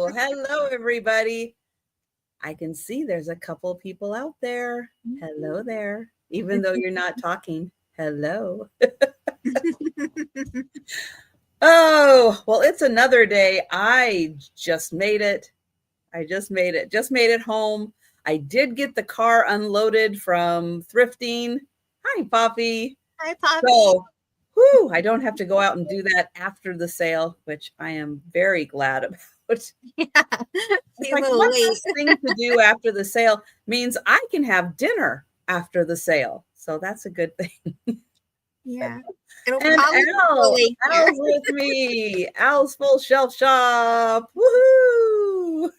Hello, everybody. I can see there's a couple people out there. Hello there. Even though you're not talking. Hello. Oh, well, it's another day. I just made it. Just made it home. I did get the car unloaded from thrifting. Hi, Poppy. Hi, Poppy. So, I don't have to go out and do that after the sale, which I am very glad about. Yeah, It's like one less thing to do after the sale means I can have dinner after the sale. So that's a good thing. Yeah. It'll And Al's with me. Al's Full Shelf Shop. Woohoo!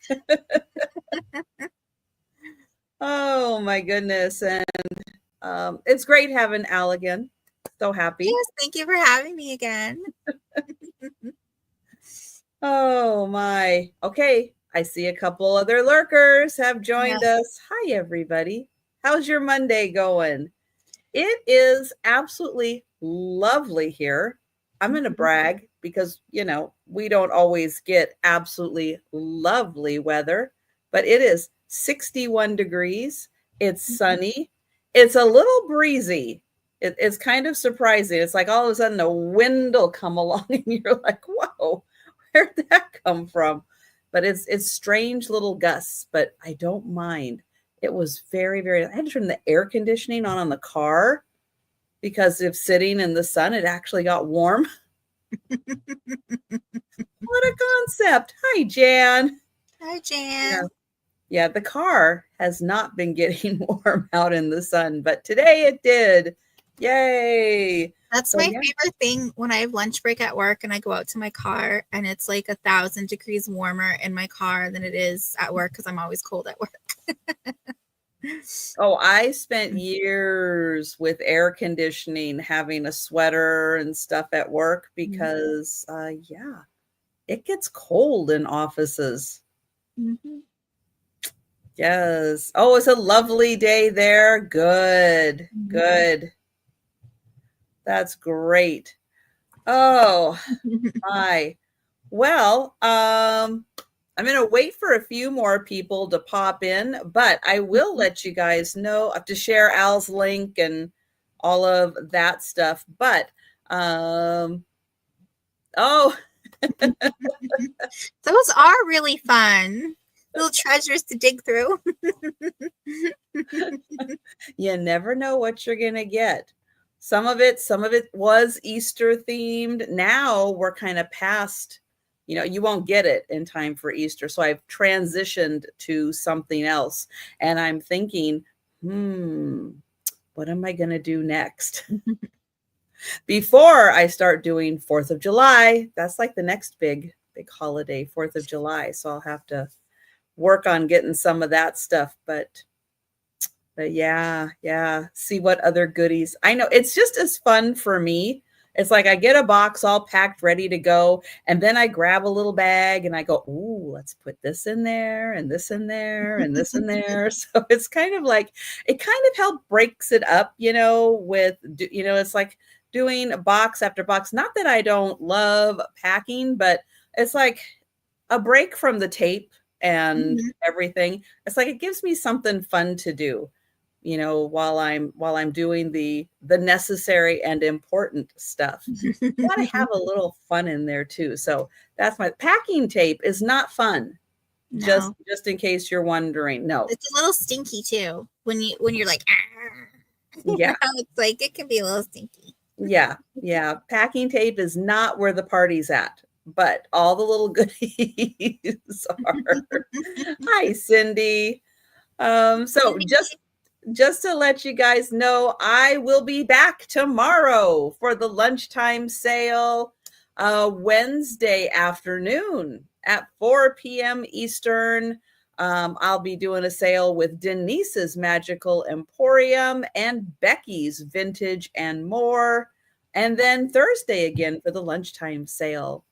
Oh my goodness. And it's great having Al again. So happy. Yes, thank you for having me again. Oh my. Okay. I see a couple other lurkers have joined us. Hi, everybody. How's your Monday going? It is absolutely lovely here. I'm going to brag because, we don't always get absolutely lovely weather, but it is 61 degrees. It's sunny. It's a little breezy. It's kind of surprising. It's like all of a sudden a wind will come along and you're like, whoa, where'd that come from? But it's strange little gusts, but I don't mind. It was very, very, I had to turn the air conditioning on the car because if sitting in the sun, it actually got warm. What a concept. Hi, Jan. Hi, Jan. Yeah, the car has not been getting warm out in the sun, but today it did. Yay. That's my favorite thing when I have lunch break at work and I go out to my car and it's like 1,000 degrees warmer in my car than it is at work because I'm always cold at work. Oh, I spent years with air conditioning, having a sweater and stuff at work because, it gets cold in offices. Mm-hmm. Yes. Oh, it's a lovely day there. Good. Good. That's great. Oh, my. Well, I'm going to wait for a few more people to pop in, but I will let you guys know. I have to share Al's link and all of that stuff. But, oh. Those are really fun. Little treasures to dig through. You never know what you're going to get. Some of it was Easter themed. Now we're kind of past, you won't get it in time for Easter. So I've transitioned to something else. And I'm thinking, what am I going to do next? Before I start doing 4th of July, that's like the next big holiday, 4th of July. So I'll have to work on getting some of that stuff. But yeah, see what other goodies. I know it's just as fun for me. It's like I get a box all packed, ready to go, and then I grab a little bag and I go, ooh, let's put this in there and this in there and this in there. So it's kind of like, it kind of helps breaks it up, with, it's like doing box after box. Not that I don't love packing, but it's like a break from the tape and everything. It's like it gives me something fun to do, while I'm doing the necessary and important stuff. Got to have a little fun in there too. So that's my packing tape is not fun. No. Just in case you're wondering. No. It's a little stinky too. When you're like, yeah, it's like it can be a little stinky. Yeah. Packing tape is not where the party's at. But all the little goodies are. Hi, Cindy. So just to let you guys know, I will be back tomorrow for the lunchtime sale, Wednesday afternoon at 4 p.m. Eastern. I'll be doing a sale with Denise's Magical Emporium and Becky's Vintage and More. And then Thursday again for the lunchtime sale.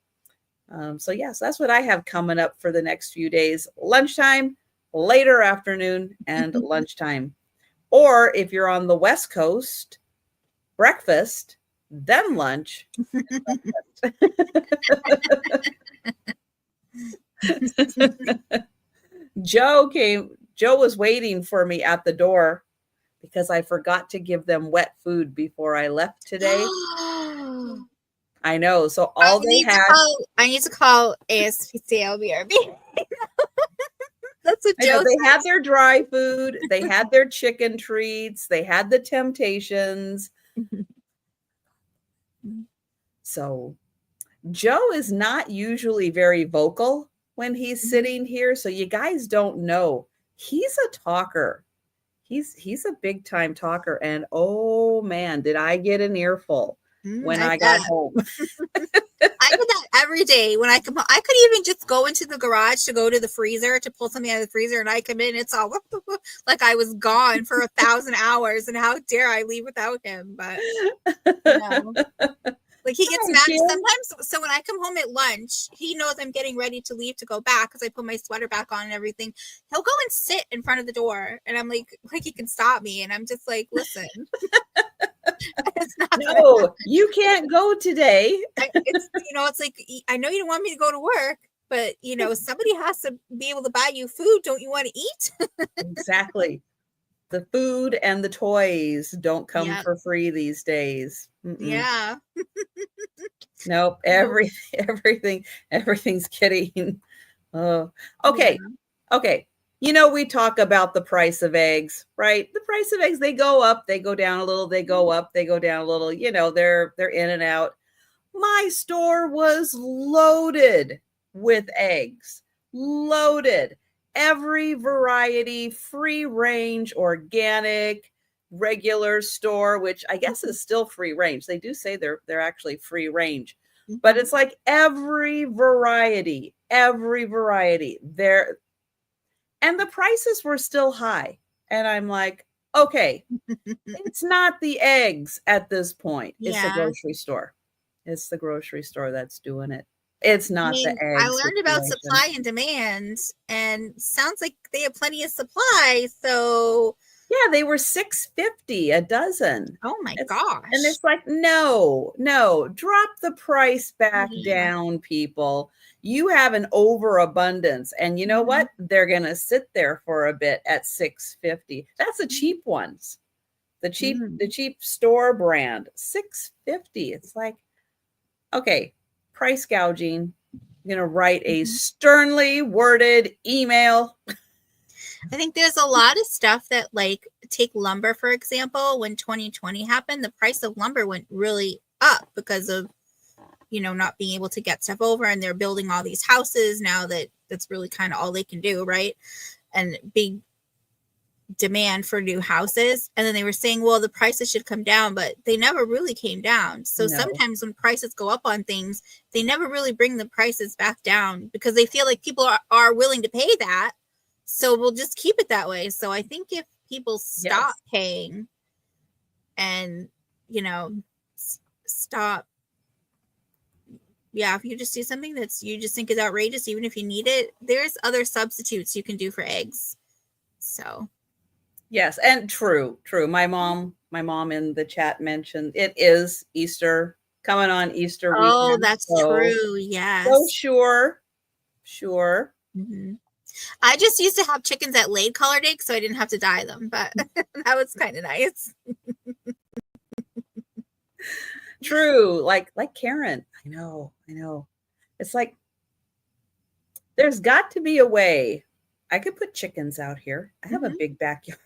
So that's what I have coming up for the next few days. Lunchtime, later afternoon, and lunchtime. Or if you're on the West Coast, breakfast, then lunch. Joe was waiting for me at the door because I forgot to give them wet food before I left today. I know. So all they had. I need to call ASPCA BRB. That's what I know, Joe they says. had their dry food, they had their chicken treats, they had the Temptations. So Joe is not usually very vocal when he's sitting here, so you guys don't know. He's a talker. He's a big time talker, and oh man, did I get an earful when I got home. I do that every day when I come home. I could even just go into the garage to go to the freezer to pull something out of the freezer, and I come in, it's all like I was gone for 1,000 hours, and how dare I leave without him? But like he gets mad sometimes. So when I come home at lunch, he knows I'm getting ready to leave to go back because I put my sweater back on and everything. He'll go and sit in front of the door, and I'm like he can stop me, and I'm just like, listen. No, you can't go today. It's like, I know you don't want me to go to work, but somebody has to be able to buy you food. Don't you want to eat? Exactly. The food and the toys don't come for free these days. Yeah. Nope. Everything's kidding. Oh, okay. Yeah. Okay. We talk about the price of eggs, right? The price of eggs, they go up, they go down a little, they go up, they go down a little, they're in and out. My store was loaded with eggs, loaded. Every variety, free range, organic, regular store, which I guess is still free range. They do say they're actually free range, but it's like every variety there. And the prices were still high. And I'm like, okay, it's not the eggs at this point. It's the grocery store. It's the grocery store that's doing it. It's not the eggs. I learned about supply and demand, and sounds like they have plenty of supply. So yeah, they were $6.50 a dozen. Oh my gosh. And it's like, no, drop the price back down, people. You have an overabundance, and you know what? They're going to sit there for a bit at $6.50. That's the cheap ones. The cheap store brand, $6.50. It's like, okay, price gouging. I'm going to write a sternly worded email. I think there's a lot of stuff that, like, take lumber, for example. When 2020 happened, the price of lumber went really up because of, not being able to get stuff over, and they're building all these houses now that's really kind of all they can do, right? And big demand for new houses. And then they were saying, well, the prices should come down, but they never really came down. So sometimes when prices go up on things, they never really bring the prices back down because they feel like people are willing to pay that. So we'll just keep it that way. So I think if people stop paying and, stop. Yeah, if you just do something you just think is outrageous, even if you need it, there's other substitutes you can do for eggs. So. Yes, and true. My mom in the chat mentioned it is Easter, coming on Easter weekend. Oh, that's true. Yes. So sure. Mm-hmm. I just used to have chickens that laid colored eggs, so I didn't have to dye them, but that was kind of nice. True, like Karen. I know. It's like there's got to be a way. I could put chickens out here. I have a big backyard.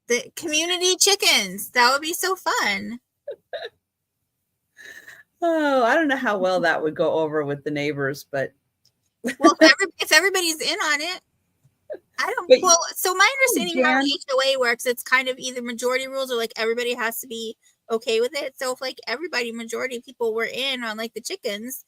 The community chickens. That would be so fun. Oh, I don't know how well that would go over with the neighbors, but well, if everybody's in on it, so my understanding how HOA works, it's kind of either majority rules or like everybody has to be okay with it. So if like majority of people were in on like the chickens,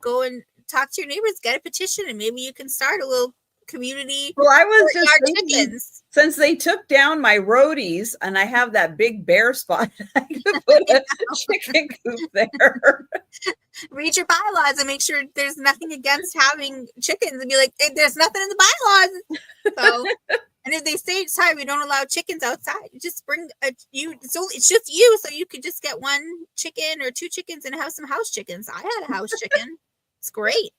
go and talk to your neighbors, get a petition, and maybe you can start a little community. Well, I was just thinking, chickens. Since they took down my roadies and I have that big bare spot, I could put a chicken coop there. Read your bylaws and make sure there's nothing against having chickens, and be like, hey, there's nothing in the bylaws. So, and if they say, sorry, we don't allow chickens outside, just bring it's just you, so you could just get one chicken or two chickens and have some house chickens. I had a house chicken. It's great.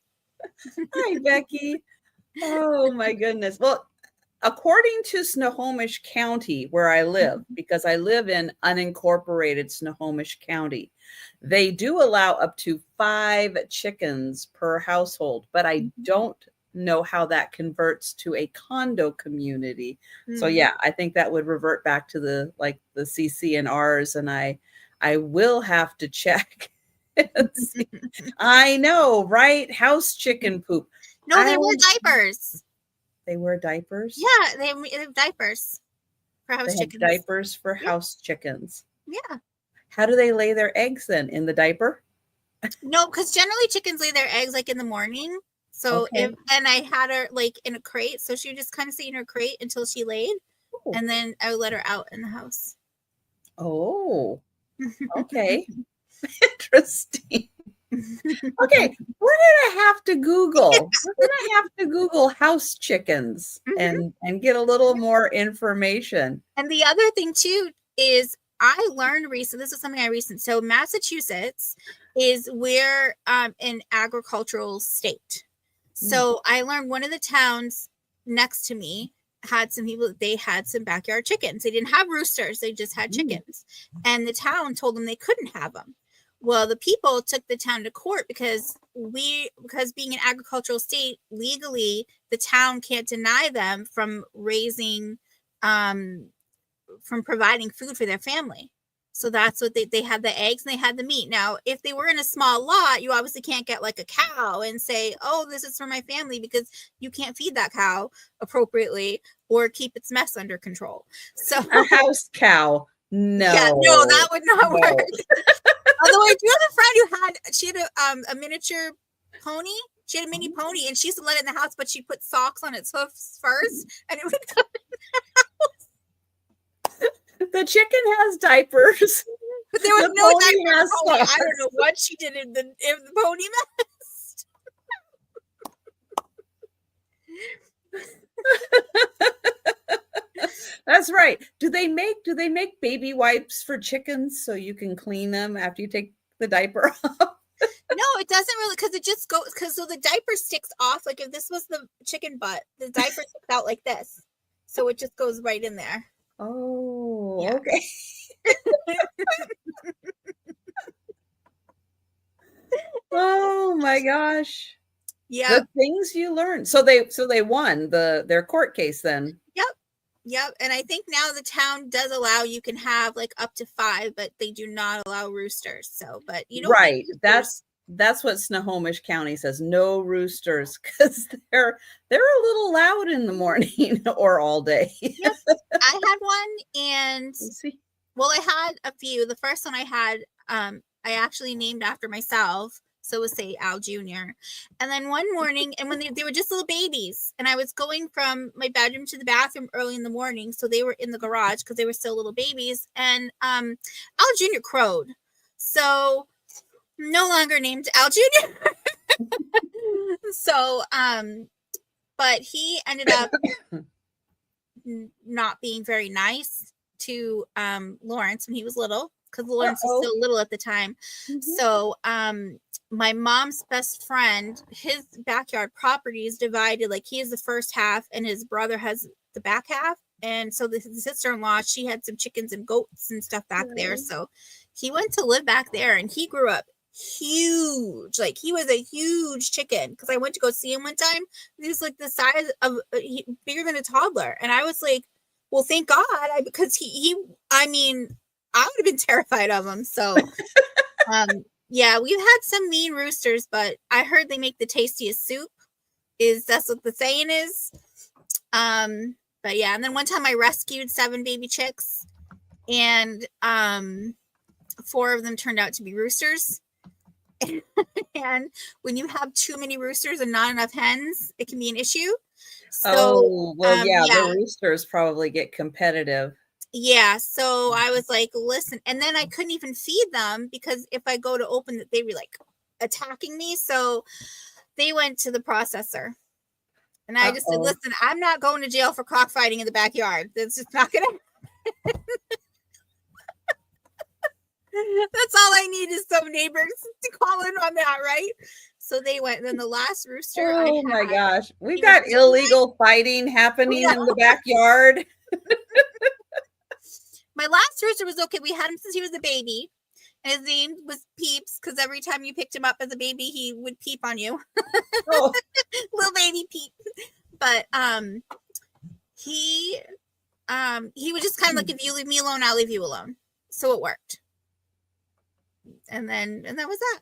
Hi, Becky. Oh my goodness. Well, according to Snohomish County, where I live, because I live in unincorporated Snohomish County, they do allow up to 5 chickens per household, but I don't know how that converts to a condo community. So yeah, I think that would revert back to the CC&Rs, and I will have to check. and see. I know, right? House chicken poop. No, they wear diapers. They wear diapers? Yeah, they have diapers for house They have chickens. diapers for house chickens. Yeah. How do they lay their eggs then? In the diaper? No, because generally chickens lay their eggs like in the morning. So Okay. and I had her like in a crate, so she would just kind of stay in her crate until she laid, Oh. and then I would let her out in the house. Oh, okay. Interesting. Okay, we're gonna have to Google. We're gonna have to Google house chickens and get a little more information. And the other thing too is I learned recently. This is something I recently. So Massachusetts is we're an agricultural state. So I learned one of the towns next to me had some people. They had some backyard chickens. They didn't have roosters. They just had chickens, and the town told them they couldn't have them. Well, the people took the town to court because being an agricultural state, legally, the town can't deny them from raising, from providing food for their family. So that's what they had the eggs and they had the meat. Now, if they were in a small lot, you obviously can't get like a cow and say, oh, this is for my family, because you can't feed that cow appropriately or keep its mess under control. So a house cow. No. Yeah, no, that would not work. Although I do have a friend who she had a miniature pony. She had a mini pony, and she used to let it in the house, but she put socks on its hoofs first, and it would come in the house. The chicken has diapers, but there was no diaper. I don't know what she did if the pony messed. That's right. Do they make baby wipes for chickens so you can clean them after you take the diaper off? No, it doesn't really, because it just goes, so the diaper sticks off. Like if this was the chicken butt, the diaper sticks out like this, so it just goes right in there. Oh, yeah. Okay. Oh my gosh. Yeah. The things you learn. So they won their court case then. Yep. And I think now the town does allow, you can have like up to 5, but they do not allow roosters. So, but you don't. Right. That's what Snohomish County says. No roosters, because they're a little loud in the morning or all day. Yep. I had one, and well, I had a few. The first one I had, I actually named after myself. So it was, say, Al Jr. And then one morning, and when they were just little babies, and I was going from my bedroom to the bathroom early in the morning, so they were in the garage because they were still little babies, and Al Jr. crowed. So no longer named Al Jr. So, but he ended up not being very nice to Lawrence when he was little, because Lawrence was still little at the time. So, my mom's best friend, his backyard property is divided. Like, he has the first half and his brother has the back half. And so the sister-in-law, she had some chickens and goats and stuff back there. So he went to live back there, and he grew up huge. Like, he was a huge chicken, because I went to go see him one time. He was like the size of bigger than a toddler. And I was like, well, thank God, because I mean, I would have been terrified of him. So, yeah, we've had some mean roosters, but I heard they make the tastiest soup. That's what the saying is. But yeah, and then one time I rescued 7 baby chicks, and 4 of them turned out to be roosters. And when you have too many roosters and not enough hens, it can be an issue. So, the roosters probably get competitive. Yeah, so I was like, listen, and then I couldn't even feed them, because if I go to open it, they were like attacking me. So they went to the processor, and I just said, listen, I'm not going to jail for cockfighting in the backyard. That's just not gonna happen. That's all I need is some neighbors to call in on that, right? So they went. Then the last rooster Oh my gosh. We've he was got illegal fighting happening in the backyard. my last rooster was okay. We had him since he was a baby. And his name was Peeps because every time you picked him up as a baby, he would peep on you. Oh. Little baby Peep. But he was just kind of like, if you leave me alone, I'll leave you alone. So it worked. And that was that.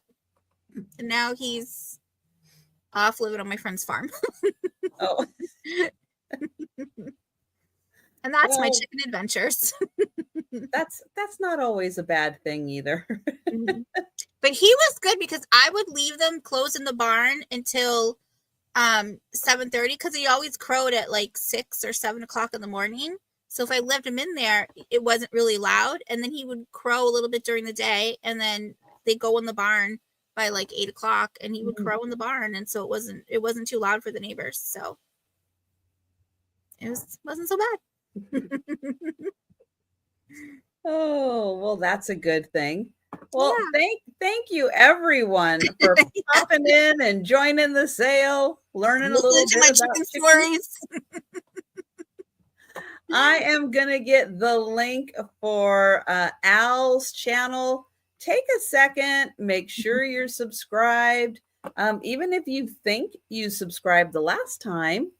And now he's off living on my friend's farm. Oh. And that's my chicken adventures. That's not always a bad thing either. But he was good because I would leave them closed in the barn until 7:30 because he always crowed at like 6 or 7 o'clock in the morning. So if I left him in there, it wasn't really loud. And then he would crow a little bit during the day, and then they go in the barn by like 8 o'clock, and he would crow in the barn, and so it wasn't too loud for the neighbors. So it wasn't so bad. Oh, well, that's a good thing. Well, thank you everyone for popping in and joining the sale, learning a little bit about chicken stories. I am gonna get the link for Al's channel. Take a second, make sure you're subscribed. Even if you think you subscribed the last time,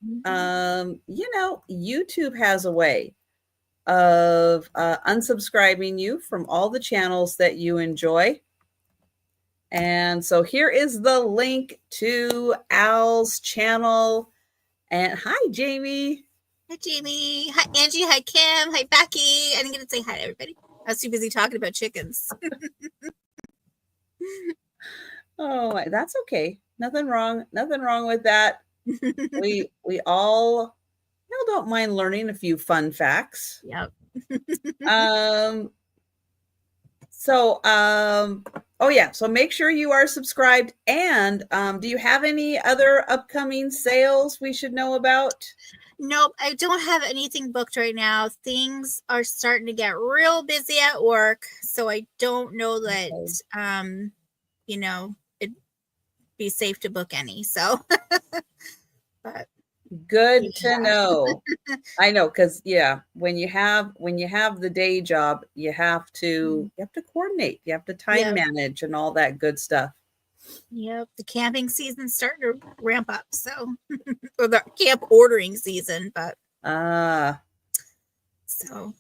YouTube has a way of unsubscribing you from all the channels that you enjoy. And so here is the link to Al's channel. And hi, Jamie. Hi, Jamie. Hi, Angie. Hi, Kim. Hi, Becky. I didn't get to say hi to everybody. I was too busy talking about chickens. Oh, that's okay. Nothing wrong with that. we all don't mind learning a few fun facts. Yep. So make sure you are subscribed. And do you have any other upcoming sales we should know about? Nope, I don't have anything booked right now. Things are starting to get real busy at work, so I don't know that it'd be safe to book any. So but good to know. I know, because when you have the day job, you have to coordinate, you have to time manage and all that good stuff. Yep, the camping season's starting to ramp up, so or the camp ordering season, but so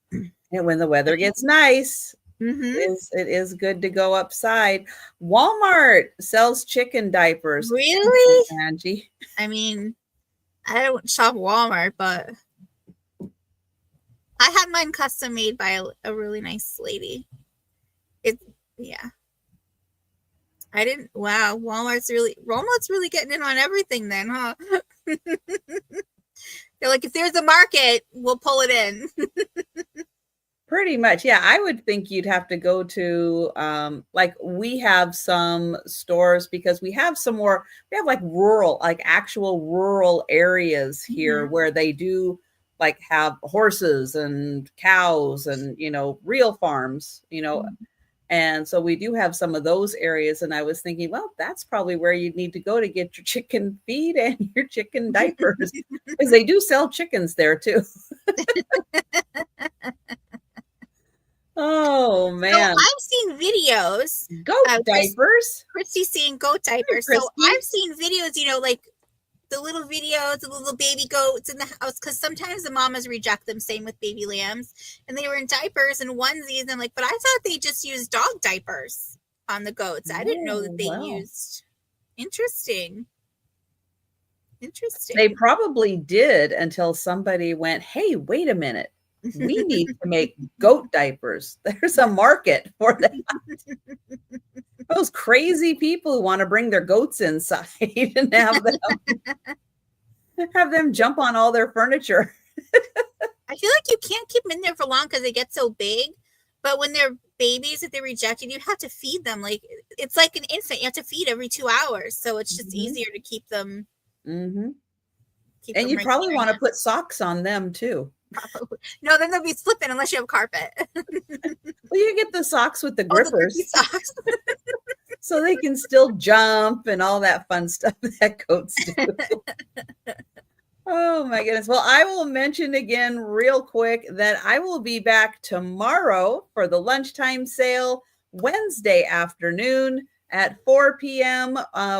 and when the weather gets nice, it is good to go upside. Walmart sells chicken diapers. Really, Angie? I mean, I don't shop Walmart, but I had mine custom made by a really nice lady. I didn't. Wow, Walmart's really getting in on everything then, huh? They're like, if there's a market, we'll pull it in. Pretty much, yeah. I would think you'd have to go to like we have some stores because we have like rural, like actual rural areas here where they do like have horses and cows and real farms, And so we do have some of those areas. And I was thinking, well, that's probably where you need to go to get your chicken feed and your chicken diapers, because they do sell chickens there too. Oh, man. So I've seen videos. Goat diapers. Christy's seeing goat diapers. So I've seen videos, like the little videos, the little baby goats in the house, because sometimes the mamas reject them, same with baby lambs, and they were in diapers and onesies, and but I thought they just used dog diapers on the goats. I didn't know that they used. Interesting. They probably did until somebody went, hey, wait a minute, we need to make goat diapers. There's a market for that. Those crazy people who want to bring their goats inside and have them jump on all their furniture. I feel like you can't keep them in there for long because they get so big. But when they're babies, if they're rejected, you have to feed them. Like it's like an infant. You have to feed every 2 hours. So it's just easier to keep them. And you probably want to put socks on them too. Probably. No, then they'll be slipping unless you have carpet. Well, you get the socks with the grippers. The socks. so they can still jump and all that fun stuff that goats do. Oh my goodness. Well, I will mention again real quick that I will be back tomorrow for the lunchtime sale, Wednesday afternoon at 4 p.m.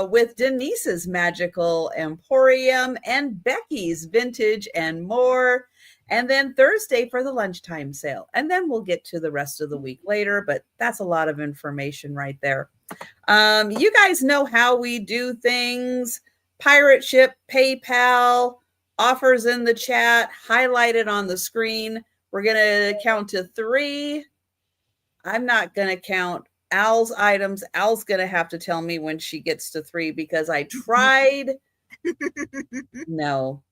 With Denise's Magical Emporium and Becky's Vintage and More. And then Thursday for the lunchtime sale. And then we'll get to the rest of the week later, but that's a lot of information right there. You guys know how we do things. Pirate Ship, PayPal, offers in the chat, highlighted on the screen. We're going to count to 3. I'm not going to count Al's items. Al's going to have to tell me when she gets to 3 because I tried. No,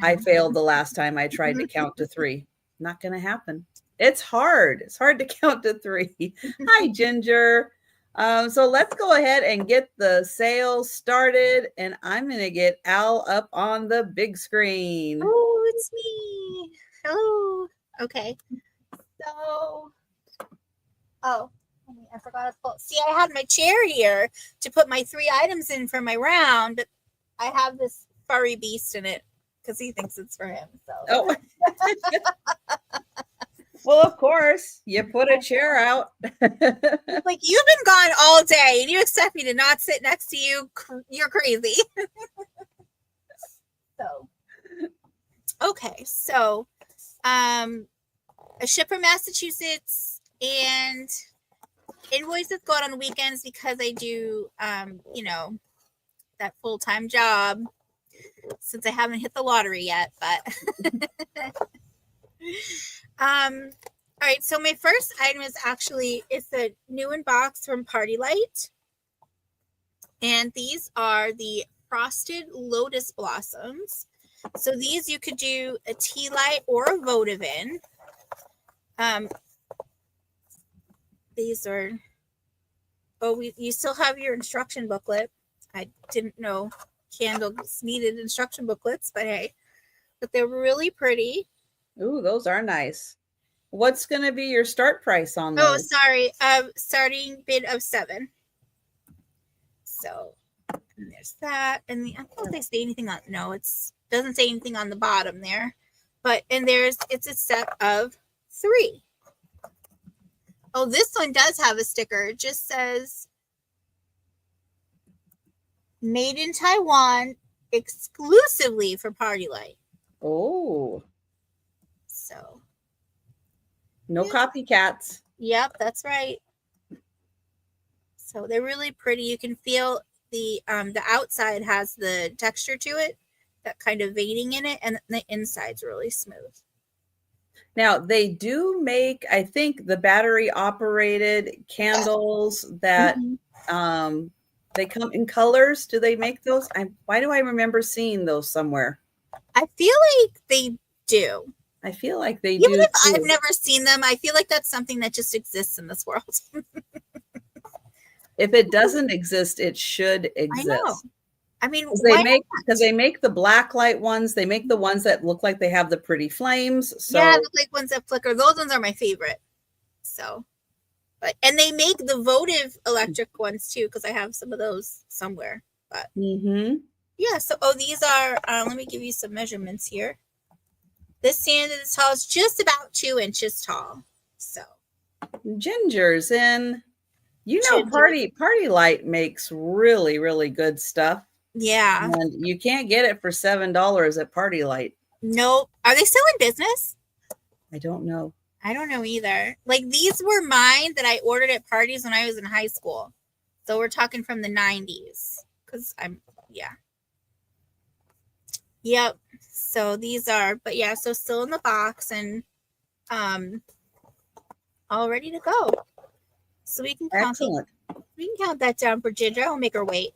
I failed the last time I tried to count to 3. Not going to happen. It's hard. It's hard to count to 3. Hi, Ginger. So let's go ahead and get the sale started, and I'm going to get Al up on the big screen. Oh, it's me. Hello. Okay. So, I forgot to pull. See, I had my chair here to put my 3 items in for my round, but I have this furry beast in it because he thinks it's for him. So. Oh. Well, of course, you put a chair out. Like, you've been gone all day and you expect me to not sit next to you. You're crazy. So, okay. So, I ship from Massachusetts and invoices go out on weekends because I do, that full-time job since I haven't hit the lottery yet, but all right, so my first item is actually, it's a new in box from Party Light. And these are the frosted lotus blossoms. So these you could do a tea light or a votive in. These are, you still have your instruction booklet. I didn't know candles needed instruction booklets, but hey, but they're really pretty. Ooh, those are nice. What's going to be your start price on those? Oh, sorry. Starting bid of 7. So and there's that. And I don't know if they say anything on, no, it's doesn't say anything on the bottom there. But, and it's a set of 3. Oh, this one does have a sticker. It just says made in Taiwan exclusively for Party Light. Oh. So. No copycats. Yep, that's right. So they're really pretty. You can feel the outside has the texture to it, that kind of veining in it, and the inside's really smooth. Now they do make, I think, the battery operated candles that they come in colors. Do they make those? Why do I remember seeing those somewhere? I feel like they do. I feel like they Even do. If I've never seen them, I feel like that's something that just exists in this world. If it doesn't exist, it should exist. I know. I mean, because they make the black light ones. They make the ones that look like they have the pretty flames. So yeah, the like ones that flicker. Those ones are my favorite. So, and they make the votive electric ones too, because I have some of those somewhere. But yeah. So these are. Let me give you some measurements here. This stand is tall. It's just about 2 inches tall. So Ginger's in. Party Light makes really, really good stuff. Yeah. And you can't get it for $7 at Party Light. Nope. Are they still in business? I don't know. I don't know either. Like, these were mine that I ordered at parties when I was in high school. So we're talking from the 90s. Because Yep. So these are, but yeah, so still in the box and all ready to go. So we can count that down for Ginger. I'll make her wait.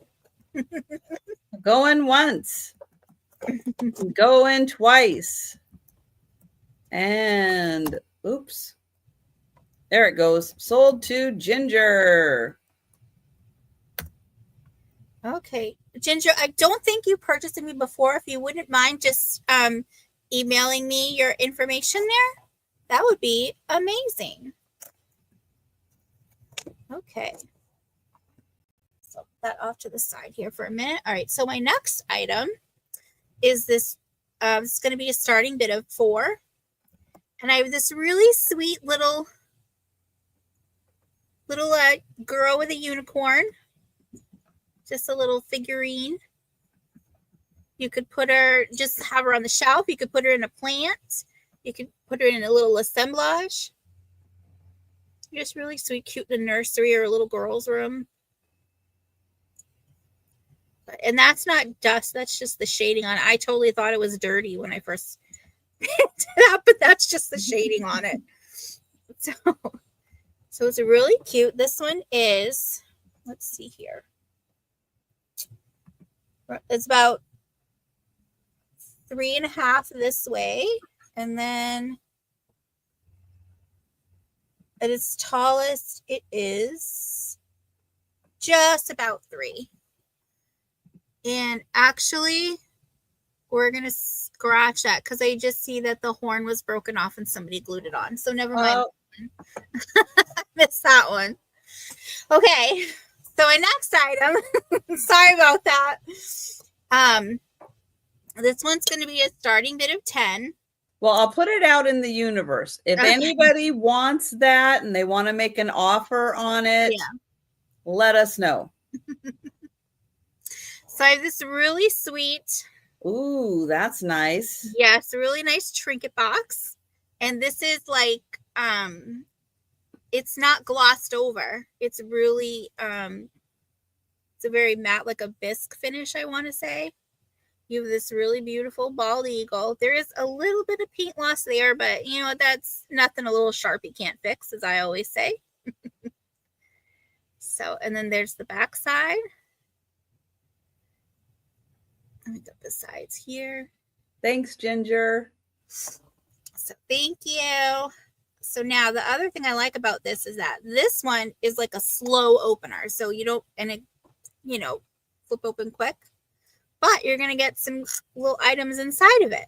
Going once. Going twice. And oops. There it goes. Sold to Ginger. Okay. Ginger, I don't think you purchased me before. If you wouldn't mind just emailing me your information there, that would be amazing. Okay. that off to the side here for a minute. All right, so my next item is this. It's going to be a starting bid of 4. And I have this really sweet little girl with a unicorn. Just a little figurine. You could put her, just have her on the shelf. You could put her in a plant. You could put her in a little assemblage. Just really sweet, cute in a nursery or a little girl's room. And that's not dust. That's just the shading on it. I totally thought it was dirty when I first picked it up, but that's just the shading on it. So it's really cute. This one is, let's see here. It's about 3.5 this way, and then at its tallest, it is just about 3. And actually, we're going to scratch that because I just see that the horn was broken off and somebody glued it on. So never mind. Missed that one. Okay. So my next item, sorry about that. This one's going to be a starting bid of 10. Well, I'll put it out in the universe. If anybody wants that and they want to make an offer on it, let us know. So I have this really sweet. Ooh, that's nice. Yeah, it's a really nice trinket box. And this is like, it's not glossed over. It's really, it's a very matte, like a bisque finish, I want to say. You have this really beautiful bald eagle. There is a little bit of paint loss there, but you know, that's nothing a little Sharpie can't fix, as I always say. So, and then there's the back side. Let me get the sides here. Thanks, Ginger. So thank you. So now the other thing I like about this is that this one is like a slow opener. So you don't, and it, you know, flip open quick, but you're going to get some little items inside of it.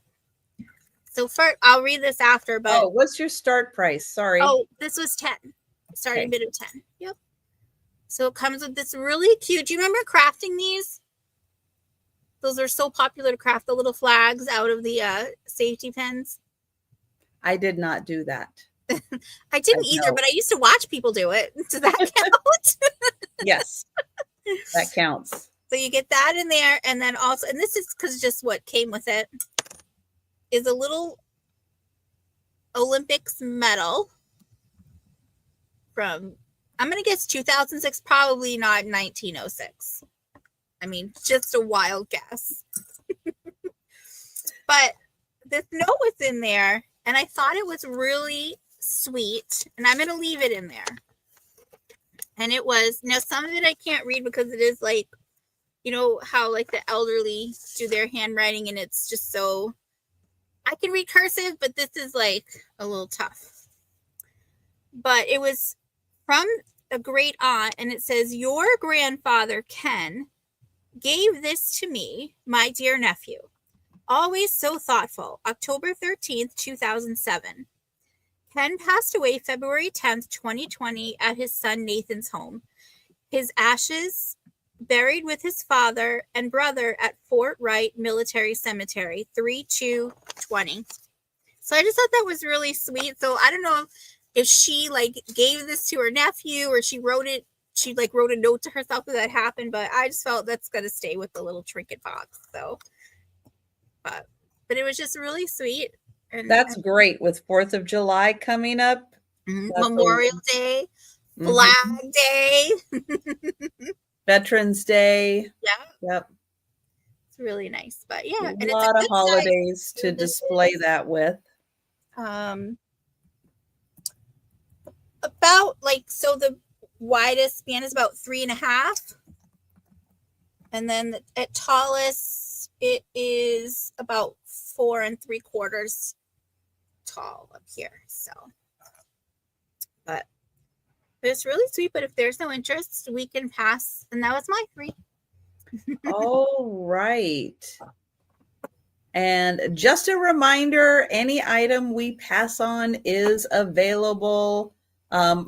So first, I'll read this after, but. Oh, what's your start price? Sorry. Oh, this was 10. Starting bid of 10. Yep. So it comes with this really cute. Do you remember crafting these? Those are so popular to craft, the little flags out of the safety pins. I did not do that. I didn't either, but I used to watch people do it. Does that count? Yes, that counts. So you get that in there, and then also, and this is because just what came with it, is a little Olympics medal from, I'm going to guess 2006, probably not 1906. I mean, just a wild guess. But this note was in there, and I thought it was really sweet, and I'm going to leave it in there. And it was, now some of it I can't read because it is like, you know, how like the elderly do their handwriting, and it's just so, I can read cursive, but this is like a little tough. But it was from a great aunt, and it says, "Your grandfather, Ken, gave this to me, my dear nephew. Always so thoughtful. October 13th, 2007. Ken passed away February 10th, 2020 at his son Nathan's home. His ashes buried with his father and brother at Fort Wright Military Cemetery, 3/2/20." So I just thought that was really sweet. So I don't know if she like gave this to her nephew or she wrote it. She like wrote a note to herself that happened, but I just felt that's going to stay with the little trinket box. So, but it was just really sweet. And that's great with 4th of July coming up. Memorial Day, Flag Day, Veterans Day. Yeah. Yep. It's really nice, but yeah. And a lot of holidays to display that with. About like, so the widest span is about 3.5, and then at tallest it is about 4 3/4 tall up here. So, but it's really sweet. But if there's no interest, we can pass. And that was my 3. All right. And just a reminder, any item we pass on is available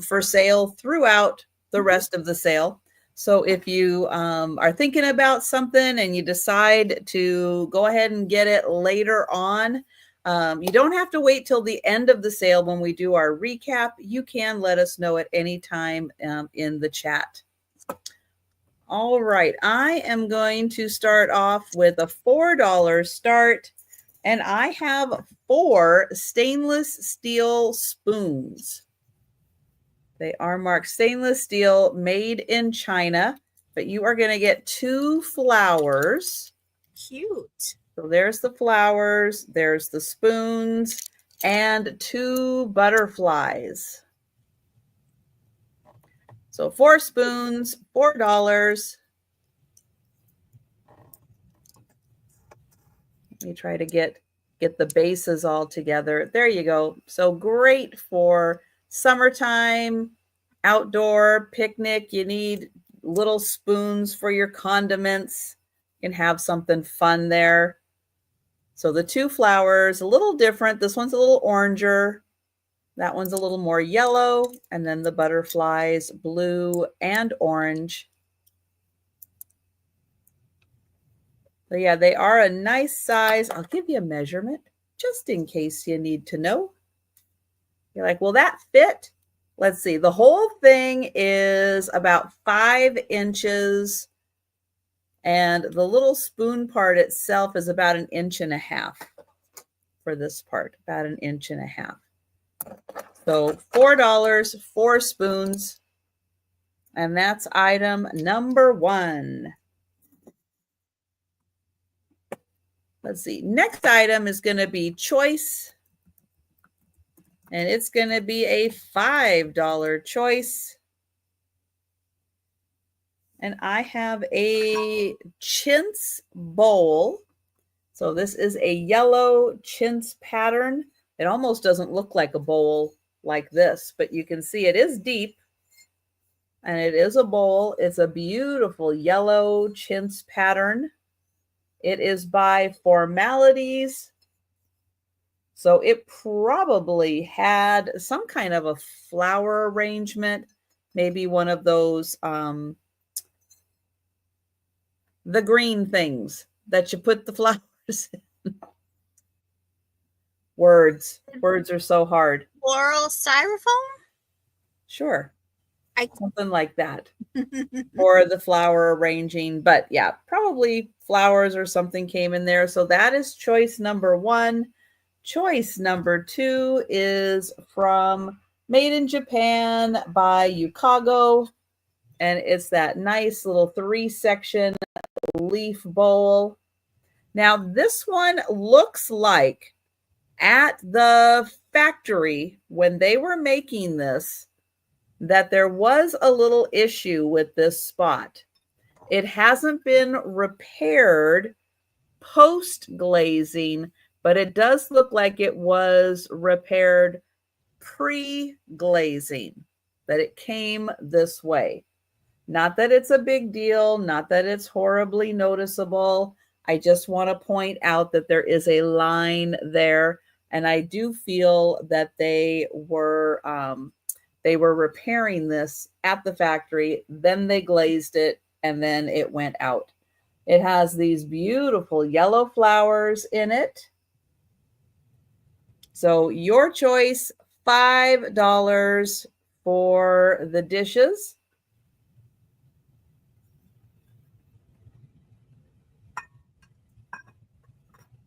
for sale throughout the rest of the sale. So if you are thinking about something and you decide to go ahead and get it later on, you don't have to wait till the end of the sale when we do our recap. You can let us know at any time in the chat. All right, I am going to start off with a $4 start, and I have 4 stainless steel spoons. They are marked stainless steel, made in China, but you are going to get 2 flowers. Cute. So there's the flowers, there's the spoons, and 2 butterflies. So 4 spoons, $4. Let me try to get the bases all together. There you go. So great for summertime, outdoor picnic. You need little spoons for your condiments. You can have something fun there. So the 2 flowers, a little different. This one's a little oranger. That one's a little more yellow. And then the butterflies, blue and orange. So yeah, they are a nice size. I'll give you a measurement just in case you need to know. You're like, will that fit? Let's see. The whole thing is about 5 inches. And the little spoon part itself is about 1.5 inches for this part, about 1.5 inches. So $4, 4 spoons. And that's item number 1. Let's see. Next item is going to be choice. And it's going to be a $5 choice. And I have a chintz bowl. So this is a yellow chintz pattern. It almost doesn't look like a bowl like this, but you can see it is deep. And it is a bowl. It's a beautiful yellow chintz pattern. It is by Formalities. So it probably had some kind of a flower arrangement, maybe one of those, the green things that you put the flowers in. Words are so hard. Floral styrofoam? Sure. Something like that. Or the flower arranging, but yeah, probably flowers or something came in there. So that is choice number 1. Choice number 2 is from Made in Japan by Yukago. And it's that nice little 3-section leaf bowl. Now this one looks like at the factory when they were making this, that there was a little issue with this spot. It hasn't been repaired post-glazing, but it does look like it was repaired pre-glazing, that it came this way. Not that it's a big deal, not that it's horribly noticeable. I just want to point out that there is a line there, and I do feel that they were repairing this at the factory, then they glazed it, and then it went out. It has these beautiful yellow flowers in it. So your choice, $5 for the dishes.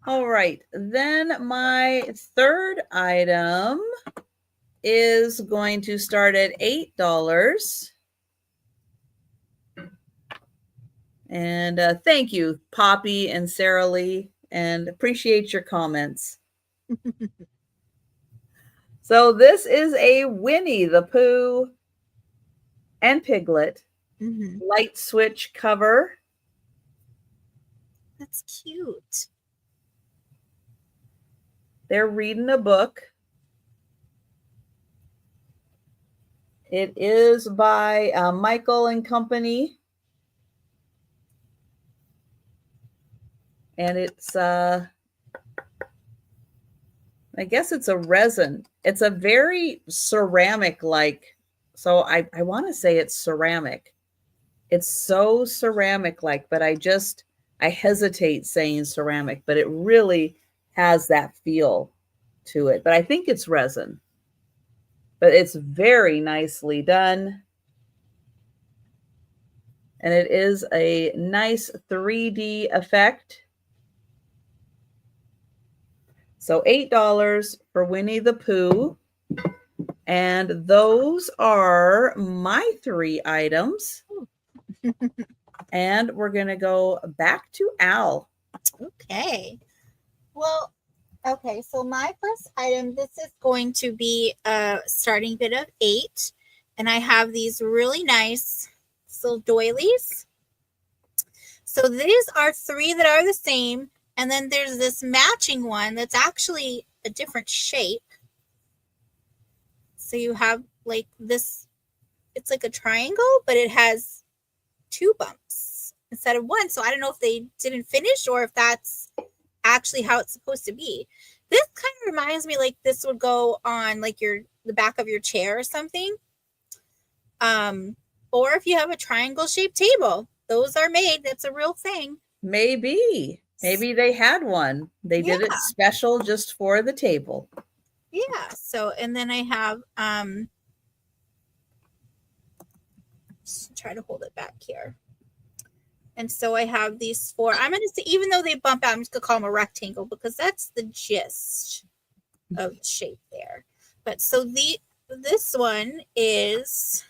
All right, then my third item is going to start at $8. And thank you, Poppy and Sarah Lee, and appreciate your comments. So this is a Winnie the Pooh and Piglet light switch cover. That's cute. They're reading a book. It is by Michael and Company. And it's, I guess it's a resin. It's a very ceramic-like, so I want to say it's ceramic. It's so ceramic like, but I hesitate saying ceramic, but it really has that feel to it. But I think it's resin. But it's very nicely done. And it is a nice 3D effect. So $8 for Winnie the Pooh. And those are my 3 items. And we're going to go back to Al. Okay. Well, okay. So my first item, this is going to be a starting bid of 8. And I have these really nice little doilies. So these are 3 that are the same. And then there's this matching one that's actually a different shape. So you have like this, it's like a triangle, but it has 2 bumps instead of 1. So I don't know if they didn't finish or if that's actually how it's supposed to be. This kind of reminds me like this would go on like the back of your chair or something. Or if you have a triangle shaped table, those are made. That's a real thing. Maybe they had one. They did it special just for the table. Yeah. So, and then I have, try to hold it back here. And so I have these 4. I'm going to say, even though they bump out, I'm just going to call them a rectangle because that's the gist of the shape there. But so this one is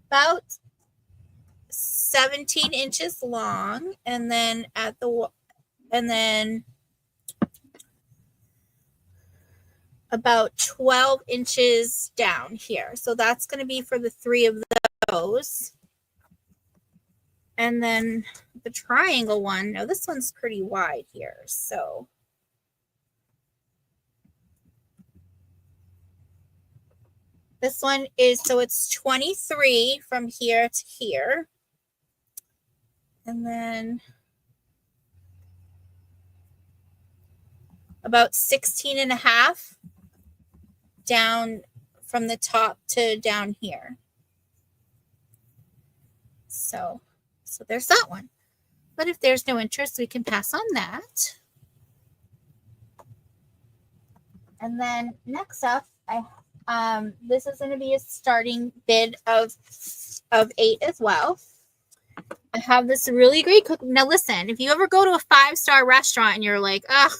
about 17 inches long, and then about 12 inches down here. So that's going to be for the 3 of those. And then the triangle one, now this one's pretty wide here. So this one is, so it's 23 from here to here. And then about 16 and a half down from the top to down here. So there's that one. But if there's no interest, we can pass on that. And then next up, this is going to be a starting bid of 8 as well. I have this really great cook. Now listen, if you ever go to a 5-star restaurant and you're like, ugh,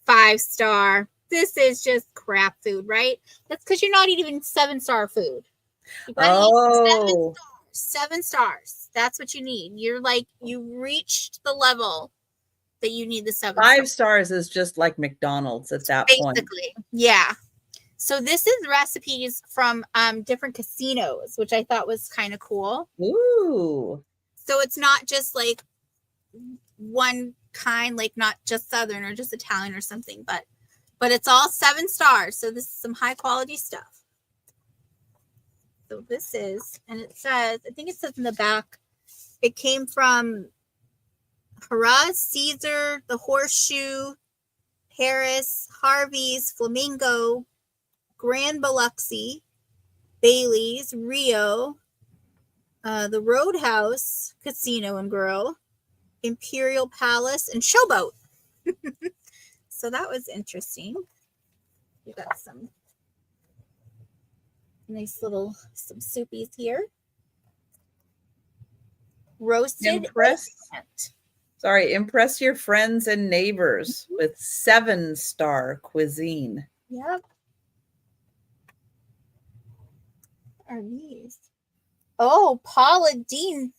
5-star, this is just crap food, right? That's because you're not eating 7-star food. You gotta eat 7 stars. That's what you need. You're like, you reached the level that you need the 7 5 stars is just like McDonald's at that point. Basically, yeah. So this is recipes from different casinos, which I thought was kind of cool. Ooh. So it's not just like one kind, like not just Southern or just Italian or something, but it's all 7 stars. So this is some high quality stuff. So this is, and it says, I think it says in the back, it came from Haraz, Caesar, the Horseshoe, Harris, Harvey's, Flamingo, Grand Biloxi, Bailey's, Rio, the Roadhouse Casino and Grill, Imperial Palace, and Showboat. So that was interesting. We got some nice little, some soupies here. Roasted. Impress your friends and neighbors with 7-star cuisine. Yep. What are these? Oh, Paula Dean.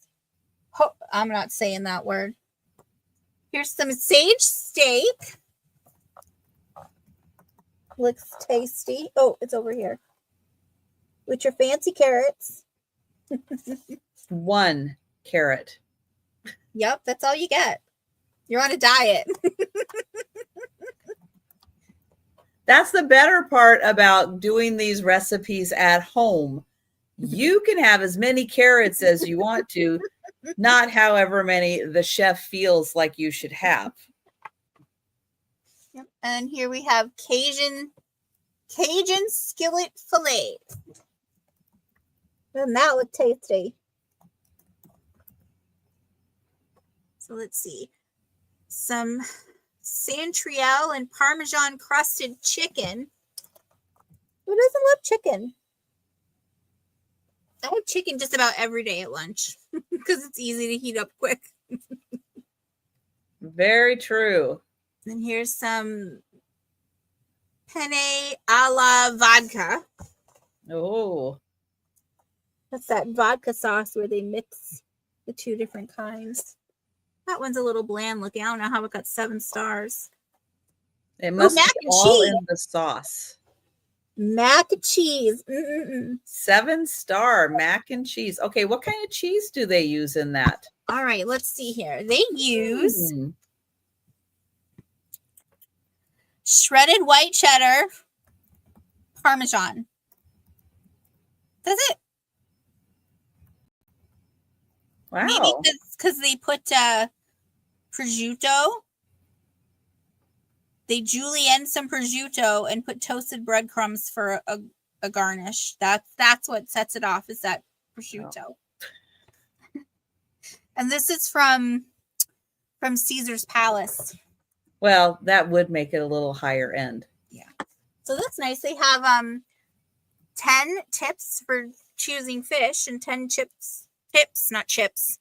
Oh, I'm not saying that word. Here's some sage steak. Looks tasty. Oh, it's over here. With your fancy carrots. 1 carrot. Yep, that's all you get. You're on a diet. That's the better part about doing these recipes at home. You can have as many carrots as you want to, not however many the chef feels like you should have. Yep. And here we have Cajun Cajun skillet fillet. Doesn't that look tasty? So let's see. Some Santriel and Parmesan crusted chicken. Who doesn't love chicken? I have chicken just about every day at lunch because it's easy to heat up quick. Very true. And here's some penne a la vodka. Oh. That's that vodka sauce where they mix the two different kinds. That one's a little bland looking. I don't know how it got 7 stars. It must mac be and all cheese. in the sauce. Mac and cheese. 7-star mac and cheese. Okay, what kind of cheese do they use in that? All right, let's see here. They use shredded white cheddar, Parmesan. That's it. Wow. Maybe because they put prosciutto. They julienne some prosciutto and put toasted breadcrumbs for a garnish. That's what sets it off, is that prosciutto. Oh. And this is from Caesar's Palace. Well, that would make it a little higher end. Yeah. So that's nice. They have 10 tips for choosing fish and 10 tips, not chips.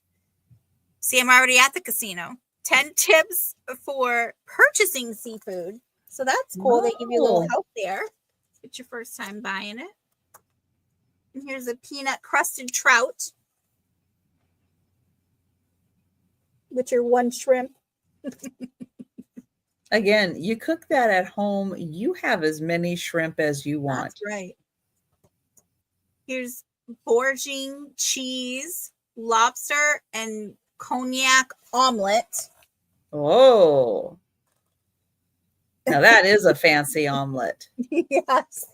See, I'm already at the casino. 10 tips for purchasing seafood. So that's cool. They give you a little help there. It's your first time buying it. And here's a peanut crusted trout with your 1 shrimp. Again, you cook that at home. You have as many shrimp as you want. That's right. Here's Bourging cheese, lobster, and cognac omelet. Oh. Now that is a fancy omelet. Yes.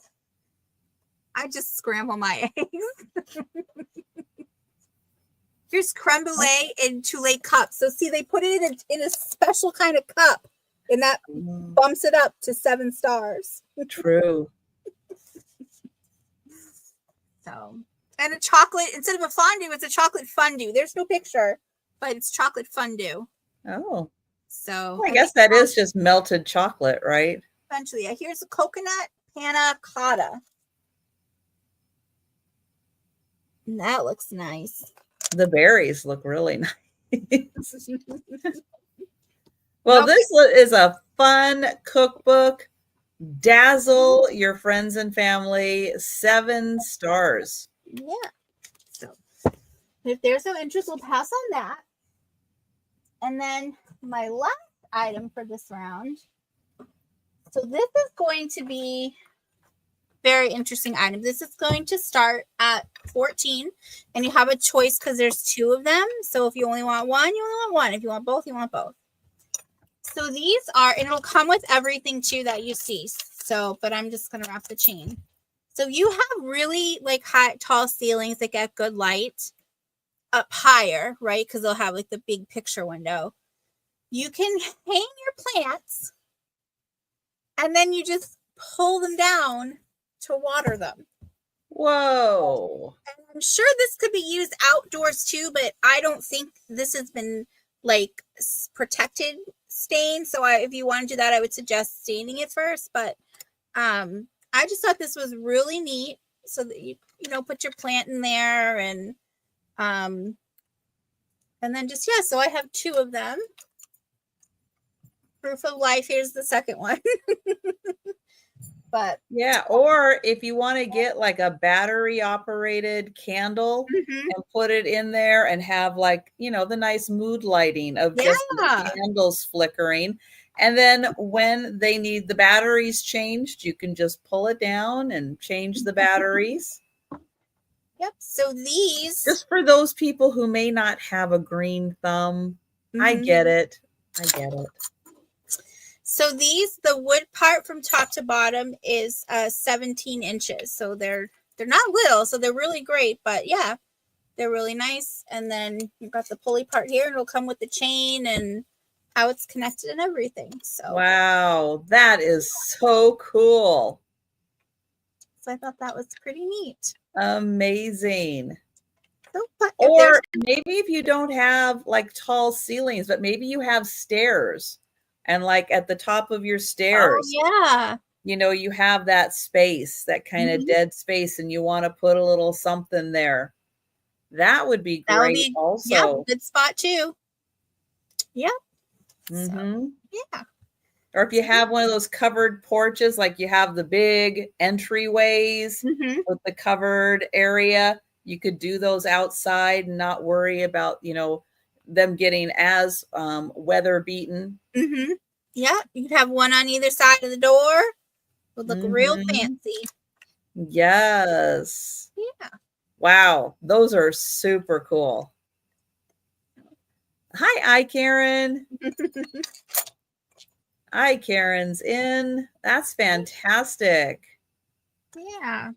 I just scramble my eggs. Here's creme brulee in Toulet cups. So see, they put it in a special kind of cup, and that bumps it up to 7 stars. True. So, and a chocolate, instead of a fondue, it's a chocolate fondue. There's no picture, but it's chocolate fondue. Oh. So well, I guess that is just melted chocolate, right? Eventually. Here's a coconut panna cotta. And that looks nice. The berries look really nice. Well, this is a fun cookbook. Dazzle your friends and family. 7 stars. Yeah. So if there's no interest, we'll pass on that. And then my last item for this round. So this is going to be very interesting item. This is going to start at 14, and you have a choice because there's 2 of them. So if you only want one, you only want one. If you want both, you want both. So these are, and it'll come with everything too that you see. So, but I'm just going to wrap the chain. So you have really like high, tall ceilings that get good light up higher, right? Because they'll have like the big picture window. You can hang your plants and then you just pull them down to water them. Whoa. And I'm sure this could be used outdoors too, but I don't think this has been like protected stain. So if you want to do that, I would suggest staining it first. But I just thought this was really neat, so that you put your plant in there and then just, yeah, so I have 2 of them. Proof of life. Here's the second one. But yeah, or if you want to get like a battery operated candle and put it in there and have like, the nice mood lighting of just the candles flickering. And then when they need the batteries changed, you can just pull it down and change the batteries. Yep. So these, just for those people who may not have a green thumb, I get it. So these, the wood part from top to bottom is 17 inches. So they're not little, so they're really great. But yeah, they're really nice. And then you've got the pulley part here, and it'll come with the chain and how it's connected and everything. So wow, that is so cool. So I thought that was pretty neat. Amazing. So, but or maybe if you don't have like tall ceilings, but maybe you have stairs, and like at the top of your stairs, yeah, you have that space, that kind of dead space, and you want to put a little something there. That would be that would great be also. good spot too. Yep. Mm-hmm. So, yeah. Or if you have one of those covered porches, like you have the big entryways with the covered area, you could do those outside and not worry about, them getting as weather beaten. Yeah, you could have one on either side of the door. Would look real fancy. Yes. Yeah. Wow. Those are super cool. Hi, Karen. Hi, Karen's in. That's fantastic. Yeah.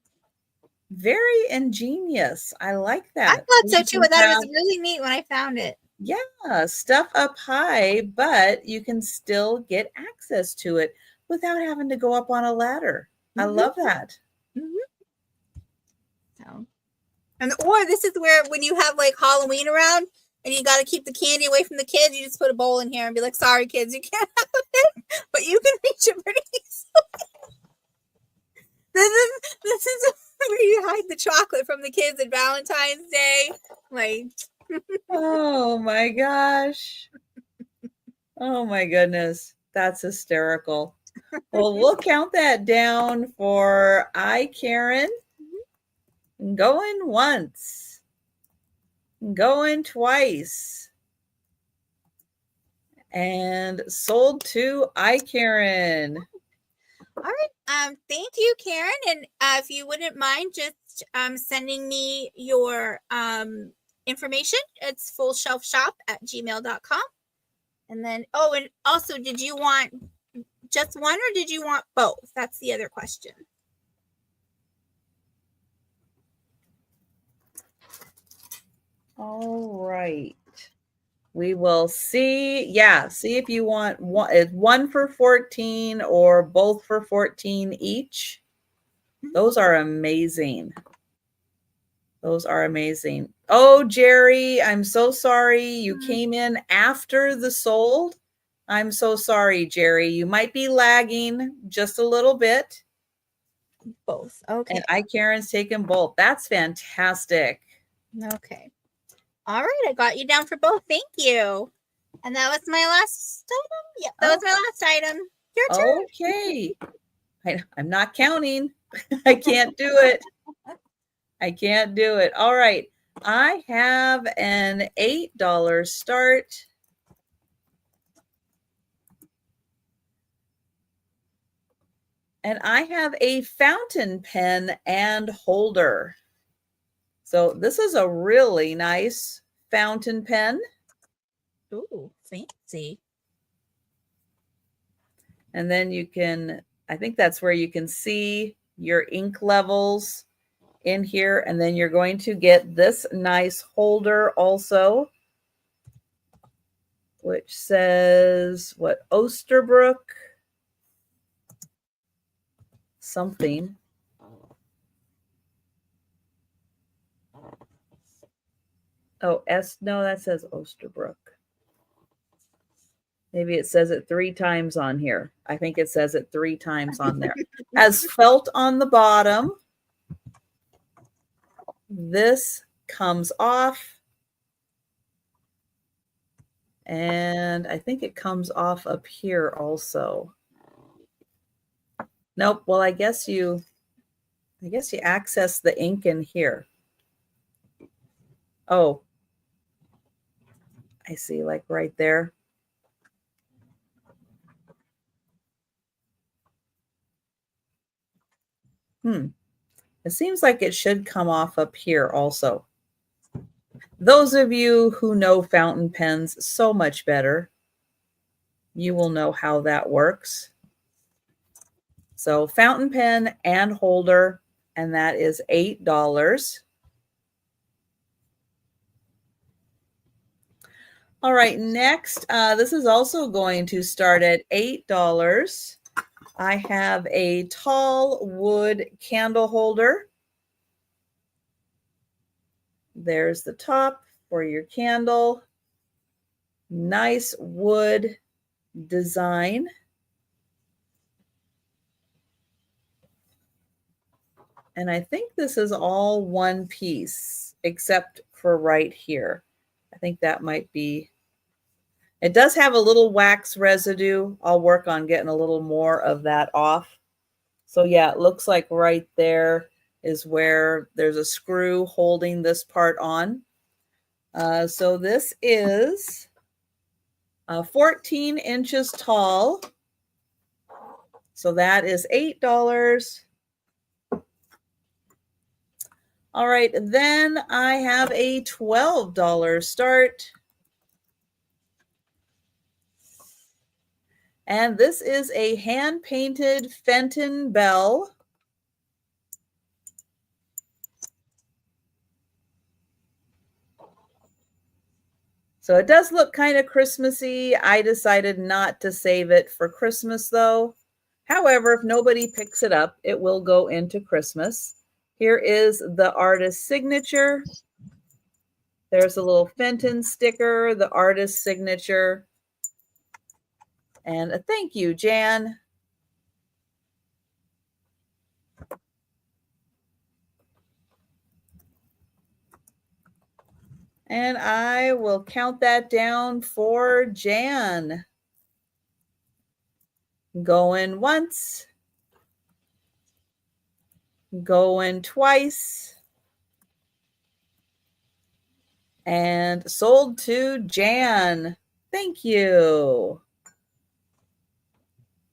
Very ingenious. I like I that. thought so too. I thought it was really neat when I found it. Yeah, stuff up high, but you can still get access to it without having to go up on a ladder. I love that. So, or this is where when you have like Halloween around and you got to keep the candy away from the kids, you just put a bowl in here and be like, "Sorry, kids, you can't have it, but you can reach it pretty easily." This is where you hide the chocolate from the kids at Valentine's Day. Like, oh my gosh. Oh my goodness. That's hysterical. Well, we'll count that down for Karen. Going once. Going twice. And sold to Karen. All right. Thank you, Karen. And if you wouldn't mind just sending me your information, it's fullshelfshop@gmail.com. And then, and also, did you want just one or did you want both? That's the other question. All right. We will see. Yeah, see if you want one for 14 or both for 14 each. Those are amazing. Those are amazing. Oh, Jerry, I'm so sorry. You came in after the sold. I'm so sorry, Jerry. You might be lagging just a little bit. Both. Okay. And Karen's taken both. That's fantastic. Okay. All right. I got you down for both. Thank you. And that was my last item. Yep, that was my last item. Your turn. Okay. I'm not counting. I can't do it. I can't do it. All right. I have an $8 start. And I have a fountain pen and holder. So this is a really nice fountain pen. Ooh, fancy. And then you can, I think that's where you can see your ink levels in here. And then you're going to get this nice holder also, which says what, Osterbrook something. Oh, no, that says Osterbrook. Maybe it says it 3 times on here. I think it says it 3 times on there. Has felt on the bottom. This comes off. And I think it comes off up here also. Nope. Well, I guess you access the ink in here. Oh, I see, like right there. It seems like it should come off up here also. Those of you who know fountain pens so much better, you will know how that works. So fountain pen and holder, and that is $8. All right, next, this is also going to start at $8. I have a tall wood candle holder. There's the top for your candle. Nice wood design. And I think this is all one piece, except for right here. I think that might be, it does have a little wax residue. I'll work on getting a little more of that off. So yeah, it looks like right there is where there's a screw holding this part on. So this is 14 inches tall. So that is $8. All right, then I have a $12 start. And this is a hand-painted Fenton bell. So it does look kind of Christmassy. I decided not to save it for Christmas though. However, if nobody picks it up, it will go into Christmas. Here is the artist's signature. There's a little Fenton sticker, the artist's signature. And a thank you, Jan. And I will count that down for Jan. Going once. Going twice. And sold to Jan. Thank you.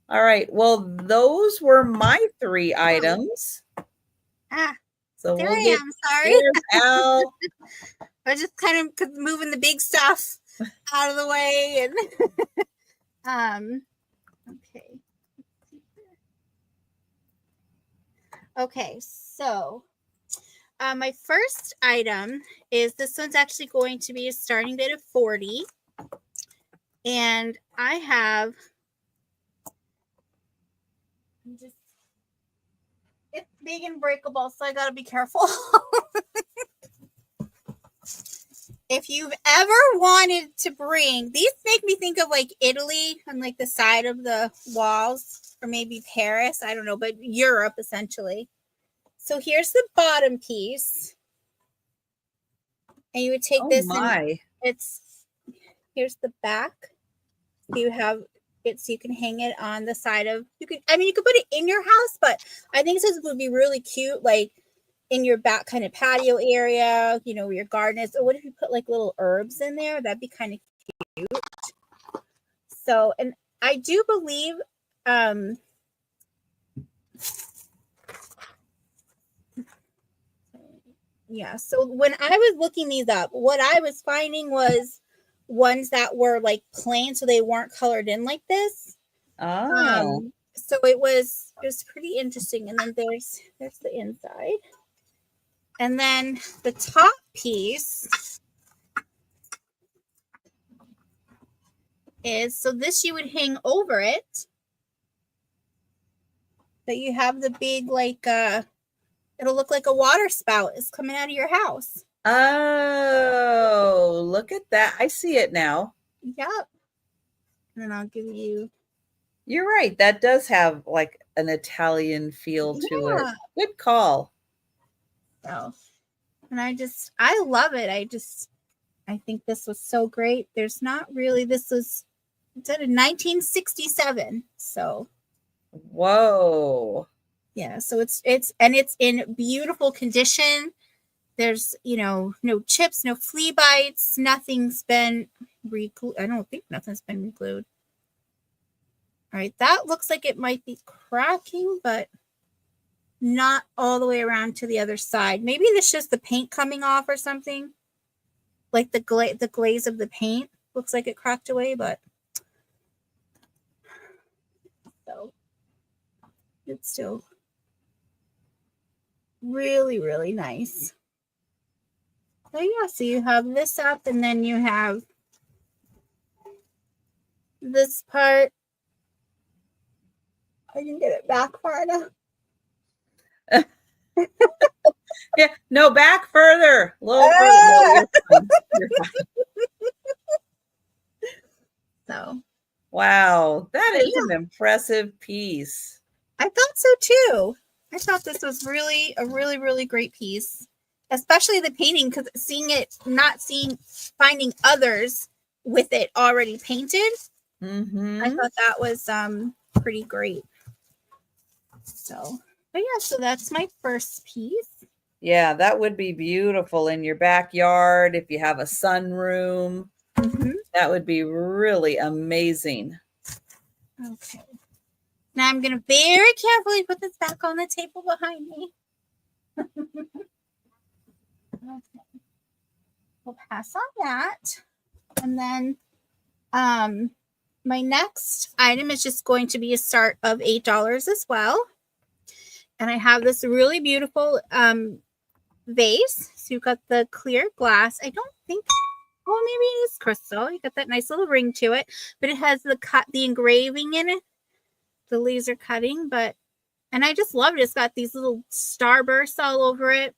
All right. Well, those were my 3 items. So There we'll I get am. Sorry. Here's Al. I just kind of moving the big stuff out of the way and okay. Okay, so my first item is this one's actually going to be a starting bid of 40. And I have it's big and breakable, so I gotta be careful. If you've ever wanted to bring, these make me think of like Italy on like the side of the walls, or maybe Paris, I don't know, but Europe essentially. So here's the bottom piece. And you would take this and here's the back. You have it so you can hang it on the side of, you could put it in your house, but I think this would be really cute, like in your back kind of patio area, you know, where your garden is. Or what if you put like little herbs in there? That'd be kind of cute. So, and I do believe, yeah. So when I was looking these up, what I was finding was ones that were like plain, so they weren't colored in like this. Oh. So it was pretty interesting. And then there's the inside. And then the top piece is, so this you would hang over it. That you have the big, like, it'll look like a water spout is coming out of your house. Oh, look at that. I see it now. Yep. And I'll give you. You're right. That does have like an Italian feel to it. Good call. So, and I love it. I think this was so great. There's not really, this was done in 1967. So. Whoa. Yeah. So it's in beautiful condition. There's, no chips, no flea bites. Nothing's been re-glued. I don't think nothing's been re-glued. All right. That looks like it might be cracking, but not all the way around to the other side. Maybe this is just the paint coming off or something. Like the glaze of the paint looks like it cracked away, but so it's still really, really nice. So yeah, so you have this up, and then you have this part I can get it back far enough. Yeah, no, back further. A little further. No, you're fine. You're fine. So Wow, that is yeah. an impressive piece. I thought so too. I thought this was really a really great piece, especially the painting, because finding others with it already painted. I thought that was pretty great. So, but yeah, so that's my first piece. Yeah, that would be beautiful in your backyard if you have a sunroom. That would be really amazing. Okay. Now I'm going to very carefully put this back on the table behind me. Okay. We'll pass on that. And then my next item is just going to be a start of $8 as well. And I have this really beautiful vase. So you've got the clear glass. I don't think, oh, maybe it is crystal. You got that nice little ring to it, but it has the engraving in it, the laser cutting. And I just love it. It's got these little starbursts all over it,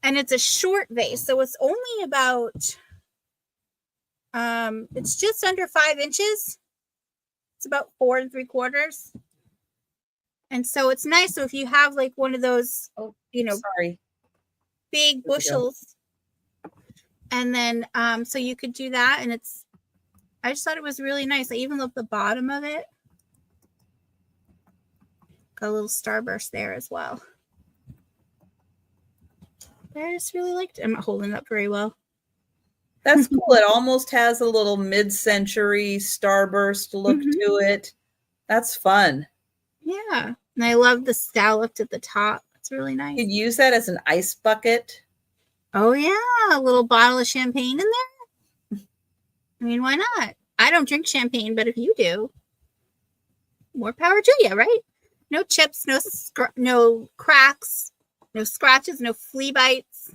and it's a short vase, so it's only about it's just under 5 inches. It's about 4 3/4. And so it's nice. So if you have like one of those, big bushels, and then so you could do that. And I just thought it was really nice. I even love the bottom of it. Got a little starburst there as well. I just really liked it. I'm not holding it up very well. That's cool. It almost has a little mid-century starburst look to it. That's fun. Yeah. And I love the scalloped at the top. It's really nice. You could use that as an ice bucket. Oh, yeah. A little bottle of champagne in there. I mean, why not? I don't drink champagne, but if you do, more power to you, right? No chips, no cracks, no scratches, no flea bites.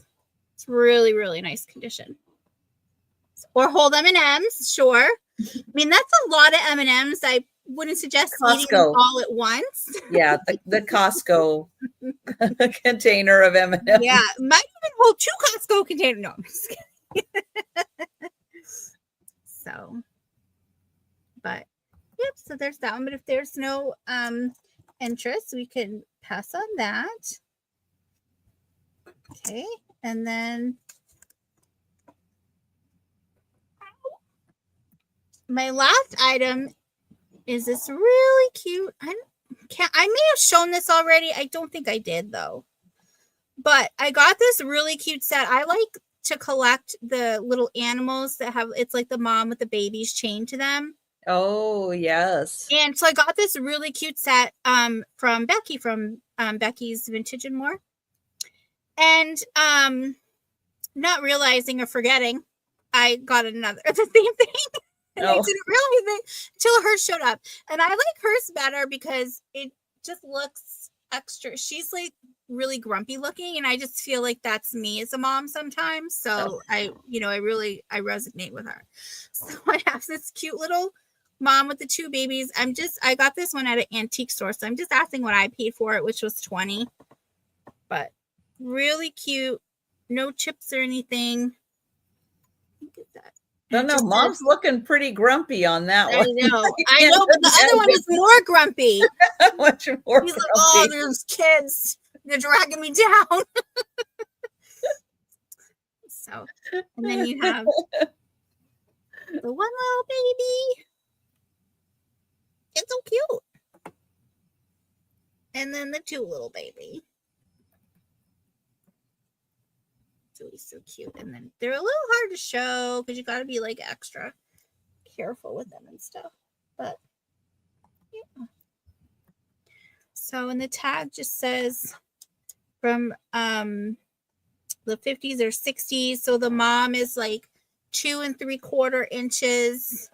It's really nice condition. Or hold M&Ms, sure. I mean, that's a lot of M&Ms. I wouldn't suggest eating them all at once. Yeah, the Costco container of M&Ms. Yeah, might even hold 2 Costco containers. No, I'm just kidding. So, but yep. So there's that one. But if there's no interest, we can pass on that. Okay, and then my last item is this really cute. I may have shown this already. I don't think I did though. But I got this really cute set. I like to collect the little animals that have, it's like the mom with the babies chained to them. Oh, yes. And so I got this really cute set from Becky, from Becky's Vintage and More. And not realizing or forgetting, I got another, the same thing. And I didn't realize it until hers showed up. And I like hers better because it just looks extra. She's like really grumpy looking, and I just feel like that's me as a mom sometimes. So I resonate with her. So I have this cute little mom with the 2 babies. I got this one at an antique store, so I'm just asking what I paid for it, which was $20. But really cute, no chips or anything. Look at that. No, Mom's looking pretty grumpy on that one. I know, but the other one is more grumpy. Much more He's grumpy. like, oh, there's kids. They're dragging me down. So, and then you have the one little baby. It's so cute. And then the 2 little baby. So cute. And then they're a little hard to show because you got to be like extra careful with them and stuff. But yeah. So, and the tag just says from the 50s or 60s. So the mom is like 2 3/4 inches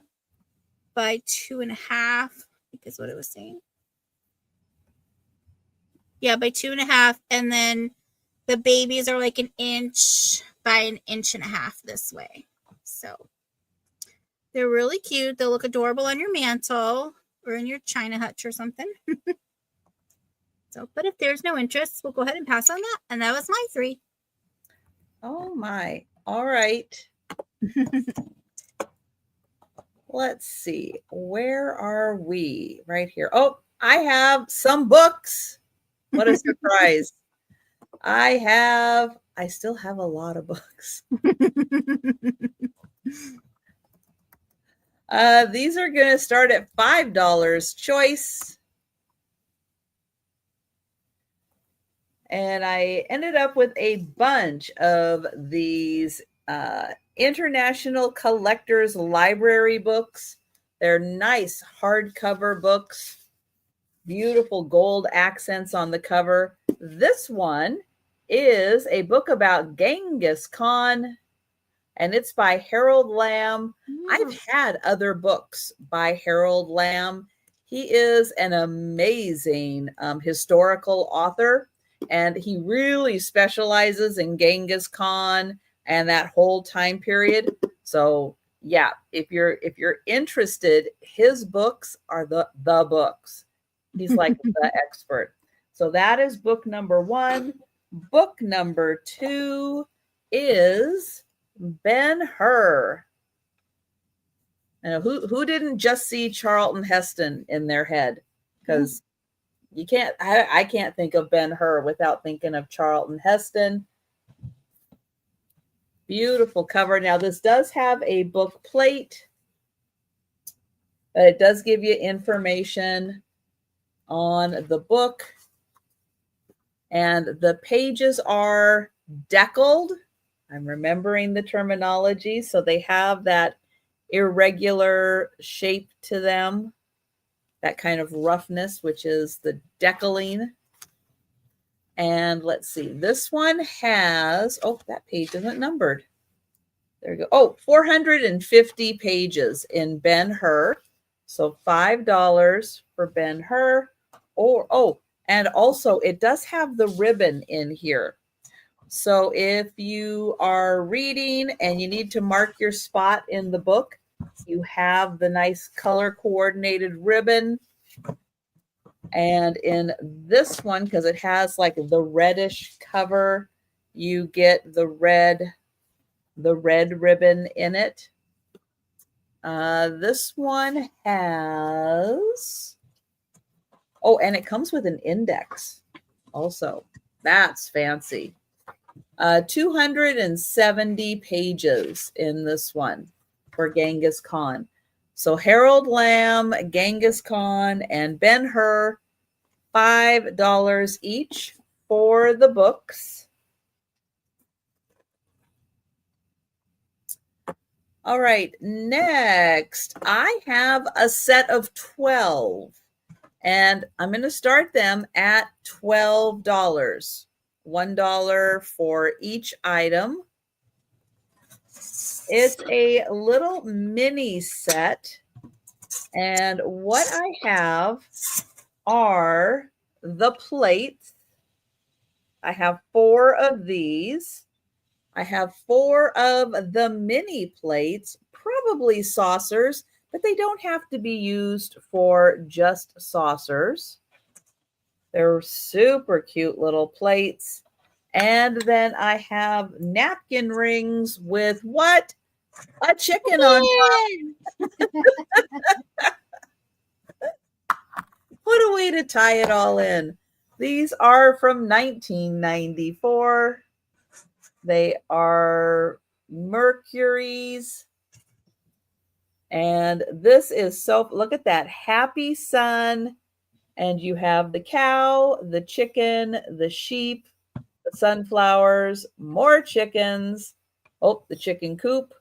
by 2.5, I think is what it was saying. Yeah, by 2.5. And then the babies are like 1 inch by 1.5 inches this way. So they're really cute. They'll look adorable on your mantle or in your china hutch or something. So, but if there's no interest, we'll go ahead and pass on that. And that was my 3. Oh my. All right. Let's see. Where are we? Right here. Oh, I have some books. What a surprise. I still have a lot of books. These are going to start at $5 choice. And I ended up with a bunch of these International Collectors Library books. They're nice hardcover books. Beautiful gold accents on the cover. This one is a book about Genghis Khan, and it's by Harold Lamb. I've had other books by Harold Lamb. He is an amazing historical author, and he really specializes in Genghis Khan and that whole time period. So yeah, if you're interested, his books are the books. He's like the expert. So that is book number 1. Book number 2 is Ben-Hur. Now, who didn't just see Charlton Heston in their head? Because you can't, I can't think of Ben-Hur without thinking of Charlton Heston. Beautiful cover. Now, this does have a book plate. It does give you information on the book. And the pages are deckled. I'm remembering the terminology. So they have that irregular shape to them, that kind of roughness, which is the deckling. And let's see, this one has, oh, that page isn't numbered. There you go. Oh, 450 pages in Ben-Hur. So $5 for Ben-Hur. Or, oh, and also it does have the ribbon in here. So if you are reading and you need to mark your spot in the book, you have the nice color coordinated ribbon. And in this one, because it has like the reddish cover, you get the red ribbon in it. This one has, oh, and it comes with an index also. That's fancy. 270 pages in this one for Genghis Khan. So Harold Lamb, Genghis Khan, and Ben-Hur, $5 each for the books. All right, next I have a set of 12, and I'm going to start them at $12. $1 for each item. It's a little mini set, and what I have are the plates. I have 4 of these. I have 4 of the mini plates, probably saucers, but they don't have to be used for just saucers. They're super cute little plates. And then I have napkin rings with what? A chicken on top. What a way to tie it all in. These are from 1994. They are Mercury's. And this is so, look at that happy sun. And you have the cow, the chicken, the sheep, the sunflowers, more chickens. Oh, the chicken coop,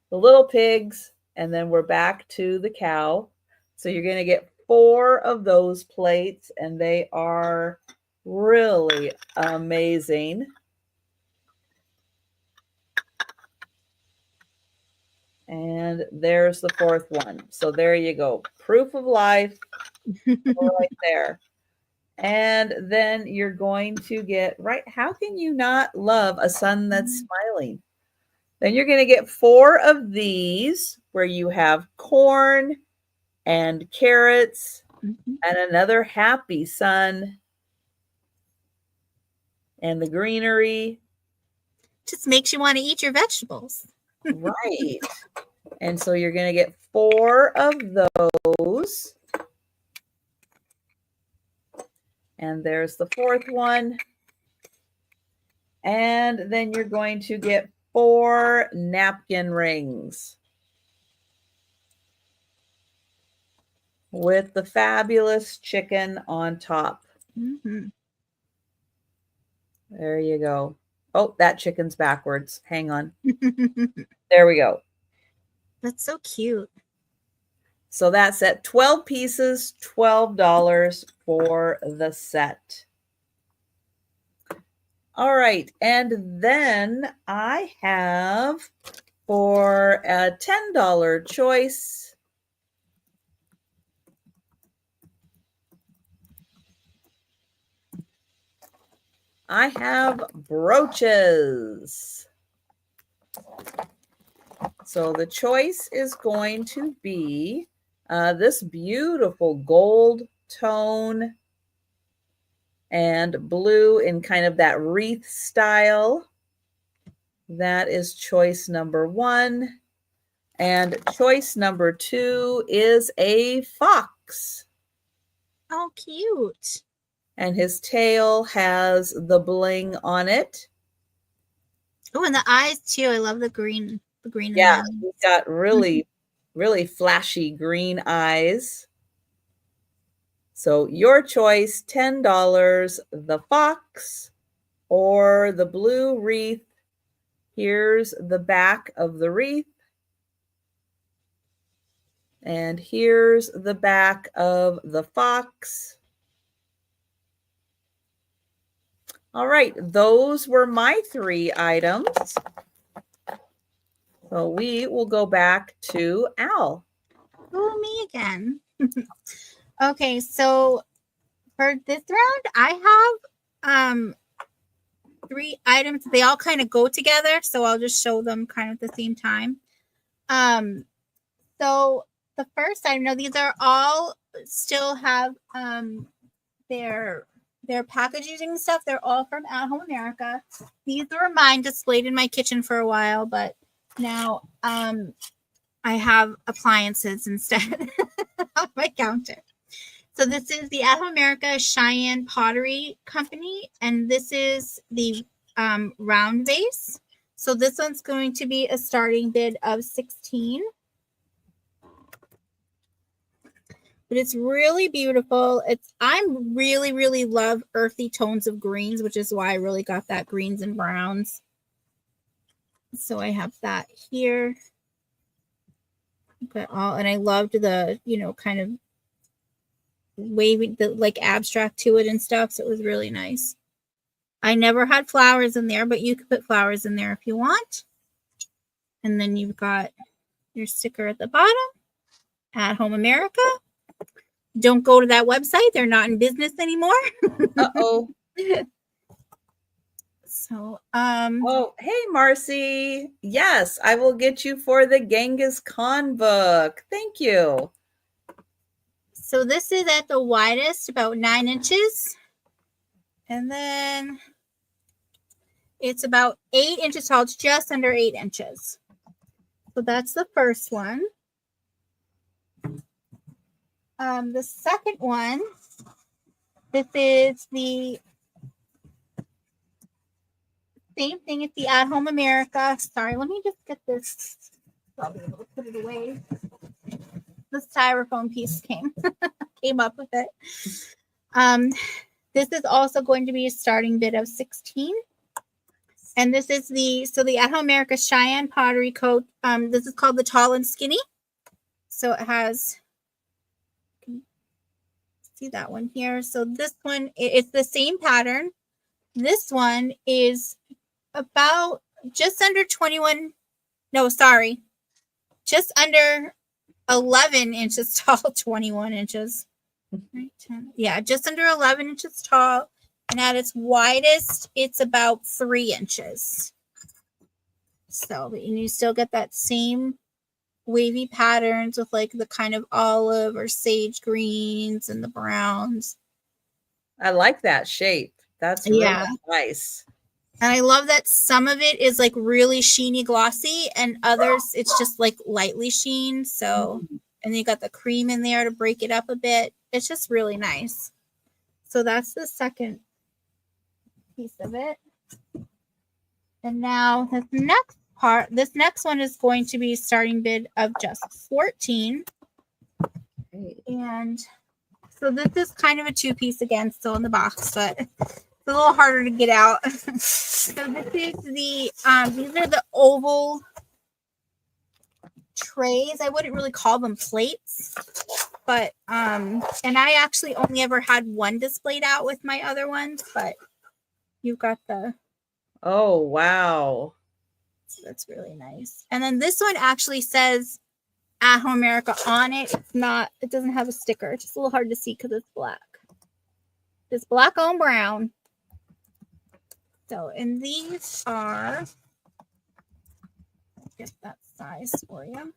the little pigs, and then we're back to the cow. So you're going to get 4 of those plates, and they are really amazing. And there's the 4th one. So there you go. Proof of life right there. And then you're going to get, right, how can you not love a sun that's smiling? Then you're going to get 4 of these where you have corn and carrots Mhm. And another happy sun. And the greenery. Just makes you want to eat your vegetables. Right. And so you're going to get 4 of those. And there's the 4th one. And then you're going to get 4 napkin rings with the fabulous chicken on top. Mm-hmm. There you go. Oh, that chicken's backwards. Hang on. There we go. That's so cute. So that's at 12 pieces, $12 for the set. All right. And then I have for a $10 choice, I have brooches. So the choice is going to be this beautiful gold tone and blue in kind of that wreath style. That is choice number 1. And choice number 2 is a fox. Oh, cute. And his tail has the bling on it. Oh, and the eyes too. I love the green. The green. Yeah, he's got really, really flashy green eyes. So your choice, $10, the fox or the blue wreath. Here's the back of the wreath. And here's the back of the fox. All right, those were my 3 items. So we will go back to Al. Oh, me again. Okay, so for this round, I have 3 items. They all kind of go together, so I'll just show them kind of at the same time. So the first item, now these are all still have their packaging stuff. They're all from At Home America. These were mine displayed in my kitchen for a while, but now I have appliances instead on my counter. So this is the At Home America Cheyenne Pottery Company, and this is the round vase. So this one's going to be a starting bid of 16. But it's really beautiful. I'm really love earthy tones of greens, which is why I really got that greens and browns. So I have that here. But and I loved the, kind of wavy, the like abstract to it and stuff. So it was really nice. I never had flowers in there, but you could put flowers in there if you want. And then you've got your sticker at the bottom. At Home America. Don't go to that website. They're not in business anymore. Uh-oh. So, Oh, hey, Marcy. Yes, I will get you for the Genghis Khan book. Thank you. So this is at the widest, about 9 inches. And then it's about 8 inches tall. It's just under 8 inches. So that's the first one. The second one, this is the same thing. It's the At Home America. Sorry, let me just get this. I'll be able to put it away. This styrofoam piece came up with it. This is also going to be a starting bid of 16. And this is the At Home America Cheyenne Pottery Coat. This is called the Tall and Skinny. So it has, see that one here. So this one, it's the same pattern. This one is about just under 21. No, sorry. Just under 11 inches tall, 21 inches. Right, 10. Yeah, just under 11 inches tall. And at its widest, it's about 3 inches. So, but you still get that same wavy patterns with like the kind of olive or sage greens and the browns. I like that shape. That's really nice. And I love that some of it is like really sheeny glossy and others it's just like lightly sheen. So, and you got the cream in there to break it up a bit. It's just really nice. So that's the second piece of it. And now the next part, this next one is going to be starting bid of just 14. Okay. And so this is kind of a 2-piece again, still in the box, but it's a little harder to get out. So this is the these are the oval trays. I wouldn't really call them plates, but and I actually only ever had one displayed out with my other ones, but you've got the oh wow. So that's really nice. And then this one actually says At Home America on it. It's not, it doesn't have a sticker. It's just a little hard to see because it's black. It's black on brown. So, and these are, I'll get that size for you.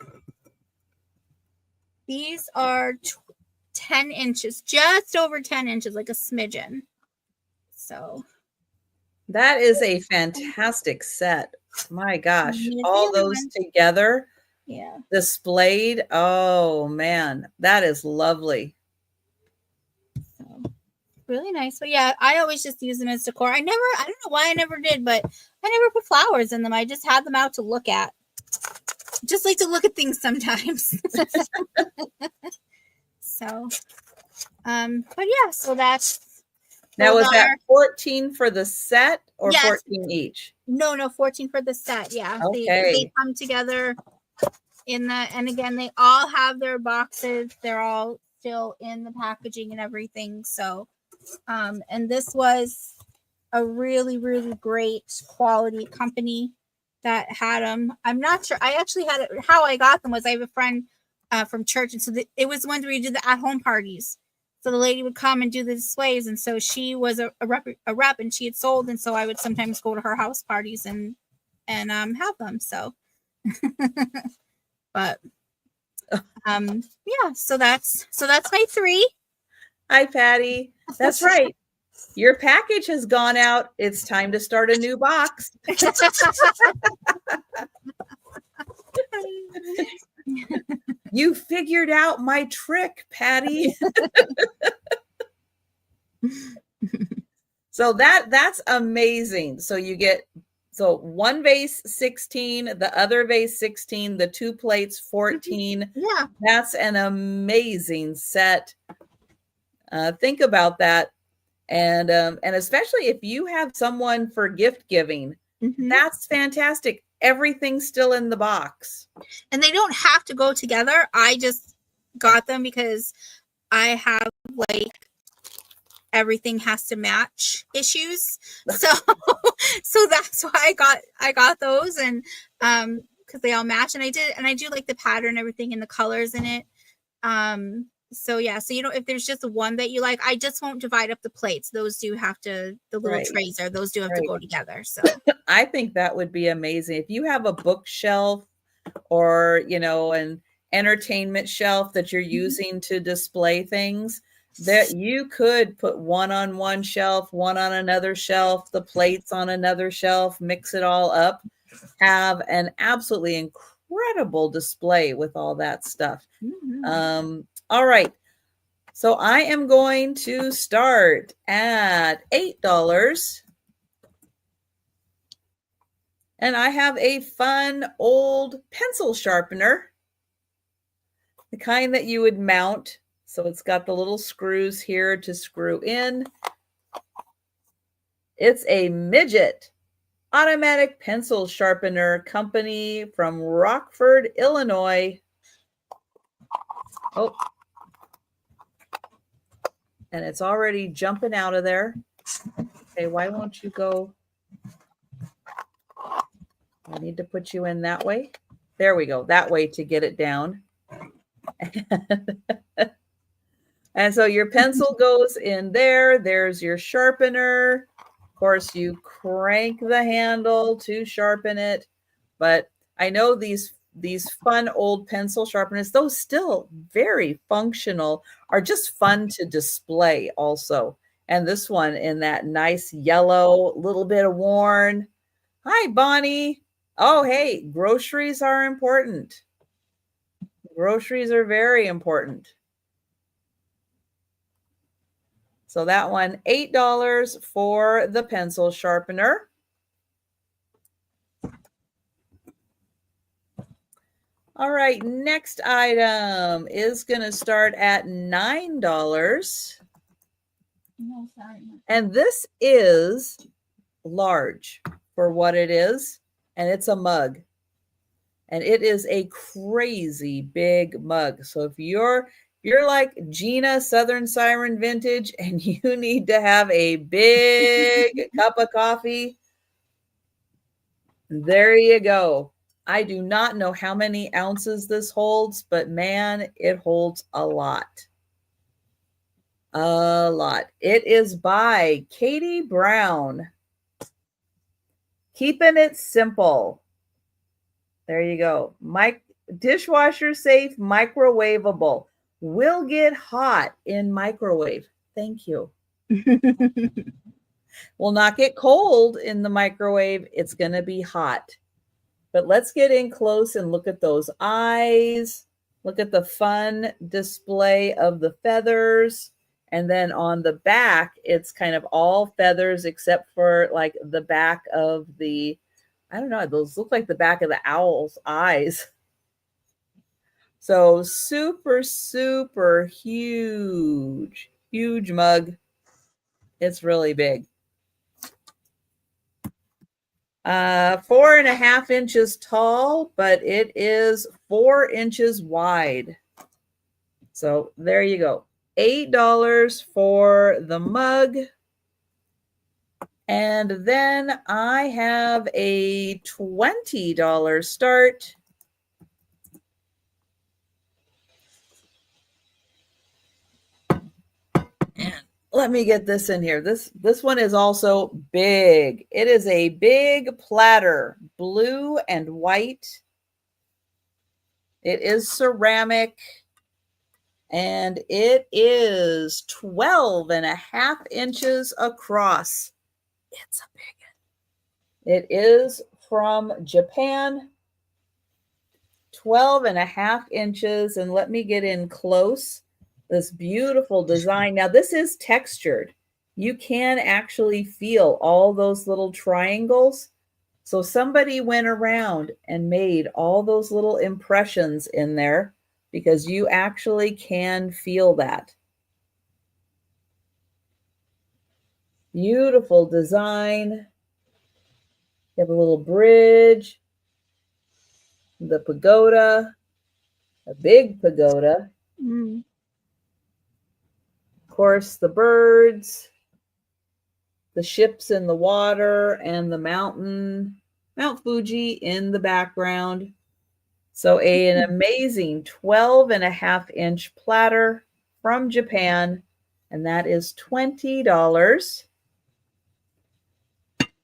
These are 10 inches, just over 10 inches, like a smidgen. So that is a fantastic set. My gosh, all those together, displayed. Oh man, that is lovely. So really nice. But yeah, I always just use them as decor. I don't know why I never did, but I never put flowers in them. I just had them out to look at. Just like to look at things sometimes. So, but yeah, so that's. Now, was that 14 for the set or 14 each? No, 14 for the set. Yeah. Okay. They come together in the, and again, they all have their boxes. They're all still in the packaging and everything. So, and this was a really, really great quality company that had them. I'm not sure. I actually had it. How I got them was I have a friend from church. And so it was when we did the at-home parties. So the lady would come and do the displays. And so she was a rep and she had sold. And so I would sometimes go to her house parties and have them. So, but, yeah, so that's my 3. Hi, Patty. That's right. Your package has gone out. It's time to start a new box. You figured out my trick, Patty. So that's amazing. So you get one vase 16, the other vase 16, the 2 plates 14. Yeah, that's an amazing set. Think about that, and especially if you have someone for gift giving, that's fantastic. Everything's still in the box, and they don't have to go together. I just got them because I have like everything has to match issues. So that's why I got those, and because they all match, and I do like the pattern and everything and the colors in it. So yeah, so if there's just one that you like, I just won't divide up the plates. Those do have to, the little trays those do have to go together. So I think that would be amazing if you have a bookshelf or an entertainment shelf that you're using to display things, that you could put one on one shelf, one on another shelf, the plates on another shelf, mix it all up, have an absolutely incredible display with all that stuff. All right. So I am going to start at $8. And I have a fun old pencil sharpener, the kind that you would mount. So it's got the little screws here to screw in. It's a Midget automatic pencil sharpener company from Rockford, Illinois. Oh, and it's already jumping out of there. Okay, why won't you go? I need to put you in that way. There we go, that way to get it down. And so your pencil goes in there. There's your sharpener. Of course, you crank the handle to sharpen it. But I know these these fun old pencil sharpeners, those still very functional, are just fun to display also. And this one in that nice yellow, little bit of worn. Hi, Bonnie. Oh, hey, groceries are important. Groceries are very important. So that one, $8 for the pencil sharpener. All right, next item is going to start at $9. No, sorry. And this is large for what it is. And it's a mug. And it is a crazy big mug. So if you're like Gina Southern Siren Vintage and you need to have a big cup of coffee, there you go. I do not know how many ounces this holds, but man, it holds a lot. A lot. It is by Katie Brown. Keeping it simple. There you go. Dishwasher safe, microwavable. Will get hot in microwave. Thank you. Will not get cold in the microwave. It's going to be hot. But let's get in close and look at those eyes. Look at the fun display of the feathers. And then on the back, it's kind of all feathers except for like the back of the, I don't know, those look like the back of the owl's eyes. So super, super huge, huge mug. It's really big. 4.5 inches tall, but it is 4 inches wide. So there you go. $8 for the mug. And then I have a $20 start. And let me get this in here. This one is also big. It is a big platter, blue and white. It is ceramic. And it is 12.5 inches across. It's a big one. It is from Japan. 12.5 inches. And let me get in close. This beautiful design. Now, this is textured. You can actually feel all those little triangles. So somebody went around and made all those little impressions in there because you actually can feel that. Beautiful design. You have a little bridge, the pagoda, a big pagoda. Of course, the birds, the ships in the water, and the mountain, Mount Fuji in the background. So an amazing 12.5 inch platter from Japan, and that is $20.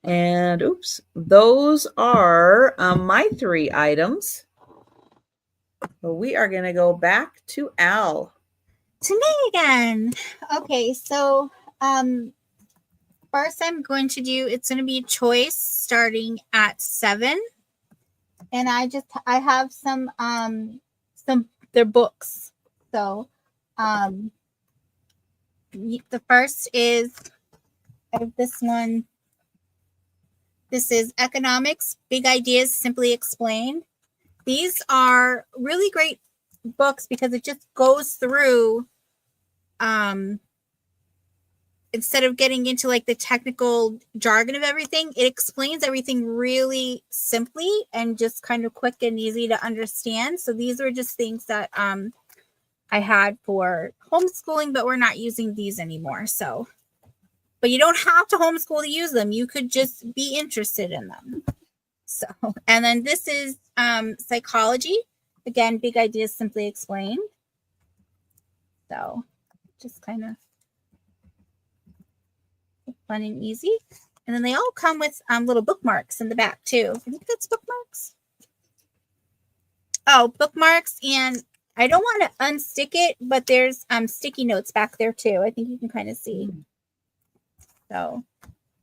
And oops, those are my 3 items. But we are going to go back to Al. To me again. Okay, so first I'm going to do, it's going to be a choice starting at 7. And I have some they're books. So the first is this one. This is Economics, Big Ideas Simply Explained. These are really great books because it just goes through instead of getting into like the technical jargon of everything, it explains everything really simply and just kind of quick and easy to understand. So these were just things that I had for homeschooling, but we're not using these anymore. So, but you don't have to homeschool to use them. You could just be interested in them. So, and then this is Psychology. Again, Big Ideas Simply Explained. So just kind of fun and easy. And then they all come with little bookmarks in the back too. I think that's bookmarks. Oh, bookmarks, and I don't want to unstick it, but there's sticky notes back there too. I think you can kind of see. So,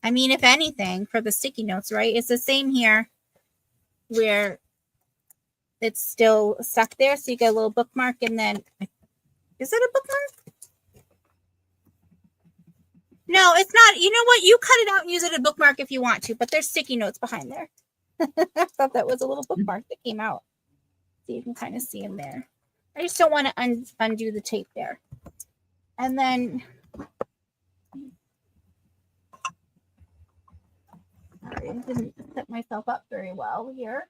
I mean, if anything, for the sticky notes, right? It's the same here where it's still stuck there. So you get a little bookmark, and then is it a bookmark? No, it's not. You know what? You cut it out and use it as a bookmark if you want to, but there's sticky notes behind there. I thought that was a little bookmark that came out. So you can kind of see in there. I just don't want to undo the tape there. And then, sorry, I didn't set myself up very well here.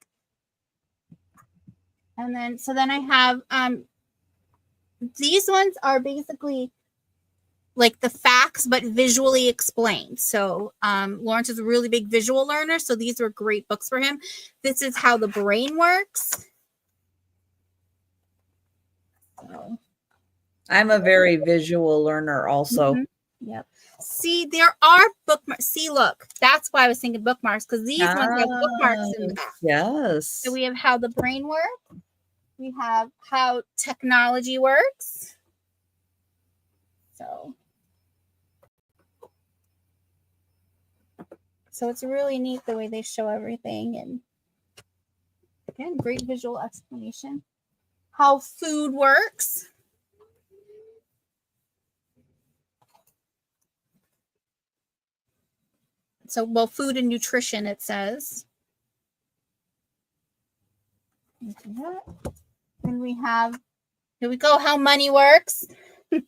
And then, so then I have, these ones are basically like the facts, but visually explained. So Lawrence is a really big visual learner. So these were great books for him. This is how the brain works. So, I'm a very visual learner also. Yep. See, there are bookmarks. See, look, that's why I was thinking bookmarks, because these ones have bookmarks in the back. Yes. So we have how the brain works. We have how technology works. So it's really neat the way they show everything. And again, great visual explanation. How food works. So, well, food and nutrition, it says. And we have, here we go, how money works. If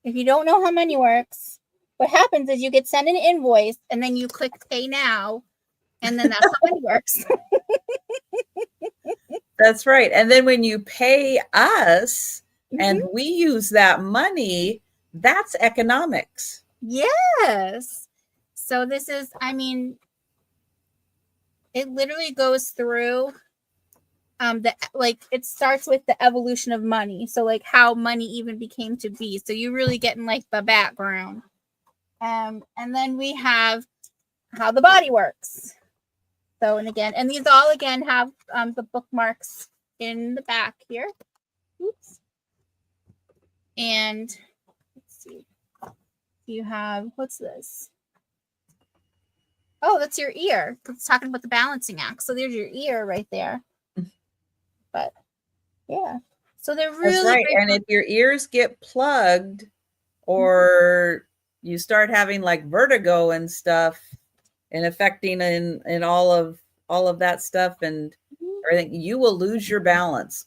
you don't know how money works, what happens is you get sent an invoice and then you click pay now, and then that's how money works. That's right. And then when you pay us and we use that money, that's economics. Yes. So this is, I mean, it literally goes through it starts with the evolution of money. So like how money even became to be. So you really getting like the background. And then we have how the body works. So, and again, and these all again have the bookmarks in the back here. Oops. And let's see. You have, what's this? Oh, that's your ear. It's talking about the balancing act. So there's your ear right there. But yeah, so they're really that's right. And if your ears get plugged or you start having like vertigo and stuff and affecting in all of that stuff and everything, you will lose your balance.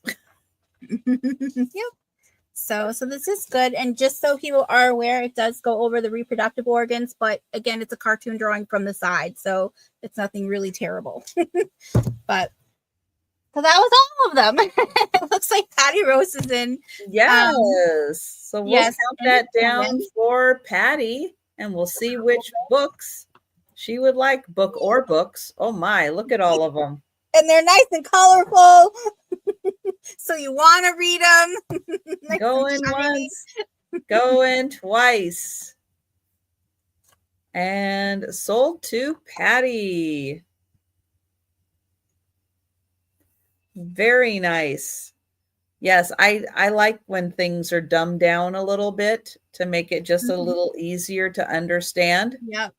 Yep. So this is good. And just so people are aware, it does go over the reproductive organs, but again, it's a cartoon drawing from the side, so it's nothing really terrible. But so that was all of them. It looks like Patty Rose is in. Yes. So we'll count that down for Patty, and we'll see which books she would like, book or books. Oh my, look at all of them. And they're nice and colorful. So you want to read them. Nice going once, going twice. And sold to Patty. Very nice. Yes, I like when things are dumbed down a little bit to make it just a little easier to understand. Yep.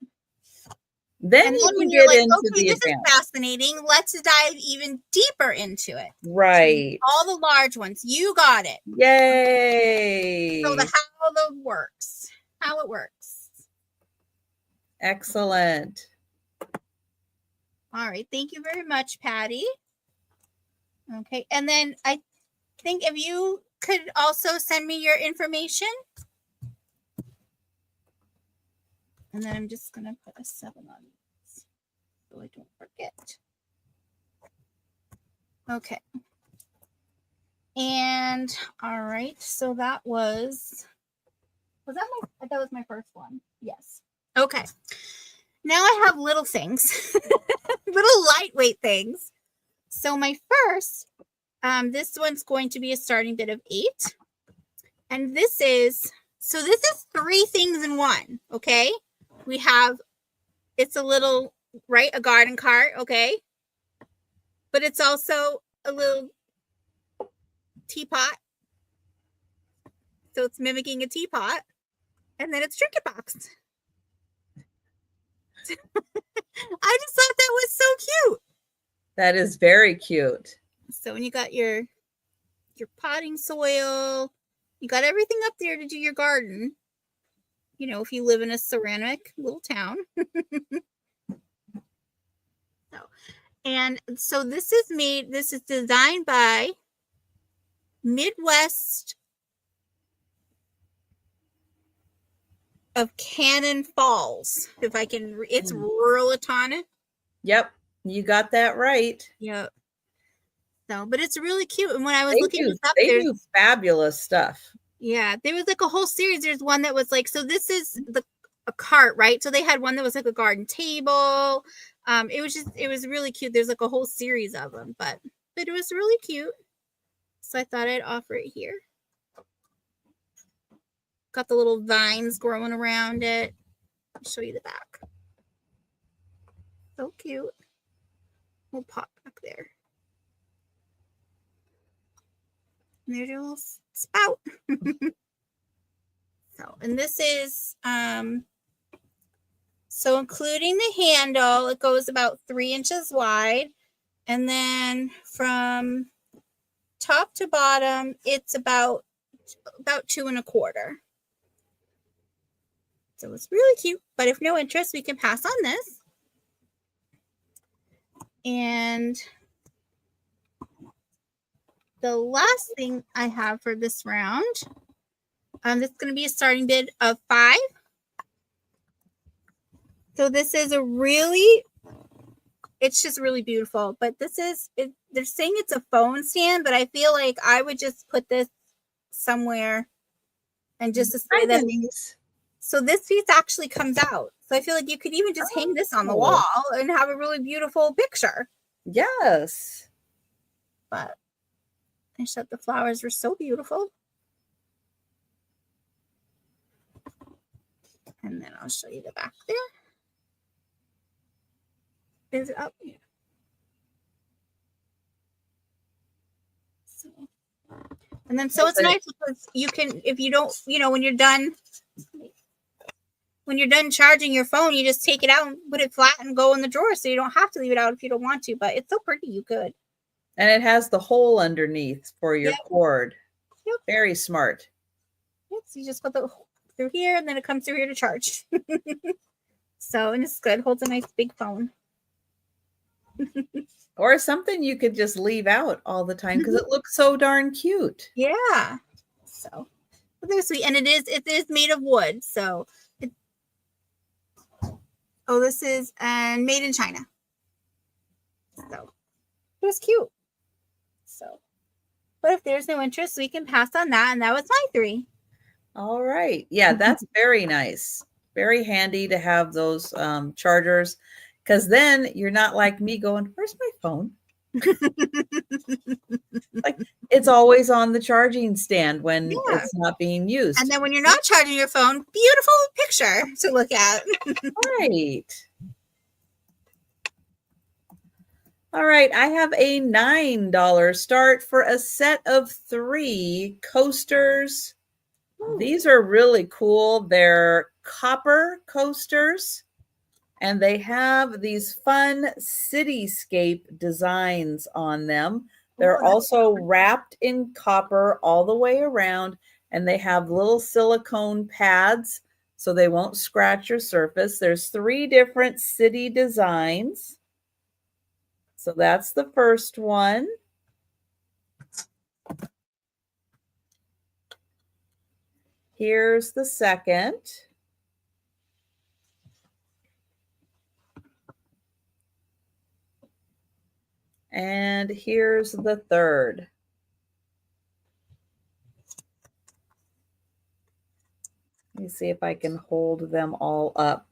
Then you can get into the this is fascinating. Let's dive even deeper into it. Right. All the large ones. You got it. Yay. So how it works. Excellent. All right. Thank you very much, Patty. Okay. And then I think if you could also send me your information. And then I'm just going to put a 7 on this so I don't forget. Okay. And all right. So that was that was my first one. Yes. Okay. Now I have little things, little lightweight things. So my first, this one's going to be a starting bid of 8. And this is 3 things in one. Okay. We have, it's a little, right, a garden cart, okay? but it's also a little teapot. So it's mimicking a teapot. And then it's trinket box. I just thought that was so cute. That is very cute. So when you got your potting soil, you got everything up there to do your garden. You know, if you live in a ceramic little town. So this is designed by Midwest of Cannon Falls. If I can, it's rural Atana. Yep, you got that right. Yep. So, but it's really cute. And when I was looking this up, they do fabulous stuff. Yeah, there was like a whole series. There's one that was like, so this is a cart, right? So they had one that was like a garden table. It was really cute. There's like a whole series of them, but it was really cute. So I thought I'd offer it here. Got the little vines growing around it. I'll show you the back. So cute. We'll pop back there. And there's your little spout. So, and this is, so including the handle, it goes about 3 inches wide. And then from top to bottom, it's about 2 1/4. So it's really cute, but if no interest, we can pass on this. And the last thing I have for this round, this is going to be a starting bid of 5. So this is it's just really beautiful, but they're saying it's a phone stand, but I feel like I would just put this somewhere and just display that. So this piece actually comes out. So I feel like you could even just hang this on the wall and have a really beautiful picture. Yes. But I thought the flowers were so beautiful. And then I'll show you the back there. Is it up? Yeah. So, and then so it's nice because you can, if you don't, when you're done charging your phone, you just take it out and put it flat and go in the drawer. So you don't have to leave it out if you don't want to, but it's so pretty, you could. And it has the hole underneath for your cord. Yep. Very smart. Yep. So you just put the hole through here and then it comes through here to charge. So, and it's good. Holds a nice big phone. Or something you could just leave out all the time because it looks so darn cute. Yeah. So, but they're sweet. And it is made of wood. So, this is made in China. So, it was cute. So, but if there's no interest, we can pass on that. And that was my 3. All right. Yeah, that's very nice. Very handy to have those chargers. Because then you're not like me going, where's my phone? Like it's always on the charging stand when it's not being used. And then when you're not charging your phone, beautiful picture to look at. Right. All right. I have a $9 start for a set of 3 coasters. Ooh. These are really cool. They're copper coasters. And they have these fun cityscape designs on them. They're also wrapped in copper all the way around, and they have little silicone pads so they won't scratch your surface. There's 3 different city designs. So that's the first one. Here's the second. And here's the third. Let me see if I can hold them all up.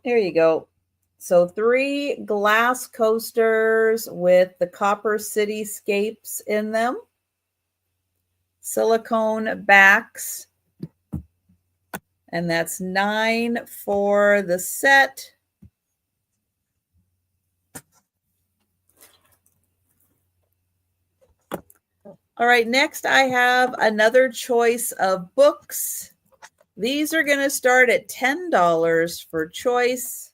There you go. So 3 glass coasters with the copper cityscapes in them. Silicone backs. And that's $9 for the set. All right, next I have another choice of books. These are going to start at $10 for choice.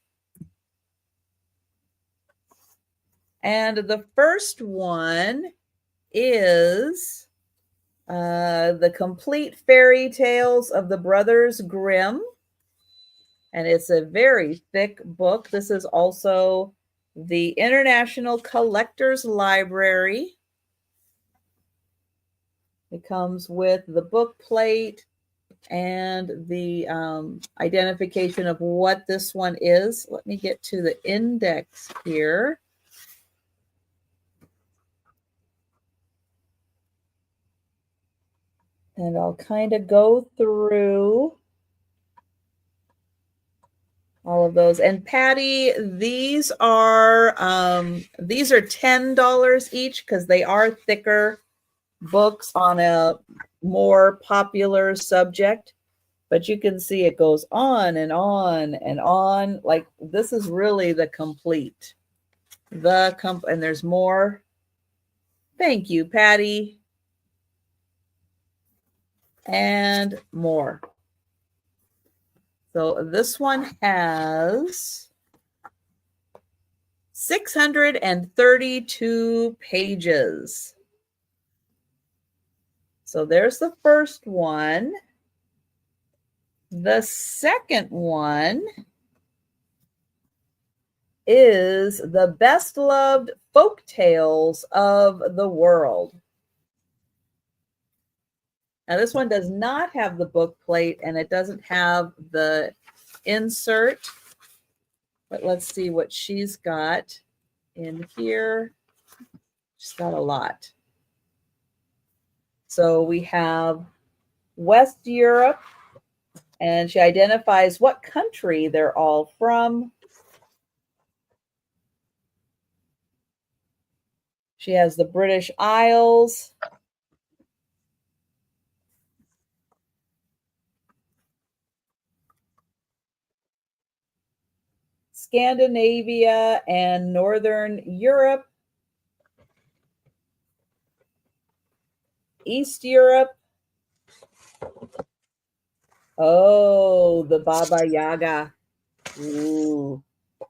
And the first one is The Complete Fairy Tales of the Brothers Grimm. And it's a very thick book. This is also the International Collectors Library. It comes with the book plate and the identification of what this one is. Let me get to the index here. And I'll kind of go through all of those. And Patty, these are $10 each because they are thicker books on a more popular subject. But you can see it goes on and on and on. Like this is really the complete. And there's more. Thank you, Patty. And more. So this one has 632 pages. So there's the first one. The second one is The Best Loved Folk Tales of the World. Now, this one does not have the book plate and it doesn't have the insert. But let's see what she's got in here. She's got a lot. So we have West Europe, and she identifies what country they're all from. She has the British Isles. Scandinavia and Northern Europe. East Europe. Oh, the Baba Yaga. Ooh.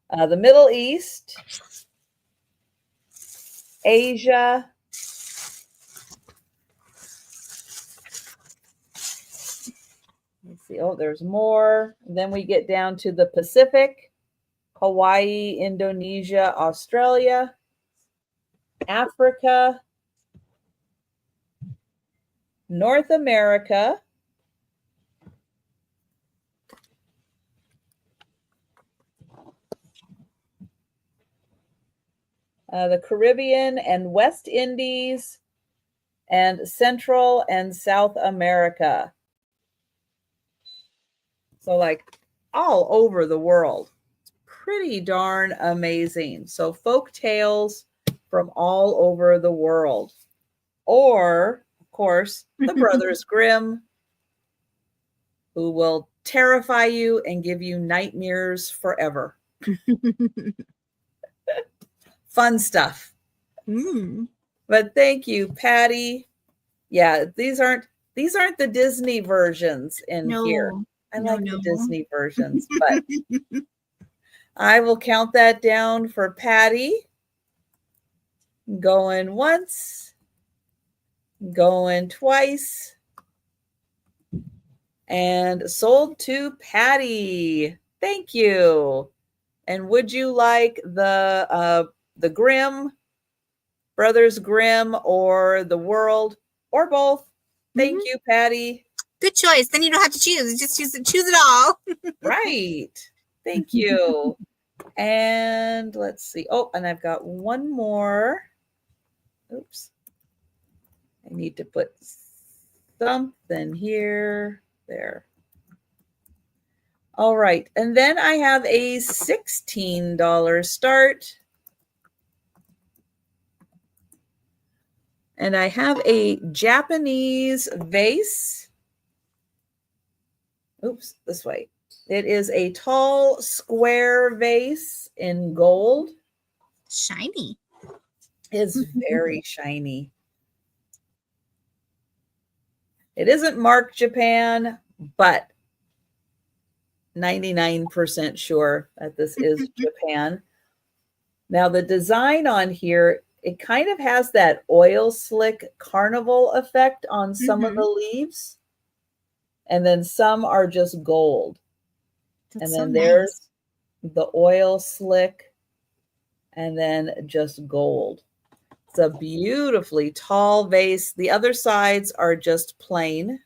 The Middle East. Asia. Let's see. Oh, there's more. Then we get down to the Pacific. Hawaii, Indonesia, Australia, Africa, North America, the Caribbean and West Indies, and Central and South America. So like all over the world. Pretty darn amazing. So folk tales from all over the world. Or, of course, the Brothers Grimm, who will terrify you and give you nightmares forever. Fun stuff. But thank you, Patty. Yeah, these aren't the Disney versions in here. I like the Disney versions, but I will count that down for Patty. Going once, going twice, and sold to Patty. Thank you. And would you like the Grimm, Brothers Grimm, or the World, or both? Thank you, Patty. Good choice. Then you don't have to choose. Just choose it all. Right. Thank you. And let's see. Oh, and I've got one more. Oops. I need to put something here. There. All right. And then I have a $16 start. And I have a Japanese vase. Oops, this way. It is a tall square vase in gold. Shiny. It's very shiny. It isn't marked Japan, but 99% sure that this is Japan. Now the design on here, it kind of has that oil slick carnival effect on some of the leaves. And then some are just gold. That's and so then nice. there's the oil slick and then just gold. It's a beautifully tall vase. The other sides are just plain.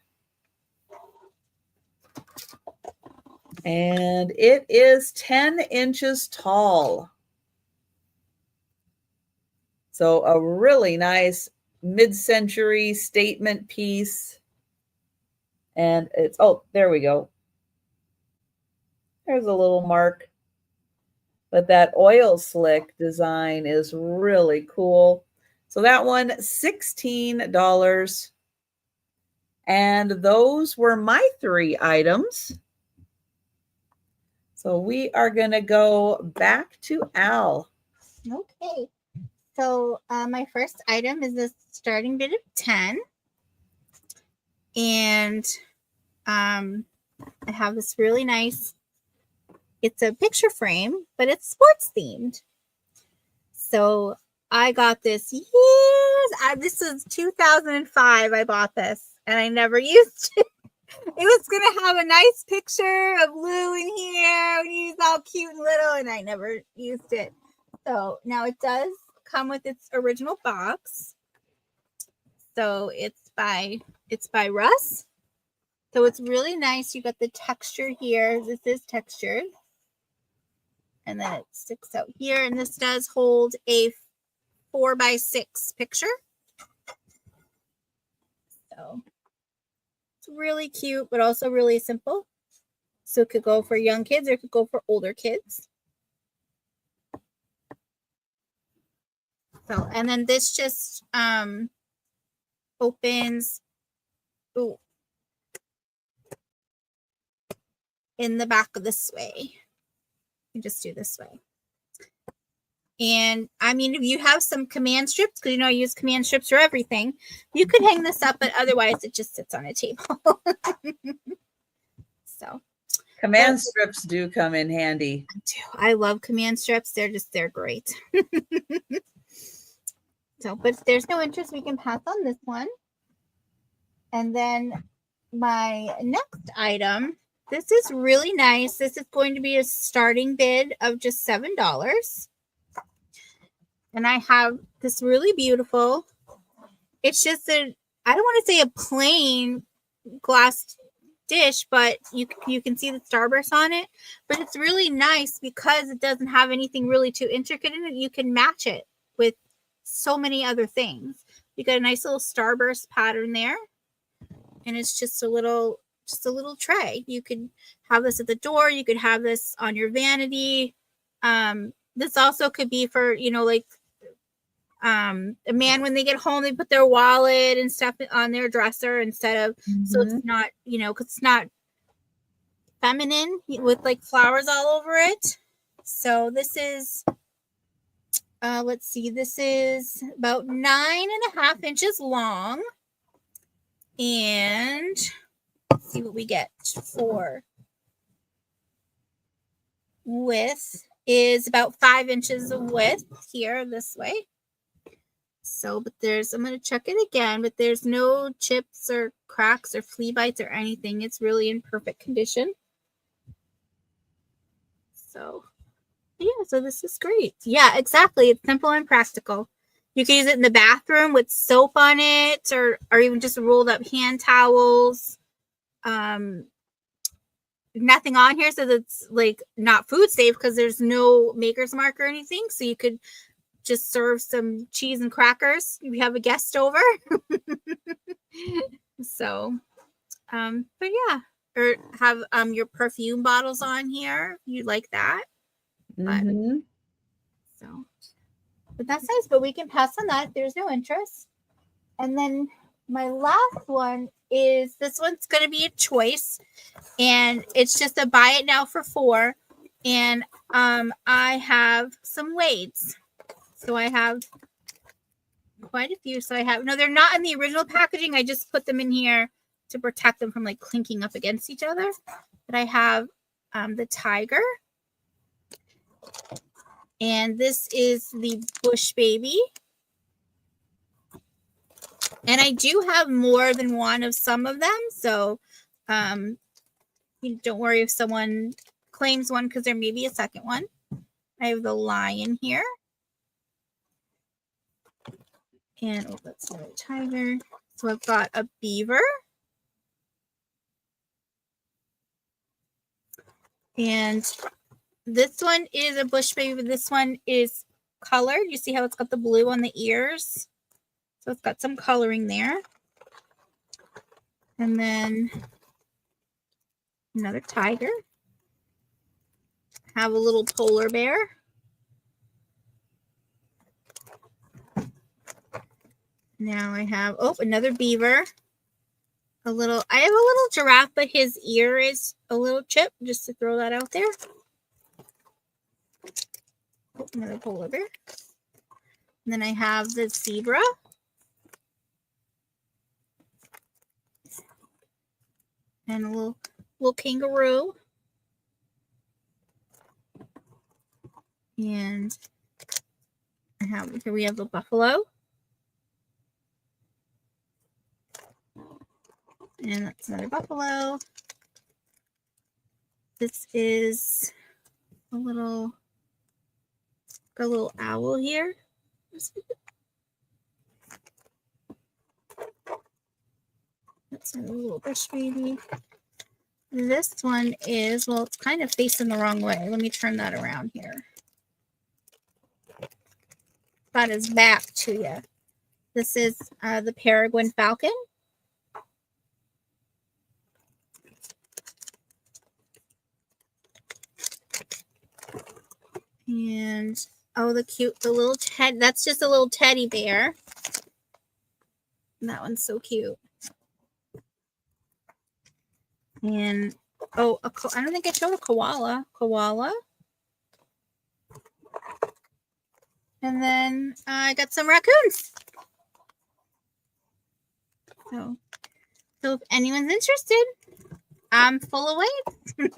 And it is 10 inches tall. So a really nice mid-century statement piece. And it's, oh, there we go. There's a little mark. But that oil slick design is really cool. So that one, $16. And those were my 3 items. So we are going to go back to Al. Okay. So my first item is a starting bid of 10. And I have this really nice, it's a picture frame, but it's sports themed. So I got this years, this is 2005 I bought this, and I never used it. It was going to have a nice picture of Lou in here, and he's all cute and little, and I never used it. So now it does come with its original box. So it's by Russ. So it's really nice. You got the texture here. This is textured. And then it sticks out here. And this does hold a 4x6 picture. So it's really cute, but also really simple. So it could go for young kids or it could go for older kids. So, and then this just opens in the back of this way. You just do this way. And I mean, if you have some command strips, because I use command strips for everything, you could hang this up, but otherwise it just sits on a table. So Command strips do come in handy. I love command strips. They're great. So, but if there's no interest, we can pass on this one. And then my next item, this is really nice. This is going to be a starting bid of just $7. And I have this really beautiful, it's just I don't want to say a plain glass dish, but you can see the starburst on it. But it's really nice because it doesn't have anything really too intricate in it. You can match it with so many other things. You got a nice little starburst pattern there. And it's just a little tray. You could have this at the door. You could have this on your vanity. This also could be for, like a man when they get home, they put their wallet and stuff on their dresser instead of, so it's not, because it's not feminine with like flowers all over it. So this is, let's see, this is about 9.5 inches long. And let's see what we get for width is about 5 inches of width here this way. So, but I'm going to check it again, but there's no chips or cracks or flea bites or anything. It's really in perfect condition. So, yeah, so this is great. Yeah, exactly. It's simple and practical. You can use it in the bathroom with soap on it or even just rolled up hand towels. Nothing on here, so that's like not food safe because there's no maker's mark or anything. So you could just serve some cheese and crackers if you have a guest over. So, but yeah, or have your perfume bottles on here. You like that? Mm-hmm. So, but that's nice. But we can pass on that if there's no interest. And then my last one is this one's going to be a choice, and it's just a buy it now for $4. And I have some Wades. So I have quite a few. So I have, no, they're not in the original packaging. I just put them in here to protect them from like clinking up against each other. But I have the tiger. And this is the bush baby. And I do have more than one of some of them. So you don't worry if someone claims one, because there may be a second one. I have the lion here. And oh, that's not a tiger. So I've got a beaver. And this one is a bush baby. This one is colored. You see how it's got the blue on the ears? So it's got some coloring there. And then another tiger. Have a little polar bear. Now I have, oh, another beaver. I have a little giraffe, but his ear is a little chipped, just to throw that out there. Oh, another polar bear. And then I have the zebra. And a little kangaroo. And here we have the buffalo. And that's another buffalo. This is a little owl here. That's a little bush baby. This one is, well, it's kind of facing the wrong way. Let me turn that around here. Got his back to you. This is the peregrine falcon. And oh, the little Ted. That's just a little teddy bear. And that one's so cute. And oh, I don't think I showed a koala. And then I got some raccoons. So if anyone's interested, I'm full of weight.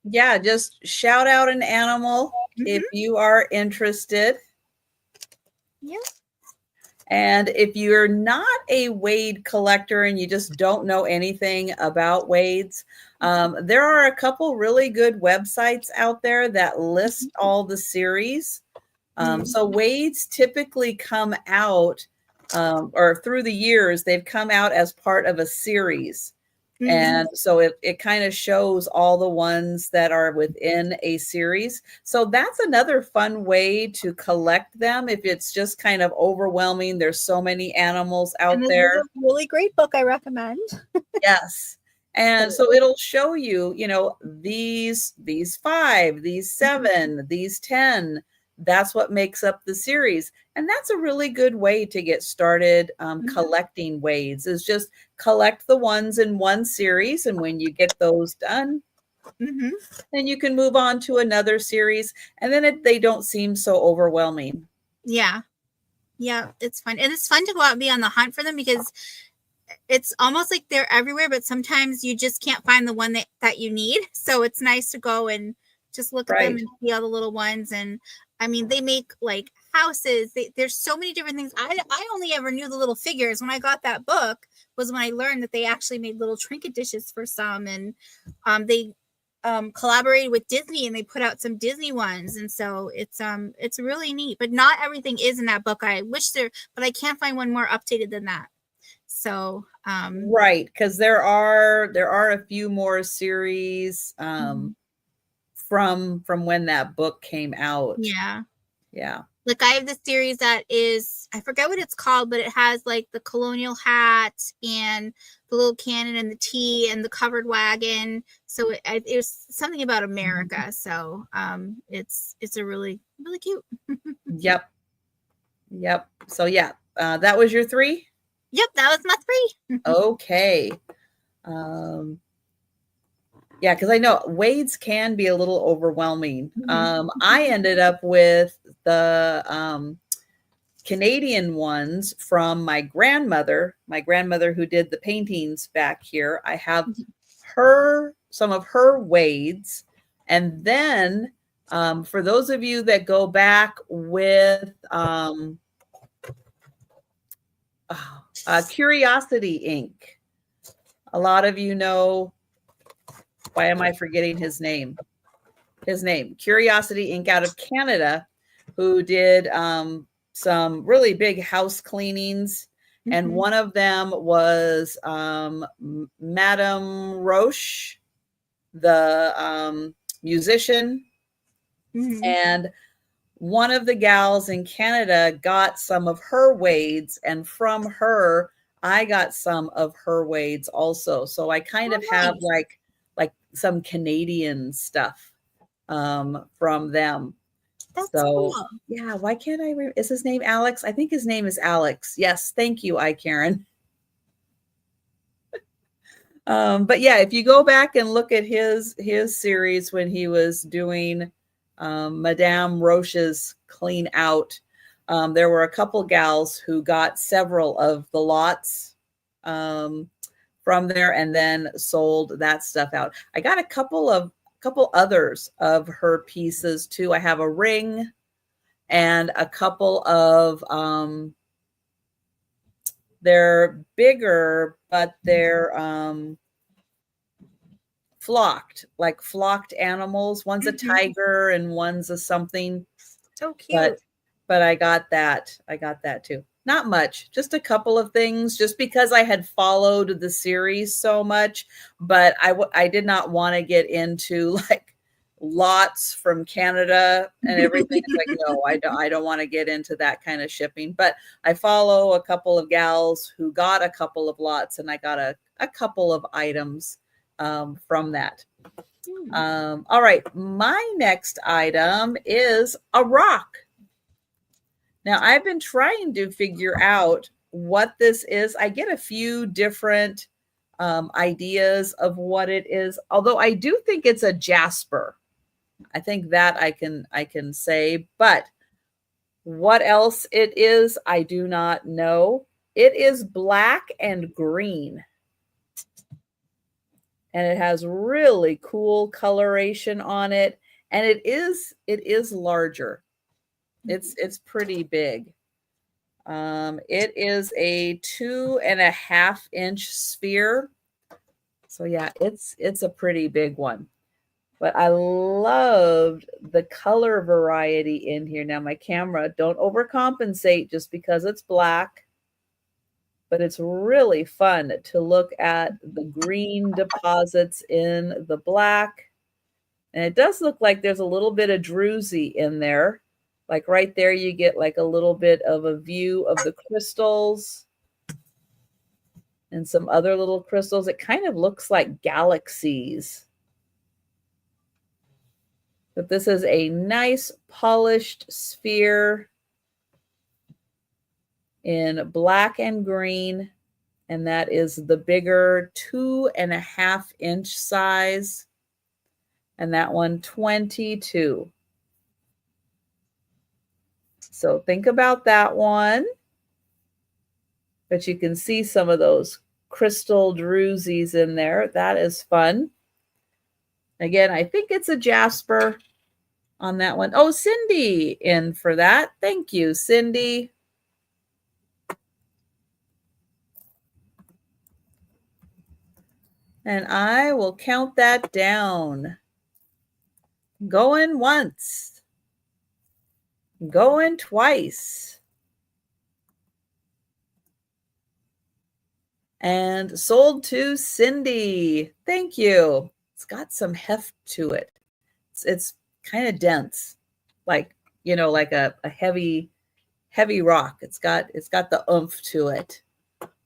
Yeah, just shout out an animal if you are interested. Yeah. And if you're not a Wade collector and you just don't know anything about Wades, there are a couple really good websites out there that list all the series. So Wades typically come out, or through the years, they've come out as part of a series. And so it kind of shows all the ones that are within a series. So that's another fun way to collect them if it's just kind of overwhelming. There's so many animals out there. This is a really great book I recommend. Yes. And so it'll show you, these 5, these 7, these 10. That's what makes up the series. And that's a really good way to get started collecting Wades, is just collect the ones in one series. And when you get those done, then you can move on to another series. And then they don't seem so overwhelming. Yeah. Yeah, it's fun. And it's fun to go out and be on the hunt for them, because it's almost like they're everywhere, but sometimes you just can't find the one that you need. So it's nice to go and just look at them and see all the little ones. And I mean, they make like houses. There's so many different things. I only ever knew the little figures. When I got that book was when I learned that they actually made little trinket dishes for some. And they collaborated with Disney, and they put out some Disney ones. And so it's really neat. But not everything is in that book. I wish but I can't find one more updated than that. So right, because there are a few more series from when that book came out. Yeah. Like I have this series that is, I forget what it's called, but it has like the colonial hat and the little cannon and the tea and the covered wagon. So it was something about America. So it's a really, really cute. Yep. So yeah, that was your 3? Yep, that was my 3. Okay. Yeah, because I know Wades can be a little overwhelming. I ended up with the Canadian ones from my grandmother who did the paintings back here. I have some of her wades. And then for those of you that go back with Curiosity ink, a lot of you know, why am I forgetting his name? Curiosity Ink out of Canada, who did some really big house cleanings. And one of them was Madame Roche, the musician. And one of the gals in Canada got some of her wades, and from her, I got some of her wades also. So I kind of have like some Canadian stuff from them. That's so cool. Yeah, why can't I is his name Alex? I think his name is Alex. Yes, thank you, Karen. But yeah, if you go back and look at his series when he was doing Madame Roche's clean out, there were a couple gals who got several of the lots from there and then sold that stuff out. I got a couple others of her pieces too. I have a ring and a couple of they're bigger, but they're flocked animals. One's a tiger and one's a something. So cute. But I got that too. Not much, just a couple of things, just because I had followed the series so much. But I did not want to get into like lots from Canada and everything. It's like, no, I don't want to get into that kind of shipping. But I follow a couple of gals who got a couple of lots, and I got a couple of items from that. All right, my next item is a rock. Now, I've been trying to figure out what this is. I get a few different ideas of what it is, although I do think it's a jasper. I think that I can say, but what else it is, I do not know. It is black and green. And it has really cool coloration on it. And it is larger. It's pretty big. It is a 2.5 inch sphere. So yeah, it's a pretty big one. But I loved the color variety in here. Now my camera, don't overcompensate just because it's black. But it's really fun to look at the green deposits in the black. And it does look like there's a little bit of druzy in there. Like right there, you get like a little bit of a view of the crystals and some other little crystals. It kind of looks like galaxies. But this is a nice polished sphere in black and green. And that is the bigger 2.5 inch size. And that one, 22. So think about that one. But you can see some of those crystal druzies in there. That is fun. Again, I think it's a jasper on that one. Oh, Cindy in for that. Thank you, Cindy. And I will count that down. Going once. Going twice. And sold to Cindy. Thank you. It's got some heft to it. It's kind of dense, like, you know, like a heavy rock. It's got the oomph to it.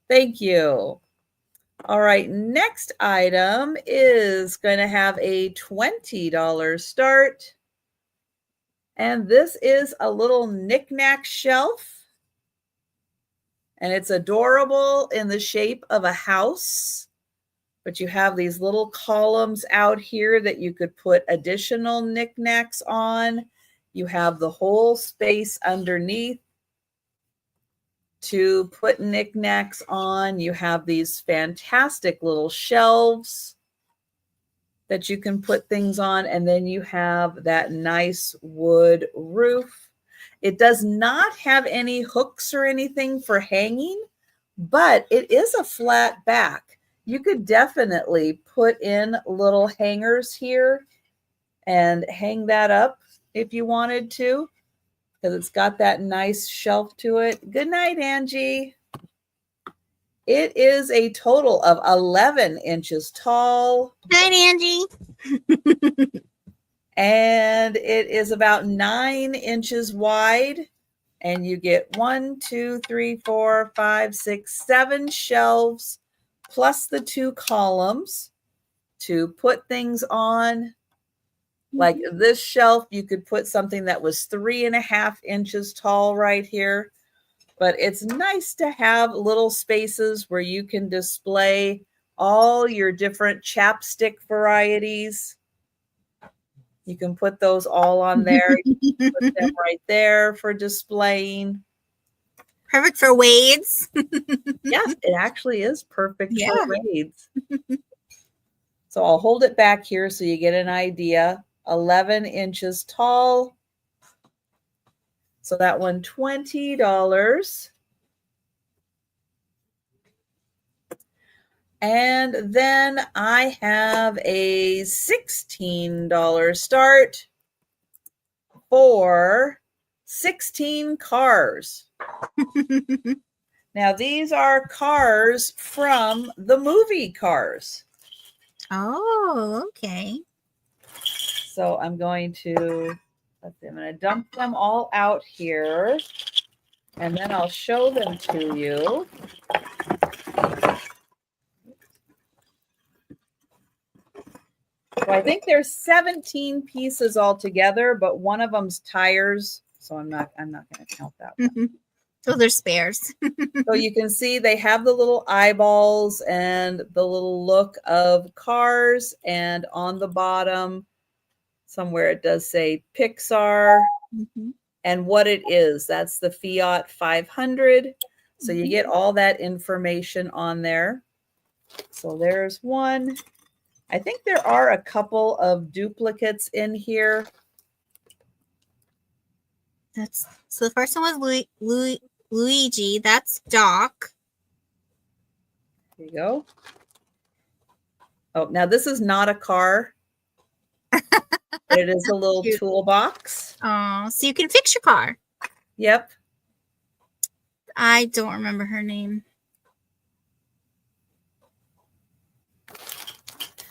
Thank you. All right, next item is going to have a $20 start. And this is a little knickknack shelf. And it's adorable in the shape of a house. But you have these little columns out here that you could put additional knickknacks on. You have the whole space underneath. to put knickknacks on. You have these fantastic little shelves that you can put things on. And then you have that nice wood roof. It does not have any hooks or anything for hanging, but it is a flat back. You could definitely put in little hangers here and hang that up if you wanted to, because it's got that nice shelf to it. Good night, Angie. It is a total of 11 inches tall. Hi, Angie. And it is about 9 inches wide. And you get 1, 2, 3, 4, 5, 6, 7 shelves, plus the 2 columns to put things on. Like this shelf, you could put something that was 3.5 inches tall right here. But it's nice to have little spaces where you can display all your different chapstick varieties. You can put those all on there. You can put them right there for displaying. Perfect for Wade's. Yes, it actually is perfect Yeah. for Wade's. So I'll hold it back here so you get an idea. 11 inches tall. So that one, $20. And then I have a $16 start for 16 cars. Now, these are cars from the movie Cars. Oh, okay. So I'm going to, I'm going to dump them all out here, and then I'll show them to you. So I think there's 17 pieces altogether, but one of them's tires, so I'm not going to count that one. So they're spares. So you can see they have the little eyeballs and the little look of Cars, and on the bottom somewhere it does say Pixar and what it is. That's the Fiat 500. So you get all that information on there. So there's one. I think there are a couple of duplicates in here. So the first one was Luigi. That's Doc. There you go. Oh, now this is not a car. It is a little toolbox. Oh, so you can fix your car. Yep. I don't remember her name.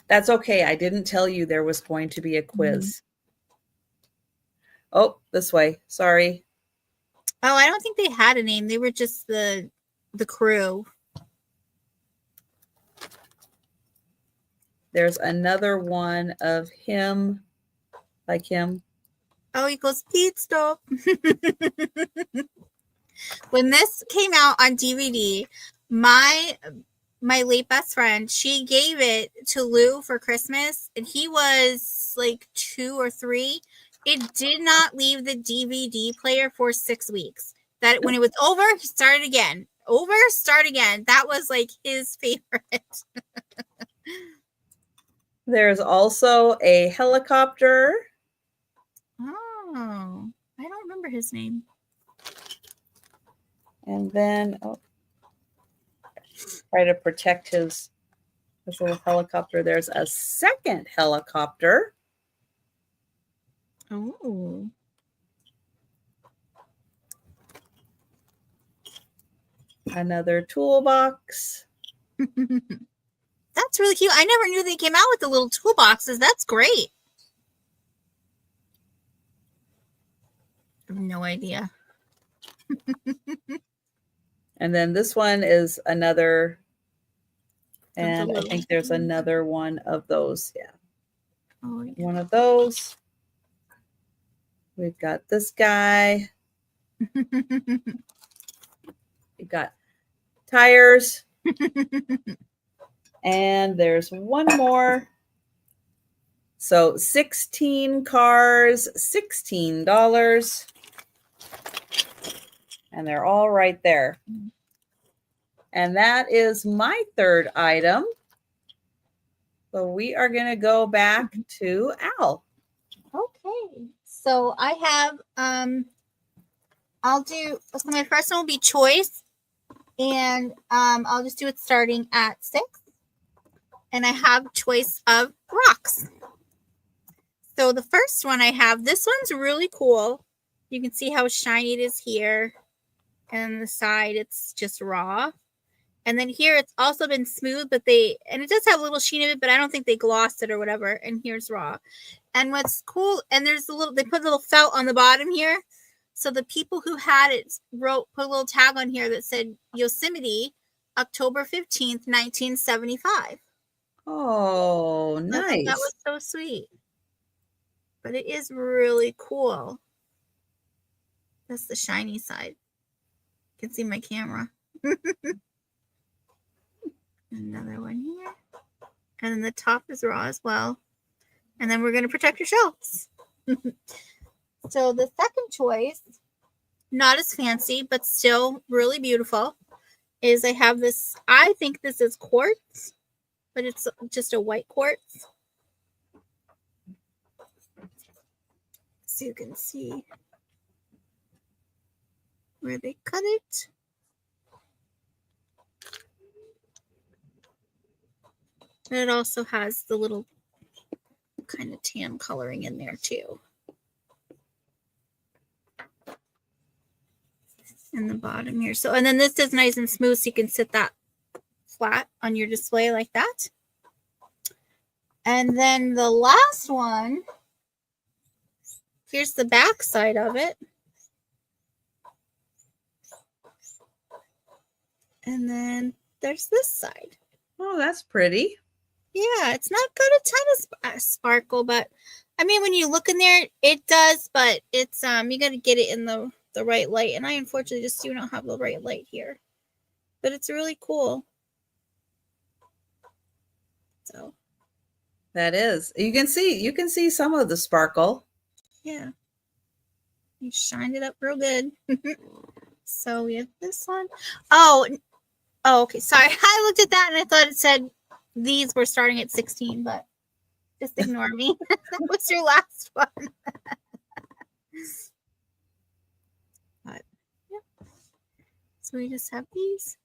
That's okay. I didn't tell you there was going to be a quiz. Oh, this way. Sorry. Oh, I don't think they had a name. They were just the crew. There's another one of him, like him. Oh, he goes, pit stop. When this came out on DVD, my late best friend, she gave it to Lou for Christmas, and he was like 2 or 3. It did not leave the DVD player for 6 weeks. That when it was over, start again. Over, start again. That was like his favorite. There's also a helicopter. Oh, I don't remember his name. And then, try to protect his little helicopter. There's a second helicopter. Oh. Another toolbox. That's really cute. I never knew they came out with the little toolboxes. That's great. I have no idea. And then this one is another, and I little think there's another one of those. Yeah. Oh, yeah. One of those. We've got this guy. We've got tires. And there's one more. So 16 cars, $16. And they're all right there. And that is my third item. So we are going to go back to Al. Okay. So I have, so my first one will be choice. And I'll just do it starting at 6. And I have choice of rocks. So the first one I have, this one's really cool. You can see how shiny it is here. And on the side, it's just raw. And then here, it's also been smooth, and it does have a little sheen of it, but I don't think they glossed it or whatever. And here's raw. And what's cool, and they put a little felt on the bottom here. So the people who had it put a little tag on here that said Yosemite, October 15th, 1975. Oh, nice. That was so sweet. But it is really cool. That's the shiny side. You can see my camera. Another one here. And then the top is raw as well. And then we're going to protect your shelves. So the second choice, not as fancy, but still really beautiful, is I have this. I think this is quartz, but it's just a white quartz. So you can see where they cut it. And it also has the little kind of tan coloring in there too. And the bottom here. So, and then this is nice and smooth, so you can sit that flat on your display like that. And then the last one, here's the back side of it. And then there's this side. Oh, that's pretty. Yeah, it's not got a ton of sparkle, but I mean, when you look in there, it does, but it's you got to get it in the right light, and I unfortunately just do not have the right light here. But it's really cool. So that is. You can see some of the sparkle. Yeah. You shined it up real good. So we have this one. Oh, okay. Sorry. I looked at that and I thought it said these were starting at 16, but just ignore me. That was your last one. But yeah. So we just have these.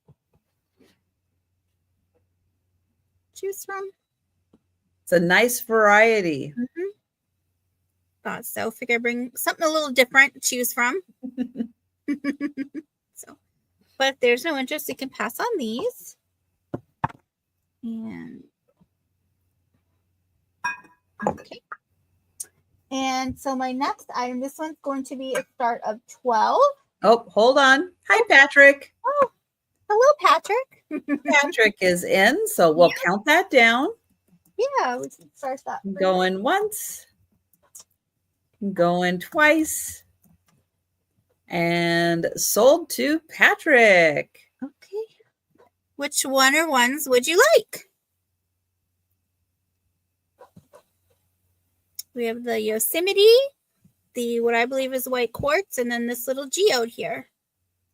Choose from. It's a nice variety. Mm-hmm. Thought so. Figure bring something a little different to choose from. So, but if there's no interest, you can pass on these. And okay. And so my next item, this one's going to be a start of 12. Oh, hold on. Hi, Patrick. Oh, hello, Patrick. Patrick is in, so we'll count that down. Yeah, we can start that. Going once. Going twice. And sold to Patrick. Okay. Which one or ones would you like? We have the Yosemite, the what I believe is white quartz, and then this little geode here.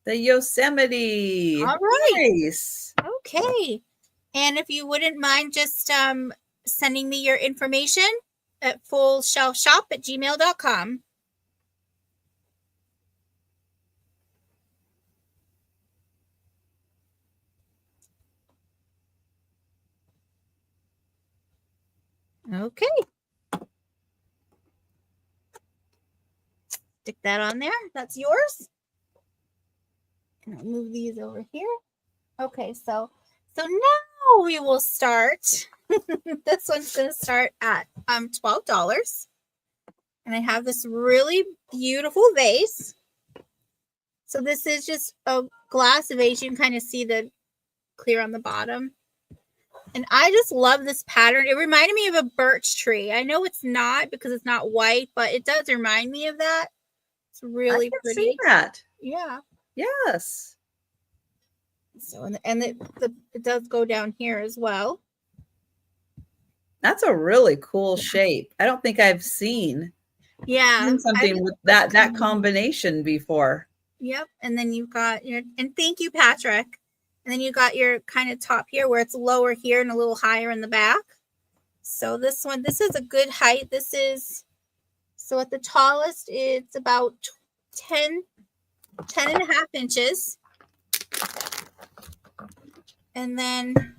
The Yosemite. All right. Nice. Okay. And if you wouldn't mind just sending me your information at fullshelfshop@gmail.com. Okay. Stick that on there. That's yours. And I'll move these over here. Okay, so now we will start. This one's going to start at $12. And I have this really beautiful vase. So this is just a glass vase. You can kind of see the clear on the bottom. And I just love this pattern. It reminded me of a birch tree. I know it's not because it's not white, but it does remind me of that. It's really I can pretty. see that. Yeah. Yes. So and it does go down here as well. That's a really cool shape. I don't think I've seen something with that combination before. Yep. And then you've got your, and thank you, Patrick. And then you got your kind of top here where it's lower here and a little higher in the back. So this one, this is a good height. This is, so at the tallest, it's about 10 and a half inches. And then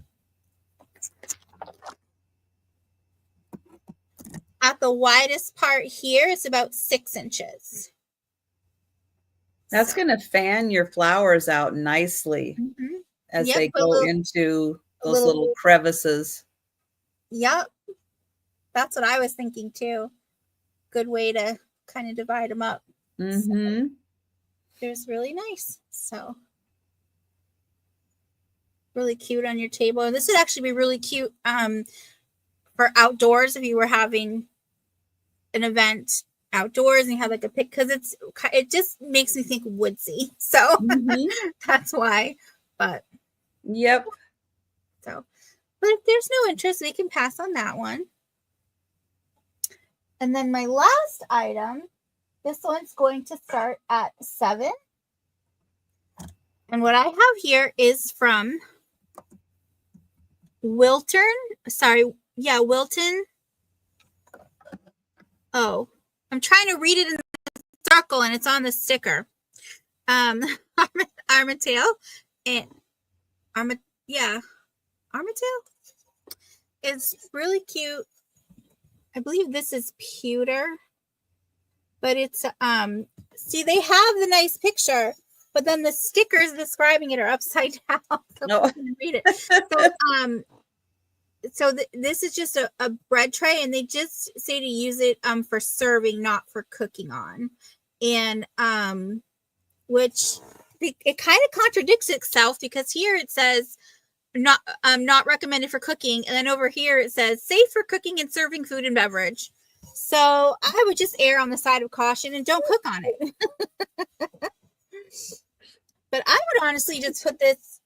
at the widest part here, it's about 6 inches. That's going to fan your flowers out nicely as they go into those little crevices. Yep. That's what I was thinking too. Good way to kind of divide them up. So, there's really nice. So really cute on your table. And this would actually be really cute for outdoors if you were having an event outdoors and you have like a pick, because it just makes me think woodsy. So that's why. But yep. So, but if there's no interest, we can pass on that one. And then my last item, this one's going to start at 7. And what I have here is from Wilton. Oh, I'm trying to read it in the circle and it's on the sticker. Armatale and Armatale. It's really cute. I believe this is pewter, but it's see, they have the nice picture, but then the stickers describing it are upside down. So I can't read it. So this is just a bread tray, and they just say to use it for serving, not for cooking on. And which it kind of contradicts itself, because here it says not recommended for cooking, and then over here it says safe for cooking and serving food and beverage. So I would just err on the side of caution and don't cook on it. But I would honestly just put this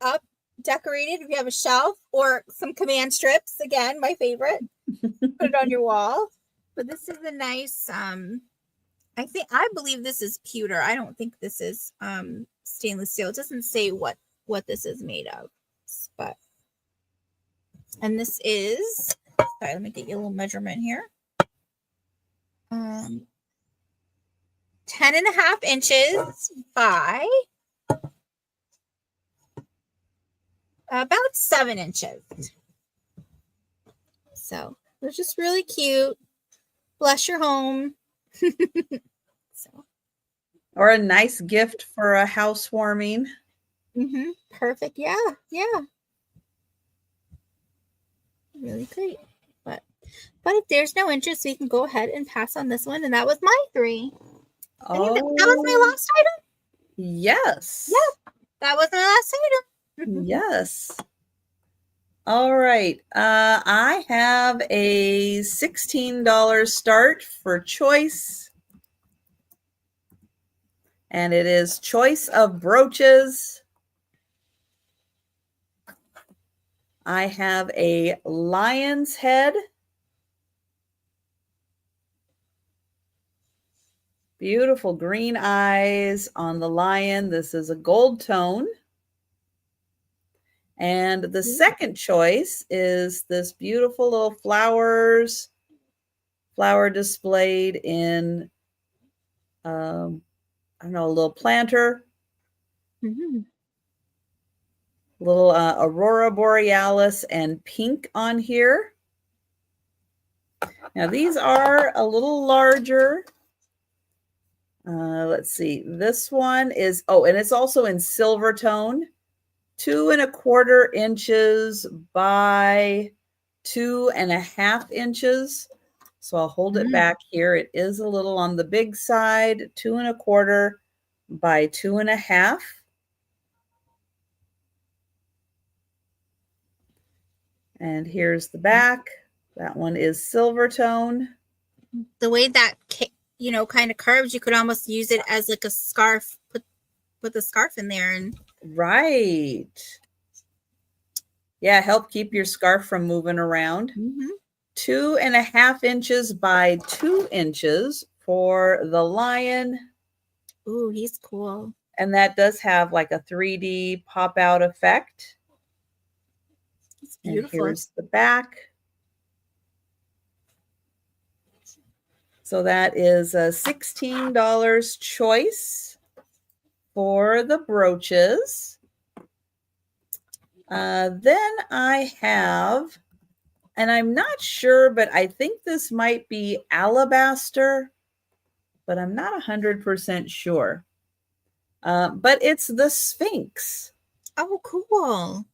up decorated if you have a shelf or some command strips. Again, my favorite. Put it on your wall. But this is a nice I believe this is pewter. I don't think this is stainless steel. It doesn't say what this is made of. But and this is, sorry, let me get you a little measurement here. 10 and a half inches by about 7 inches. So it's just really cute. Bless your home. So, or a nice gift for a housewarming. Perfect. Yeah. Really great. But if there's no interest, we can go ahead and pass on this one. And that was my 3. That was my last item. Yes. Yeah, that was my last item. Yes. All right. I have a $16 start for choice. And it is choice of brooches. I have a lion's head. Beautiful green eyes on the lion. This is a gold tone. And the second choice is this beautiful little flower displayed in, I don't know, a little planter. Little Aurora Borealis and pink on here. Now these are a little larger. Let's see. This one is, and it's also in silver tone, 2 1/4 inches by 2 1/2 inches. So I'll hold it back here. It is a little on the big side, 2 1/4 by 2 1/2. And here's the back. That one is silver tone. The way that, kind of curves, you could almost use it as like a scarf. Put the scarf in there. And right. Yeah, help keep your scarf from moving around. 2 1/2 inches by 2 inches for the lion. Ooh, he's cool. And that does have like a 3D pop out effect. It's And beautiful. here's the back. So that is a $16 choice for the brooches. Then I have, and I'm not sure, but I think this might be alabaster, but I'm not 100% sure. But it's the Sphinx. Oh, cool.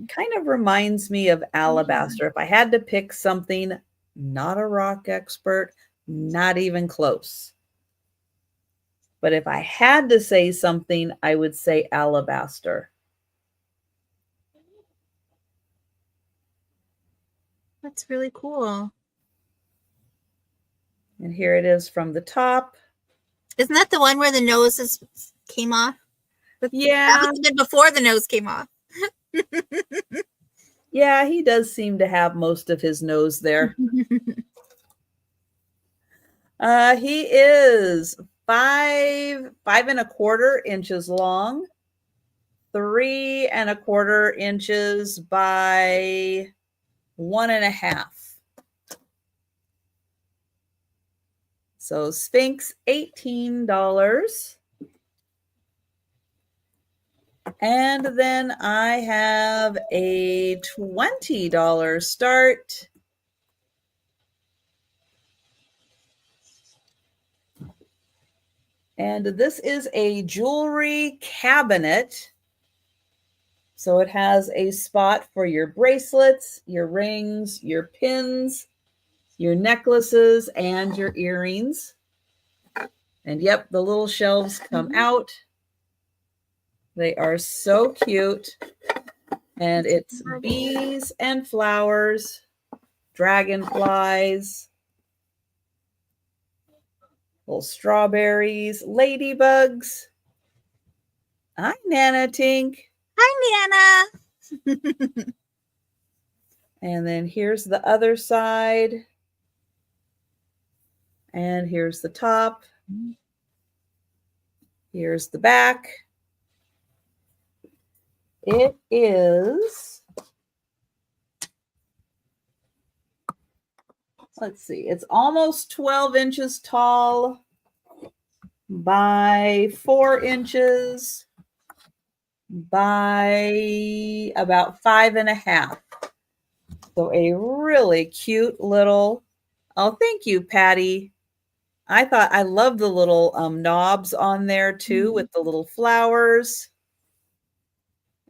Kind of reminds me of alabaster. If I had to pick something, not a rock expert, not even close. But if I had to say something, I would say alabaster. That's really cool. And here it is from the top. Isn't that the one where the nose came off? Yeah. That must have been before the nose came off. Yeah, he does seem to have most of his nose there. He is 5.25 inches long, 3.25 inches by 1.5. So Sphinx, $18. And then I have a $20 start. And this is a jewelry cabinet. So it has a spot for your bracelets, your rings, your pins, your necklaces, and your earrings. And yep, the little shelves come out. They are so cute. And it's bees and flowers, dragonflies, little strawberries, ladybugs. Hi, Nana Tink. Hi, Nana. And then here's the other side. And here's the top. Here's the back. It is, let's see, it's almost 12 inches tall by 4 inches by about 5.5. So a really cute little, oh, thank you, Patty. I love the little knobs on there too with the little flowers.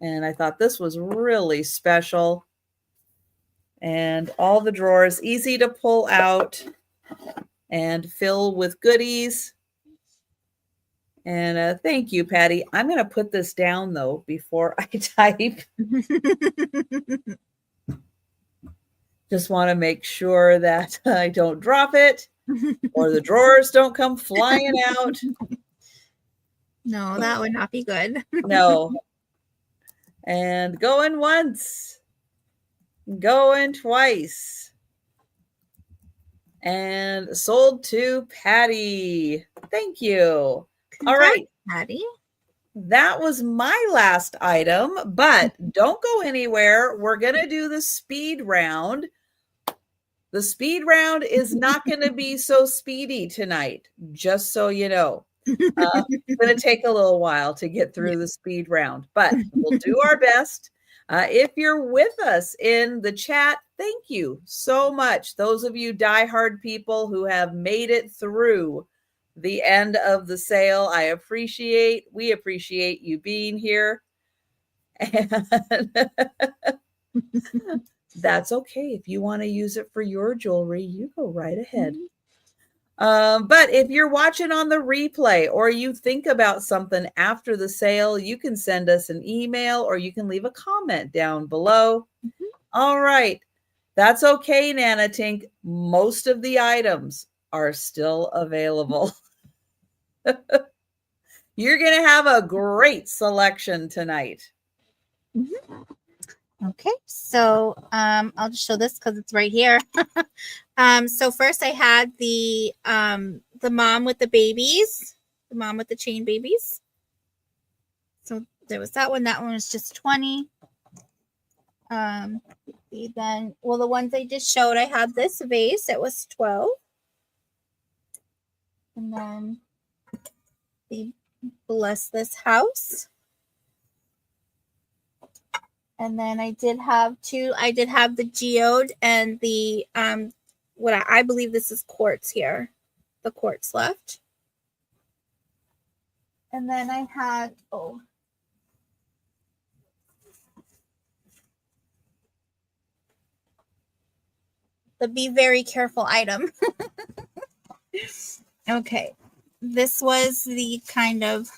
And I thought this was really special. And all the drawers easy to pull out and fill with goodies. And thank you, Patty. I'm going to put this down, though, before I type. Just want to make sure that I don't drop it or the drawers don't come flying out. No, that would not be good. No. And going once, going twice. And sold to Patty. Thank you. All right. Patty. That was my last item, but don't go anywhere. We're going to do the speed round. The speed round is not going to be so speedy tonight, just so you know. It's going to take a little while to get through the speed round, but we'll do our best. If you're with us in the chat, thank you so much. Those of you diehard people who have made it through the end of the sale, we appreciate you being here. And that's okay. If you want to use it for your jewelry, you go right ahead. But if you're watching on the replay or you think about something after the sale, you can send us an email or you can leave a comment down below. All right. That's okay, Nana Tink. Most of the items are still available. You're going to have a great selection tonight. Okay, so I'll just show this because it's right here. So first I had the mom with the babies, the mom with the chain babies. So there was that one. That one was just 20. Then, well, the ones I just showed, I had this vase. It was 12. And then the Bless This House. And then I did have the geode and the what I believe this is quartz here. The quartz left. And then I had the be very careful item. Okay. This was the kind of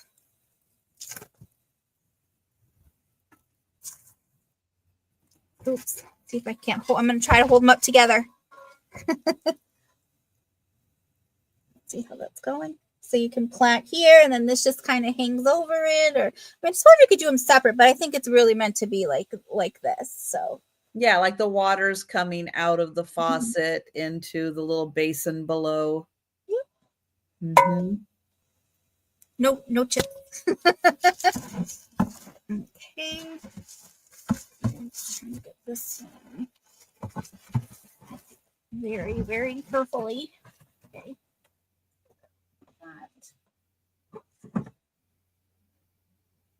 oops. See if I can't hold. I'm going to try to hold them up together. See how that's going. So you can plant here, and then this just kind of hangs over it. Or I suppose you could do them separate, but I think it's really meant to be like this. So Yeah, like the water's coming out of the faucet into the little basin below. Yep. Mm-hmm. No chip. Okay. Get this very, very carefully. Okay.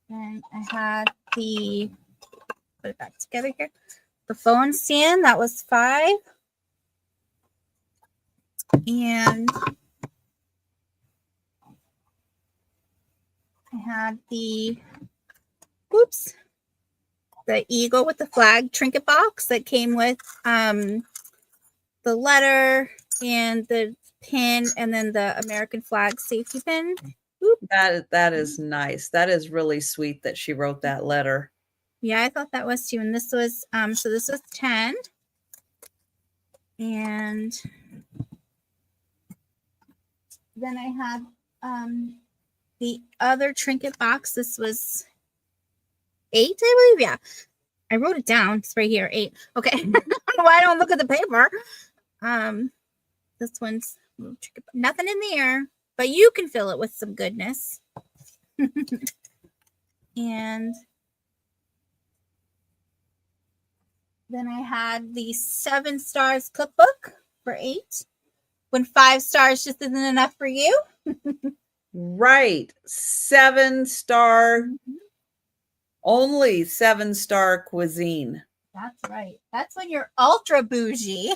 And I had the put it back together here. The phone stand, that was 5. And I had the eagle with the flag trinket box that came with the letter and the pin and then the American flag safety pin. That is nice. That is really sweet that she wrote that letter. Yeah, I thought that was too. And this was so this was 10. And then I had the other trinket box. This was 8, I believe. Yeah. I wrote it down. It's right here. 8. Okay. I don't know why I don't look at the paper. This one's nothing in there, but you can fill it with some goodness. And then I had the 7 stars cookbook for 8. When 5 stars just isn't enough for you. Right. 7-star, only 7-star cuisine. That's right. That's when you're ultra bougie.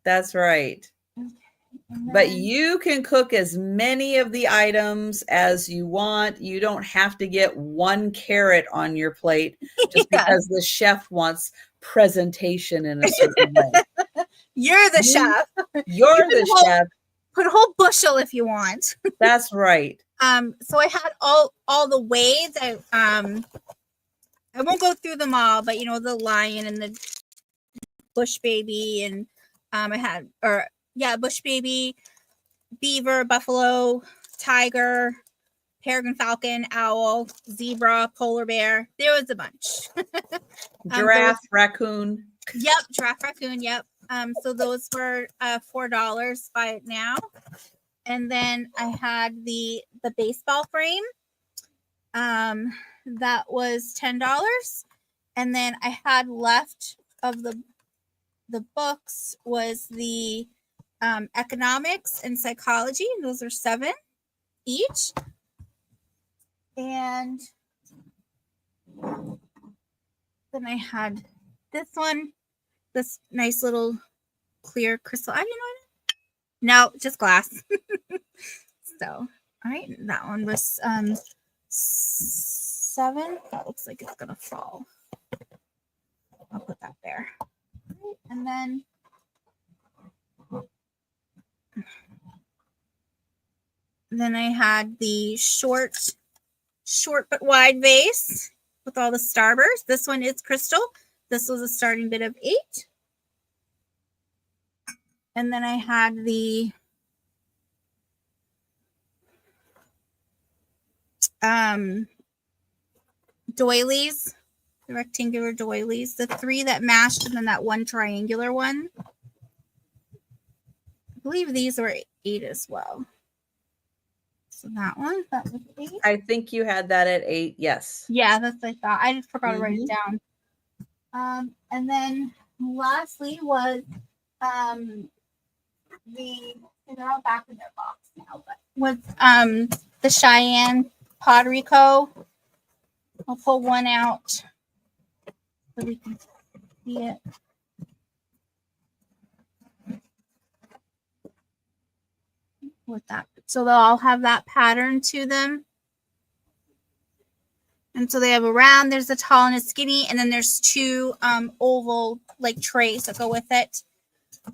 That's right. But you can cook as many of the items as you want. You don't have to get 1 carrot on your plate just because the chef wants presentation in a certain way. You're the chef. You're the chef. Put a whole bushel if you want. That's right. So I had all the ways. I won't go through them all, but the lion and the bush baby, and I had bush baby, beaver, buffalo, tiger, peregrine falcon, owl, zebra, polar bear. There was a bunch. Giraffe, raccoon. Yep, giraffe, raccoon. Yep. So those were $4 by now. And then I had the baseball frame. That was $10. And then I had left of the books was the economics and psychology, and those are 7 each. And then I had this one, this nice little clear crystal. I didn't know. No, just glass. So, all right, that one was 7. That looks like it's gonna fall. I'll put that there. Right, and then I had the short but wide vase with all the starbursts. This one is crystal. This was a starting bid of 8. And then I had the doilies the rectangular doilies, the 3 that matched, and then that one triangular one. I believe these were 8 as well. So that one, that was 8. I think you had that at 8. Yes. Yeah, that's what I thought. I just forgot to write it Mm-hmm. down. And then lastly was they're all back in their box now, but was the Cheyenne Pottery Co. I'll pull one out so we can see it. With that, so they'll all have that pattern to them. And so they have a round, there's a tall and a skinny, and then there's 2 oval like trays that go with it.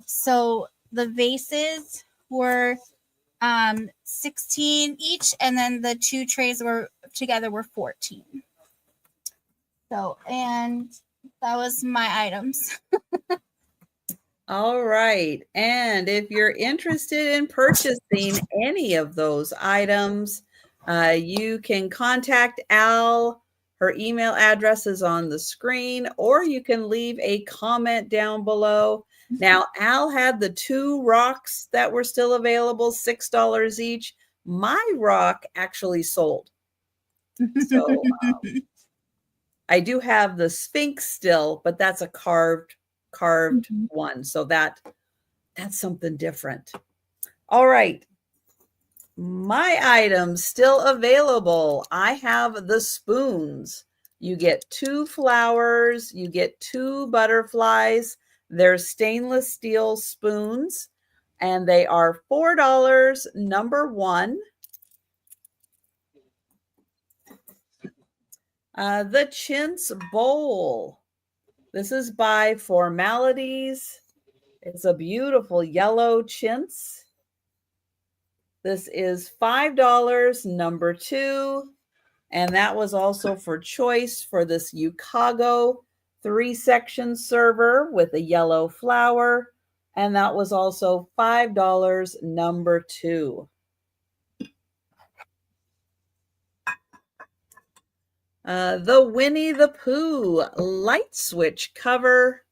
So the vases were 16 each, and then the 2 trays were together were 14. So, and that was my items. All right. And if you're interested in purchasing any of those items, you can contact Al. Her email address is on the screen, or you can leave a comment down below. Now, Al had the 2 rocks that were still available, $6 each. My rock actually sold. So I do have the Sphinx still, but that's a carved one. So that's something different. All right. My items still available. I have the spoons. You get 2 flowers, you get 2 butterflies. They're stainless steel spoons, and they are $4, number 1. The chintz bowl. This is by Formalities. It's a beautiful yellow chintz. This is $5, number 2. And that was also for choice for this Yukago 3-section server with a yellow flower. And that was also $5, number 2. The Winnie the Pooh light switch cover.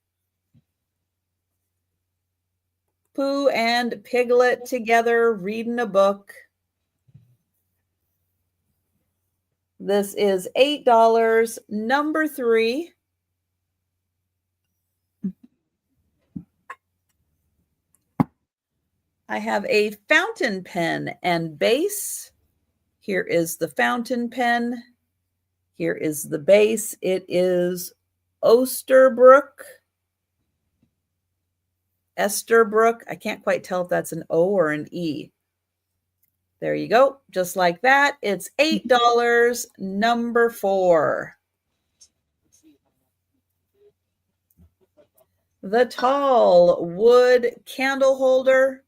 Pooh and Piglet together reading a book. This is $8, number 3. I have a fountain pen and base. Here is the fountain pen. Here is the base. It is Esterbrook. I can't quite tell if that's an O or an E. There you go. Just like that. It's $8, number 4. The tall wood candle holder.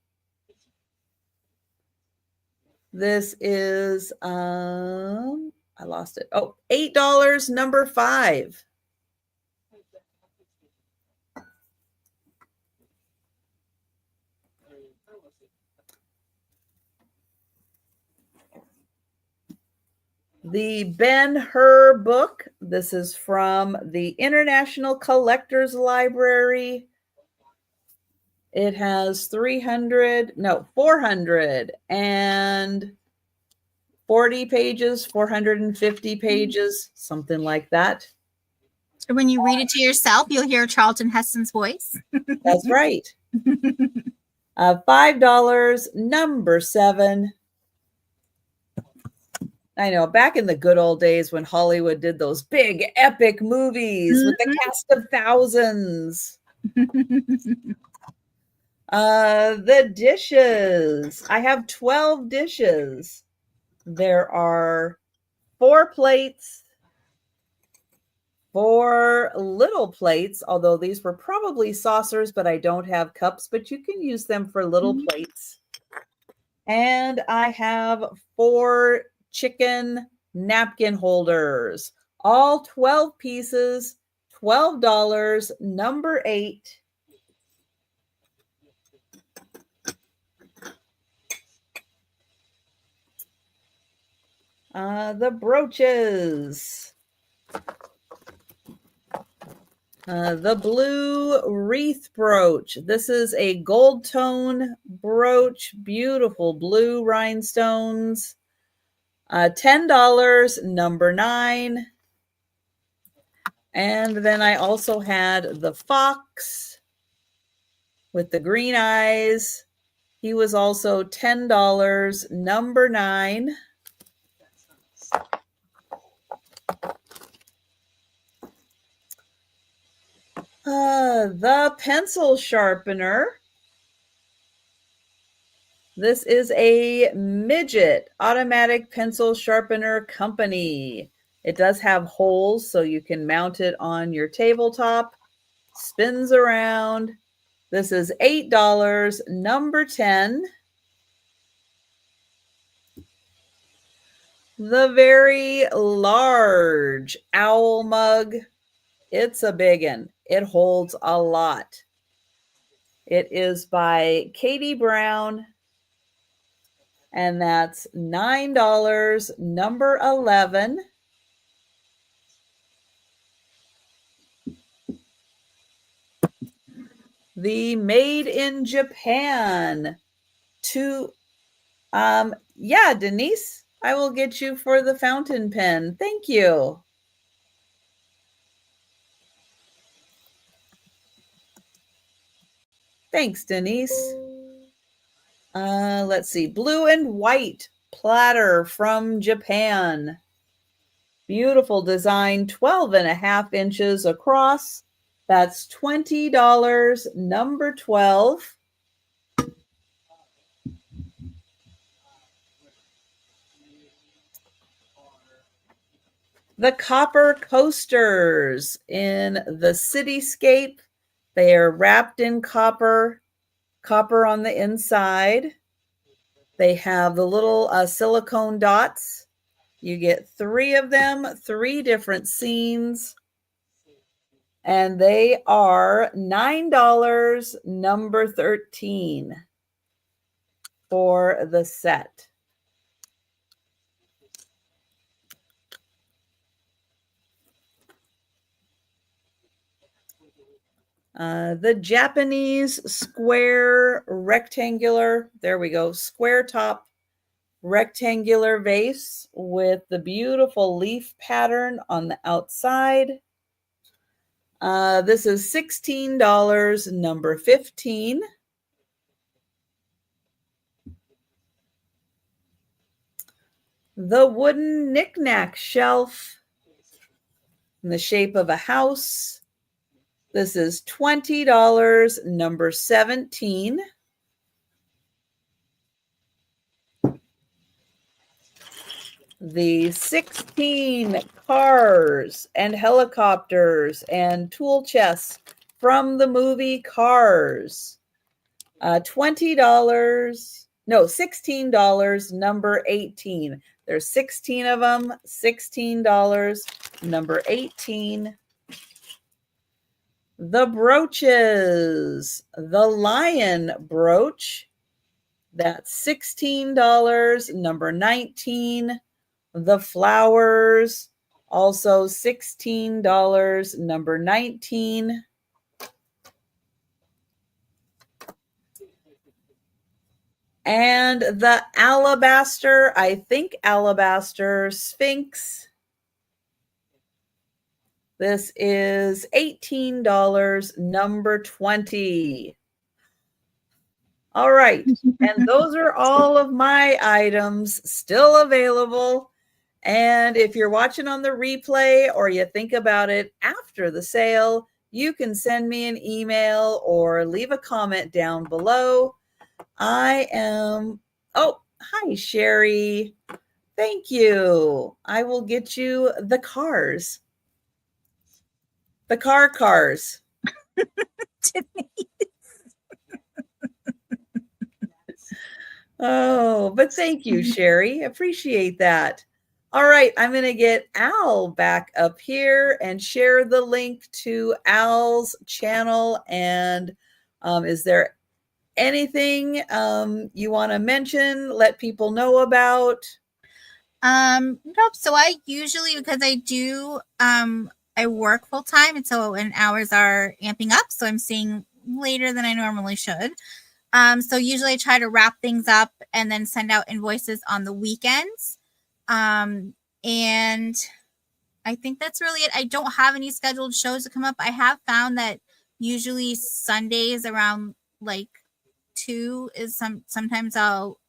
This is, I lost it. Oh, $8, number 5. The Ben-Hur book. This is from the International Collectors Library. It has 440 pages, 450 pages, something like that. When you read it to yourself, you'll hear Charlton Heston's voice. That's right. $5, number 7. I know, back in the good old days when Hollywood did those big epic movies with the cast of thousands. The dishes. I have 12 dishes. There are 4 plates, 4 little plates, although these were probably saucers, but I don't have cups, but you can use them for little plates. And I have 4 chicken napkin holders, all 12 pieces, $12, number 8. The brooches. The blue wreath brooch. This is a gold tone brooch. Beautiful blue rhinestones. $10, number 9. And then I also had the fox with the green eyes. He was also $10, number 9. The pencil sharpener. This is a midget automatic pencil sharpener company. It does have holes so you can mount it on your tabletop. Spins around. This is $8, number 10. The very large owl mug. It's a big one. It holds a lot. It is by Katie Brown, and that's $9, number 11. The Made in Japan. Yeah, Denise, I will get you for the fountain pen. Thank you. Thanks, Denise. Let's see. Blue and white platter from Japan. Beautiful design, 12.5 inches across. That's $20, number 12. The copper coasters in the cityscape. They are wrapped in copper on the inside. They have the little silicone dots. You get 3 of them, 3 different scenes. And they are $9, number 13 for the set. The Japanese square rectangular, there we go, square top rectangular vase with the beautiful leaf pattern on the outside. This is $16, number 15. The wooden knickknack shelf in the shape of a house. This is $20, number 17. The 16 cars and helicopters and tool chests from the movie Cars. $16, number 18. There's 16 of them, $16, number 18. The brooches, the lion brooch, that's $16, number 19. The flowers, also $16, number 19. And the alabaster, I think alabaster sphinx. This is $18, number 20. All right. And those are all of my items still available. And if you're watching on the replay or you think about it after the sale, you can send me an email or leave a comment down below. Oh, hi, Sherry. Thank you. I will get you the cars. The cars. Oh, but thank you, Sherry. Appreciate that. All right, I'm going to get Al back up here and share the link to Al's channel. And is there anything you want to mention, let people know about? Nope. So I usually, because I do I work full time, and so when hours are amping up, so I'm seeing later than I normally should. So usually I try to wrap things up and then send out invoices on the weekends. And I think that's really it. I don't have any scheduled shows to come up. I have found that usually Sundays around like 2 is sometimes I'll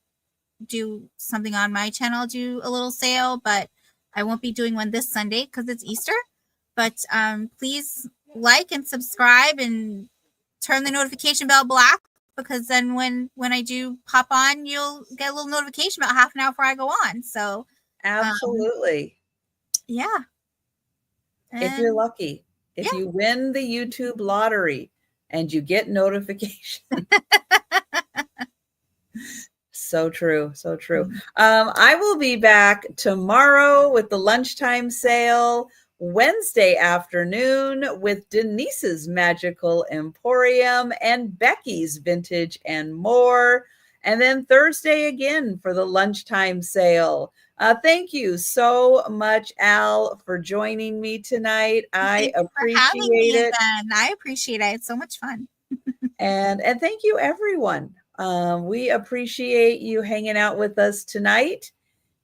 do something on my channel, do a little sale, but I won't be doing one this Sunday because it's Easter. But please like and subscribe and turn the notification bell black, because then when I do pop on, you'll get a little notification about half an hour before I go on. So Absolutely. Yeah. If you're And lucky, if yeah. you win the YouTube lottery and you get notification. So true. So true. I will be back tomorrow with the lunchtime sale, Wednesday afternoon with Denise's Magical Emporium and Becky's Vintage and More. And then Thursday again for the lunchtime sale. Thank you so much, Al, for joining me tonight. I appreciate it. I appreciate it. It's so much fun. And thank you, everyone. We appreciate you hanging out with us tonight,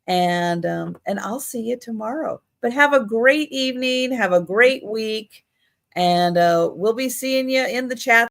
and I'll see you tomorrow. But have a great evening, have a great week, and we'll be seeing you in the chat